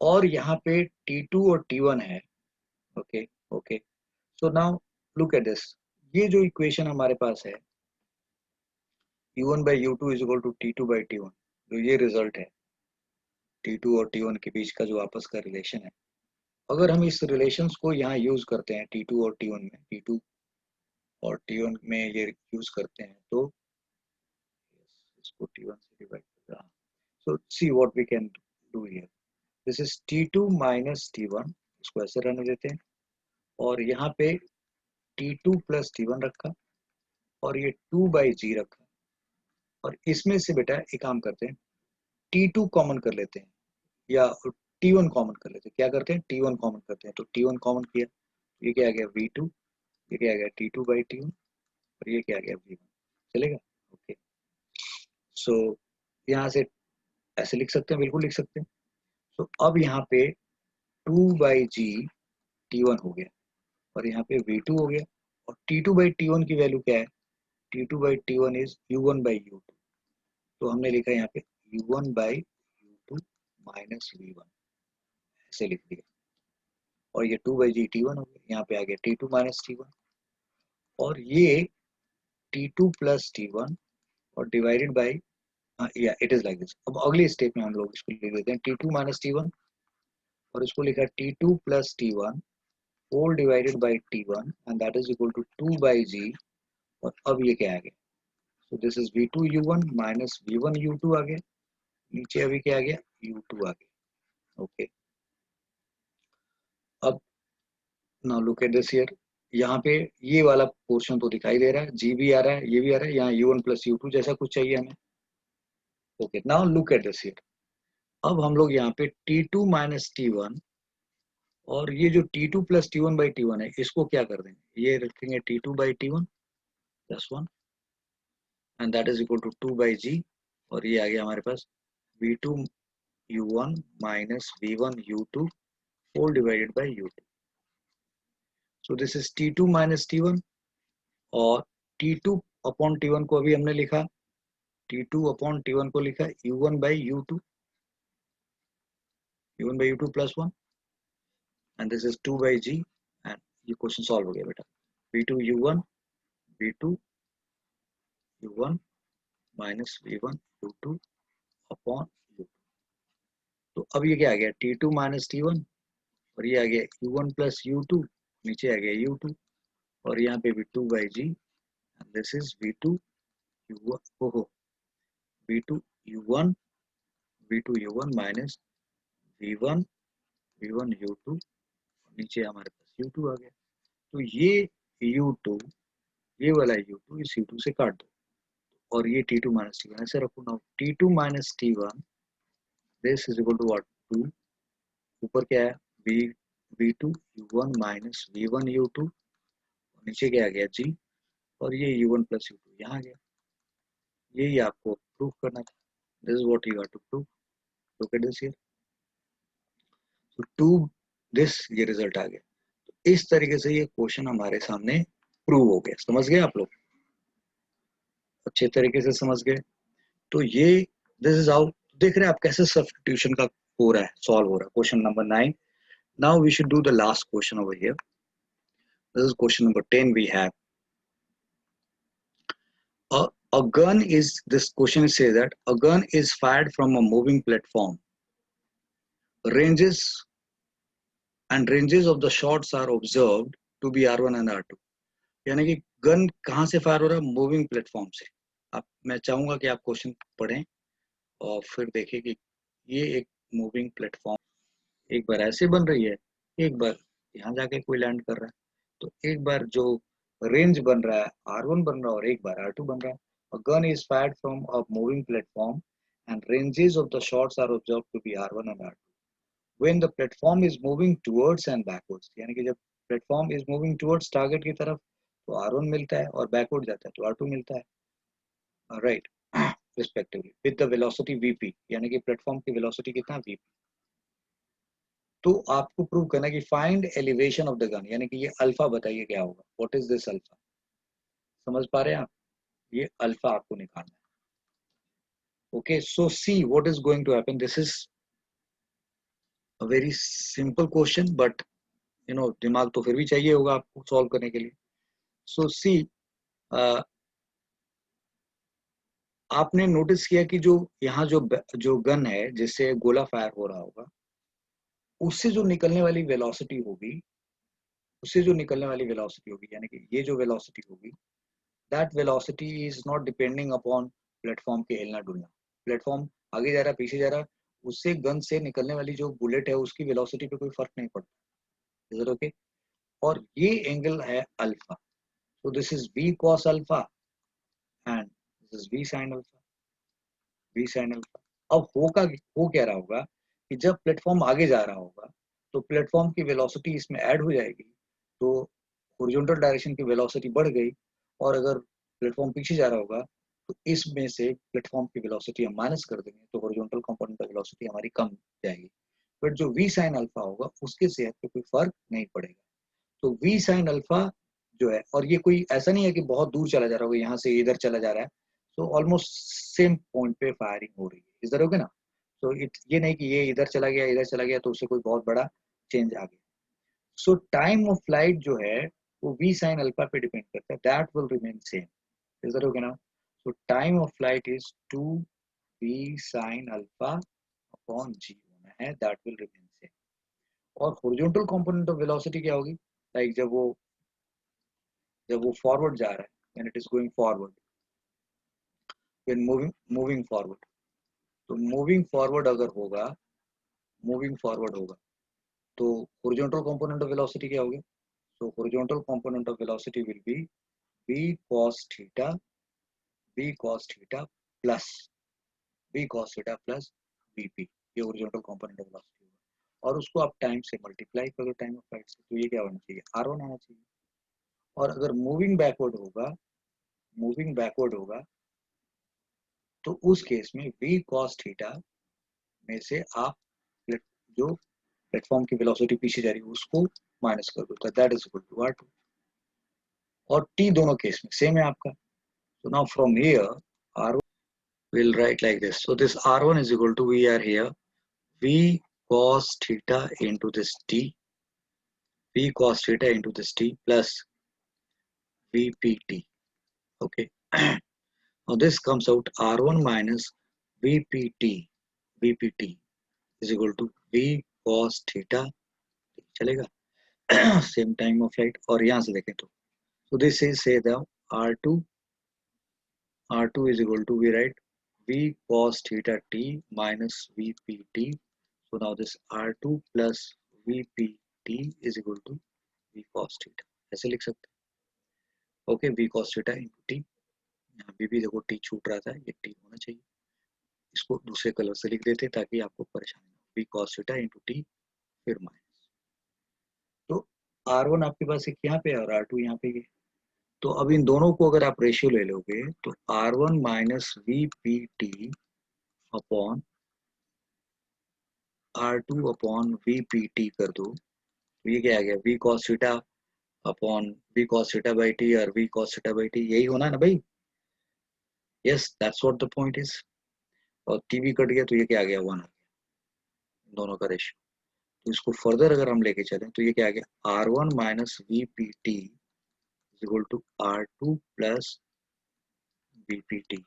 [SPEAKER 1] और यहाँ पे T2 और T1 है। Okay okay, so now look at this, ये जो equation हमारे पास है U1 by U2 is equal to T2 by T1, जो ये रिजल्ट है T2 और T1 के बीच का जो आपस का रिलेशन है, अगर हम इस रिलेशंस को यहाँ यूज करते हैं T2 और T1 में, T2 और T1 में ये यूज करते हैं तो इसको T1 से डिवाइड कर रहा। So see what we can do here. This is T2 minus T1, इसको ऐसे रहने देते हैं, और यहाँ पे T2 plus T1 रखा और ये 2 by G रखा, और इसमें से बेटा एक काम करते हैं, T2 कॉमन कर लेते हैं या T1 कॉमन कर लेते हैं। क्या करते हैं, T1 कॉमन करते हैं, तो T1 कॉमन किया, ये क्या आ गया V2, ये क्या आ गया T2 by T1 और ये क्या आ गया V1। चलेगा? ओके, सो यहाँ से ऐसे लिख सकते हैं, बिल्कुल लिख सकते हैं। तो अब यहाँ पे 2 by G T1 हो गया और यहाँ पे V2 हो गया, और T2 by T1 की वैल्यू क्या है, T2 by T1 is U1 by U2, तो हमने लिखा यहाँ पे U1 by U2 minus V1, ऐसे लिख दिया, और ये 2 by G T1 हो गया, यहाँ पे आ गया T2 माइनस T1, और ये T2 प्लस T1 और डिवाइडेड बाई, या इट इज लाइक दिस। अब अगली स्टेप में हम लोग इसको लिख देते हैं T2 माइनस T1 और इसको लिखा T2 plus T1 whole divided by T1 and that is equal to 2 by G, और अब ये क्या आ गया, so this is V2 U1 minus V1 U2 आ गया, नीचे अभी क्या आ गया U2 आ गया। ओके, अब now look at this here, यहाँ पे ये वाला पोर्शन तो दिखाई दे रहा है, G भी आ रहा है, ये भी आ रहा है, यहाँ U1 प्लस U2 जैसा कुछ चाहिए हमें। Okay, now look at this here, अब हम लोग यहाँ पे T2 माइनस T1 और ये जो T2 plus T1 by T1 है इसको क्या कर देंगे, ये रखेंगे T2 by T1 plus 1 and that is equal to 2 by G, और ये आ गया हमारे पास V2 U1 minus V1 U2 whole divided by U2। So this is T2 minus T1, और T2 upon T1 को अभी हमने लिखा, T2 upon T1 को लिखा U1 by U2, U1 by U2 plus 1 and this is 2 by G, and ये question solve हो गया बेटा। V2 U1 V2 U1 minus V1 U2 upon U2, तो अब ये क्या आ गया T2 minus T1 और ये आ गया U1 plus U2, नीचे आ गया U2 और यहाँ पे भी 2 by G and this is V2 U1, oh, V2 U1 V2 U1 minus V1 V1 U2, नीचे हमारे पास U2 आ गया। तो ये U2, ये वाला U2 इस U2 से काट दो और ये T2 माइनस T1 ऐसे रखो ना, T2 minus T1 this is equal to what, 2, ऊपर क्या है v2 u1 minus v1 u2, नीचे क्या आ गया g, और ये u1 प्लस u2 यहाँ आ गया। यही आपको प्रूव करना था, this is what you have to prove. Look at this here, so to this, ये रिजल्ट आ गया। इस तरीके से ये क्वेश्चन हमारे सामने प्रूव हो गया। समझ गए आप लोग, अच्छे तरीके से समझ गए। तो ये दिस इज हाउ, देख रहे हैं आप कैसे सब्स्टिट्यूशन का हो रहा है, सॉल्व हो रहा है। Question number 9। Now we should do the last question over here. This is question number 10 we have. A gun is, this question says that a gun is fired from a moving platform. Ranges ranges of the shots are observed to be R1 and R2. यानी कि gun कहाँ से fire हो रहा है, moving platform से। आप, मैं चाहूंगा कि आप क्वेश्चन पढ़ें और फिर देखें कि ये एक मूविंग प्लेटफॉर्म एक बार ऐसे बन रही है, एक बार यहाँ जाके कोई लैंड कर रहा है। तो एक बार जो रेंज बन रहा है R1 बन रहा है और एक बार R2 बन रहा है। A gun is fired from a moving platform and ranges of the shots are observed to be R1 and R2. When the platform is moving towards and backwards, यानी कि जब platform is moving towards target की तरफ तो R1 मिलता है, और backward जाता है तो R2 मिलता है, right, respectively with the velocity Vp, यानी कि प्लेटफॉर्म की वेलोसिटी कितना Vp। तो आपको प्रूव करना है कि find elevation of the gun, यानी कि ये अल्फा बताइए क्या होगा, व्हाट इज दिस अल्फा। समझ पा रहे हैं आप, ये अल्फा आपको निकालना है। Okay, so see what is going to happen. This is a very simple question, but दिमाग तो फिर भी चाहिए होगा आपको सॉल्व करने के लिए। सो सी, आपने नोटिस किया कि जो यहाँ जो गन है जिससे गोला फायर हो रहा होगा, उससे जो निकलने वाली वेलोसिटी होगी, यानी कि ये जो वेलोसिटी होगी, that velocity is not depending upon platform के हिलना डुलना। प्लेटफॉर्म आगे जा रहा है पीछे जा रहा है, उससे गन से निकलने वाली जो बुलेट है उसकी वेलोसिटी पे कोई फर्क नहीं पड़ता। Is it okay? और ये एंगल है alpha, so this is v cos alpha and this is v sin alpha। अब हो क्या रहा होगा कि जब प्लेटफॉर्म आगे जा रहा होगा तो प्लेटफॉर्म की वेलोसिटी इसमें ऐड हो जाएगी, तो हॉरिजॉन्टल डायरेक्शन की वेलोसिटी बढ़ गई, और अगर प्लेटफॉर्म पीछे जा रहा होगा तो इसमें से प्लेटफॉर्म की वेलोसिटी हम माइनस कर देंगे, तो हॉरिजॉन्टल कंपोनेंट ऑफ वेलोसिटी हमारी कम जाएगी। बट जो v sin अल्फा होगा उसके सेहत पे कोई फर्क नहीं पड़ेगा। तो v sin अल्फा जो है, और ये कोई ऐसा नहीं है कि बहुत दूर चला जा रहा होगा, यहाँ से इधर चला जा रहा है, तो ऑलमोस्ट सेम पॉइंट पे फायरिंग हो रही है, इधर होगा ना। तो ये नहीं कि ये इधर चला गया तो उससे कोई बहुत बड़ा चेंज आ गया। सो टाइम ऑफ फ्लाइट जो है वो v sin अल्फा पे डिपेंड करता है, दैट विल रिमेन सेम, इधर होगा ना। सो time of flight is 2v sin alpha upon g होना है, दैट विल रिमेन सेम। और हॉरिजॉन्टल कंपोनेंट ऑफ वेलोसिटी क्या होगी, लाइक जब वो फॉरवर्ड जा रहा है, when it is going forward, when moving forward, तो मूविंग फॉरवर्ड होगा तो हॉरिजॉन्टल कंपोनेंट ऑफ वेलोसिटी क्या होगी। सो horizontal component of velocity will be v cos theta plus vp, ये हॉरिजॉन्टल कंपोनेंट ऑफ वेलोसिटी होगा। और उसको आप टाइम से मल्टीप्लाई करो, टाइम ऑफ फ्लाइट से, तो ये क्या होना चाहिए, r1 आना चाहिए। और अगर मूविंग बैकवर्ड होगा तो उस केस में v cos थीटा में से आप जो प्लेटफॉर्म की वेलोसिटी पीछे जा रही है उसको माइनस कर दो, that is equal to r2। और t दोनों केस में सेम है आपका। so now from here r1 will write like this, so this r1 is equal to, we are here v cos theta into this t plus vpt, okay। now this comes out r1 minus vpt is equal to v cos theta, चलेगा same time of flight. और यहाँ से देखें तो so this is say the r2 is equal to, we write v cos theta t minus vpt, so now this r2 plus vpt is equal to v cos theta, ऐसे लिख सकते हैं, okay. v cos theta into t, यहाँ भी देखो t छूट रहा था, ये t होना चाहिए, इसको दूसरे कलर से लिख देते ताकि आपको परेशानी हो। V cos theta into t फिर माइनस, तो R1 आपके पास एक यहाँ पे और R2 यहाँ पे ये। तो अब इन दोनों को अगर आप रेशियो ले लोगे तो R1 minus v p t upon R2 upon v p t कर दो, तो ये क्या आ गया, v cos theta upon v cos theta by t और v cos theta by t, यही होना है ना भाई। Yes, that's what the point is. और टी भी कट गया तो ये क्या आ गया, 1 आ गया, दोनों का रेशियो। तो इसको फर्दर अगर हम लेके चलें तो ये क्या आ गया, R1 minus v p t is equal to R2 plus v p t.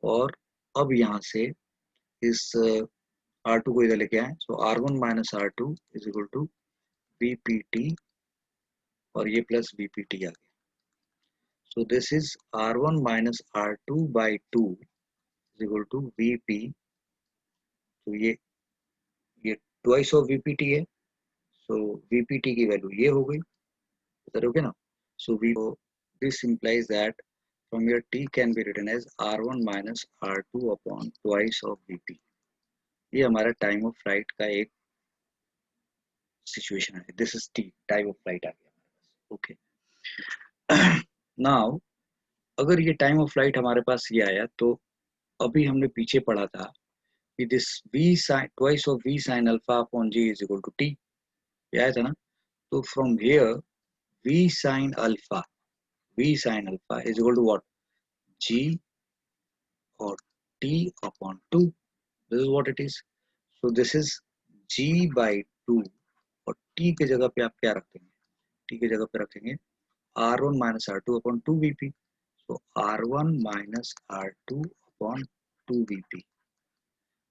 [SPEAKER 1] और अब यहाँ से इस R2 को इधर लेके आए, so R1 minus R2 is equal to v p t और ये प्लस वी पी टी आ गया। So this is R1 minus R2 by 2 is equal to v p. तो ये twice of v p t है, so v p t की value ये हो गई, करोगे ना। So v this implies that from here t can be written as R1 minus R2 upon twice of Vp। ये हमारा टाइम ऑफ फ्लाइट का एक सिचुएशन है। This is t, time of flight आ गया हमारे पास। ओके, नाउ अगर ये टाइम ऑफ फ्लाइट हमारे पास ये आया तो अभी हमने पीछे पढ़ा था कि this v sin twice of v sin alpha upon g is equal to t, ये आया था ना। तो from here v sin alpha is equal to what, g or t upon 2, this is what it is। so this is g by 2 और t के जगह पे आप क्या रख देंगे, t के जगह पे रखेंगे R1 minus R2 upon 2 Vp। so R1 minus R2 upon 2 Vp,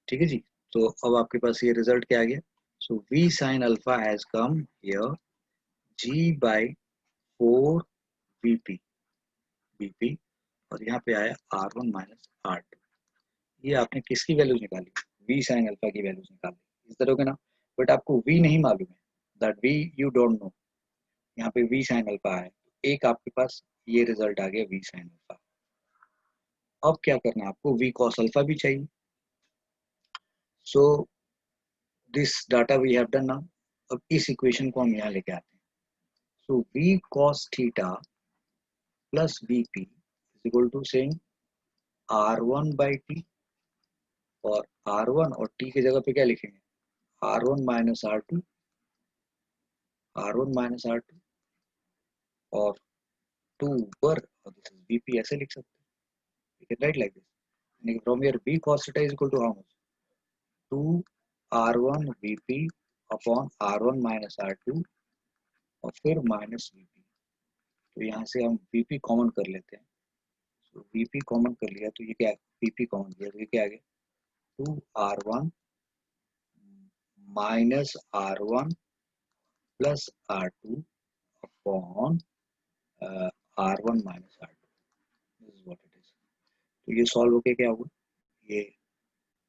[SPEAKER 1] ठीक है जी। तो अब आपके पास ये रिजल्ट क्या आ गया, so V sin alpha has come here g by 4 Vp और यहाँ पे आया R1 minus R2। ये आपने किसकी वैल्यूज निकाली, v sin अल्फा की वैल्यूज निकाली, इस तरह के ना। बट आपको v नहीं मालूम है, that v you don't no. यहाँ पे v sin अल्फा है, एक आपके पास ये रिजल्ट आ गया v sin अल्फा। अब क्या करना है आपको, v cos अल्फा भी चाहिए। So this data we have done now. अब इस इक्वेशन को हम यहाँ लेके आते हैं। So v cos theta plus vp is equal to same R1 by t, और R1 और t की जगह पे क्या लिखेंगे, R1 minus R2 और 2 पर, और दिस इज Vp, ऐसे लिख सकते हैं। you can write like this, from here V cos theta is equal to how much, 2 R1 Vp upon R1 minus R2 और फिर माइनस Vp। तो यहाँ से हम Vp कॉमन कर लेते हैं। तो Vp कॉमन कर लिया तो ये क्या, Vp कॉमन किया तो ये क्या आ गया, 2 R1 minus R1 plus R2 upon R1 minus R2, this is what it is. तो ये सॉल्व होके क्या होगा, ये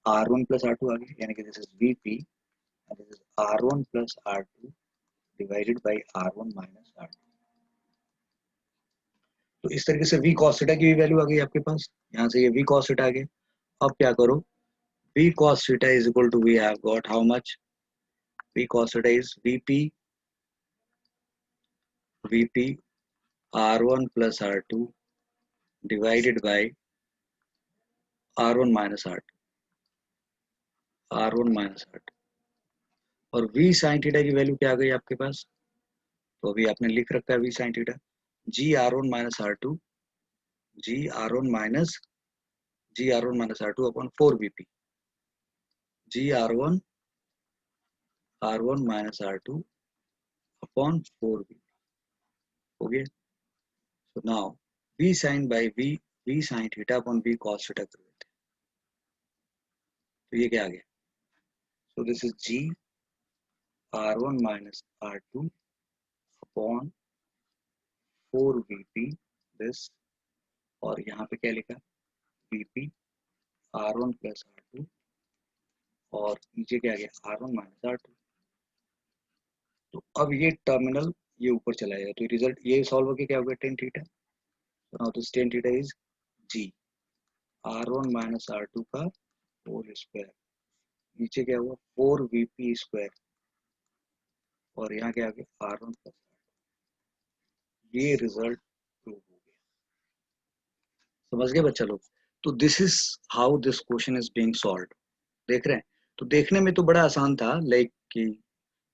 [SPEAKER 1] R1 प्लस R2 आ गया, यानी कि this is Vp and this is R1 plus R2 divided by R1 minus R2। तो इस तरीके से V cos थीटा की भी वैल्यू आ गई आपके पास, यहाँ से ये V cos थीटा आ गया। अब क्या करो, V cos theta is equal to, we have got how much, V cos theta is Vp R1 plus R2 divided by R1 minus R2 और V sin थीटा की वैल्यू क्या आ गई आपके पास, तो अभी आपने लिख रखा है V sin theta, G R1 minus R2 minus R2 upon 4 Vp, R1 minus R2 upon 4 Vp हो गया। So now V sin by V sin theta upon V cos theta कर देते हैं, तो ये क्या आ गया, so this is G R1 minus R2 upon 4 Vp this, और यहाँ पे क्या लिखा, Vp R1 plus R2 और नीचे क्या आ गया R1 minus R2। तो अब ये टर्मिनल ये ऊपर चला जाएगा, तो रिजल्ट ये सॉल्व होके क्या होगा, tan theta. So now this tan theta is G, R1 minus R2 का होल स्क्वायर, नीचे क्या हुआ 4VP स्क्वायर, और यहाँ क्या आ गया R1 प्लस, ये रिजल्ट प्रूव हो गया। समझ गए बच्चा लोग? तो this is how this question is being solved. देख रहे हैं? तो देखने में तो बड़ा आसान था लाइक कि,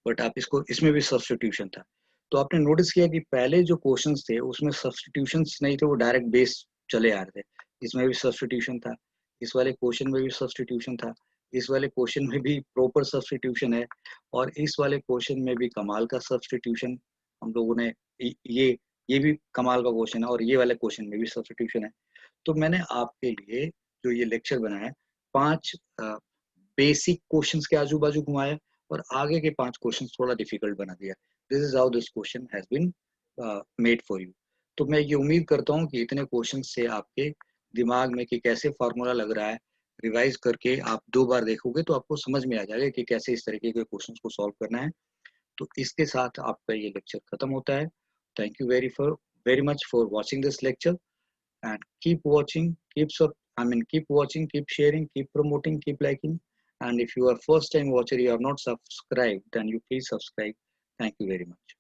[SPEAKER 1] बट आप इसको, इसमें भी सब्स्टिट्यूशन था। तो आपने नोटिस किया कि पहले जो क्वेश्चंस थे उसमें सब्स्टिट्यूशंस नहीं थे, वो डायरेक्ट बेस चले आ रहे थे। इसमें भी सब्स्टिट्यूशन था, इस वाले क्वेश्चन में भी सब्स्टिट्यूशन था, इस वाले क्वेश्चन में भी प्रॉपर सब्स्टिट्यूशन है, और इस वाले क्वेश्चन में भी कमाल का सब्स्टिट्यूशन हम लोगों ने, ये भी कमाल का क्वेश्चन है, और ये वाले क्वेश्चन में भी सब्स्टिट्यूशन है। तो मैंने आपके लिए जो ये लेक्चर बनाया है, 5 बेसिक क्वेश्चंस के आजू बाजू घुमाया, और आगे के 5 क्वेश्चंस थोड़ा डिफिकल्ट बना दिया। This is how this question has been made for you. तो मैं ये उम्मीद करता हूँ कि इतने क्वेश्चन से आपके दिमाग में कि कैसे फार्मूला लग रहा है, रिवाइज करके आप 2 बार देखोगे तो आपको समझ में आ जाएगा कि कैसे इस तरीके के क्वेश्चंस को सॉल्व करना है। तो इसके साथ आपका ये लेक्चर खत्म होता है। Thank you very much for watching this lecture, and keep watching, keep watching, keep sharing, keep promoting, keep liking. And if you are first time watcher, you have not subscribed, then you please subscribe. Thank you very much.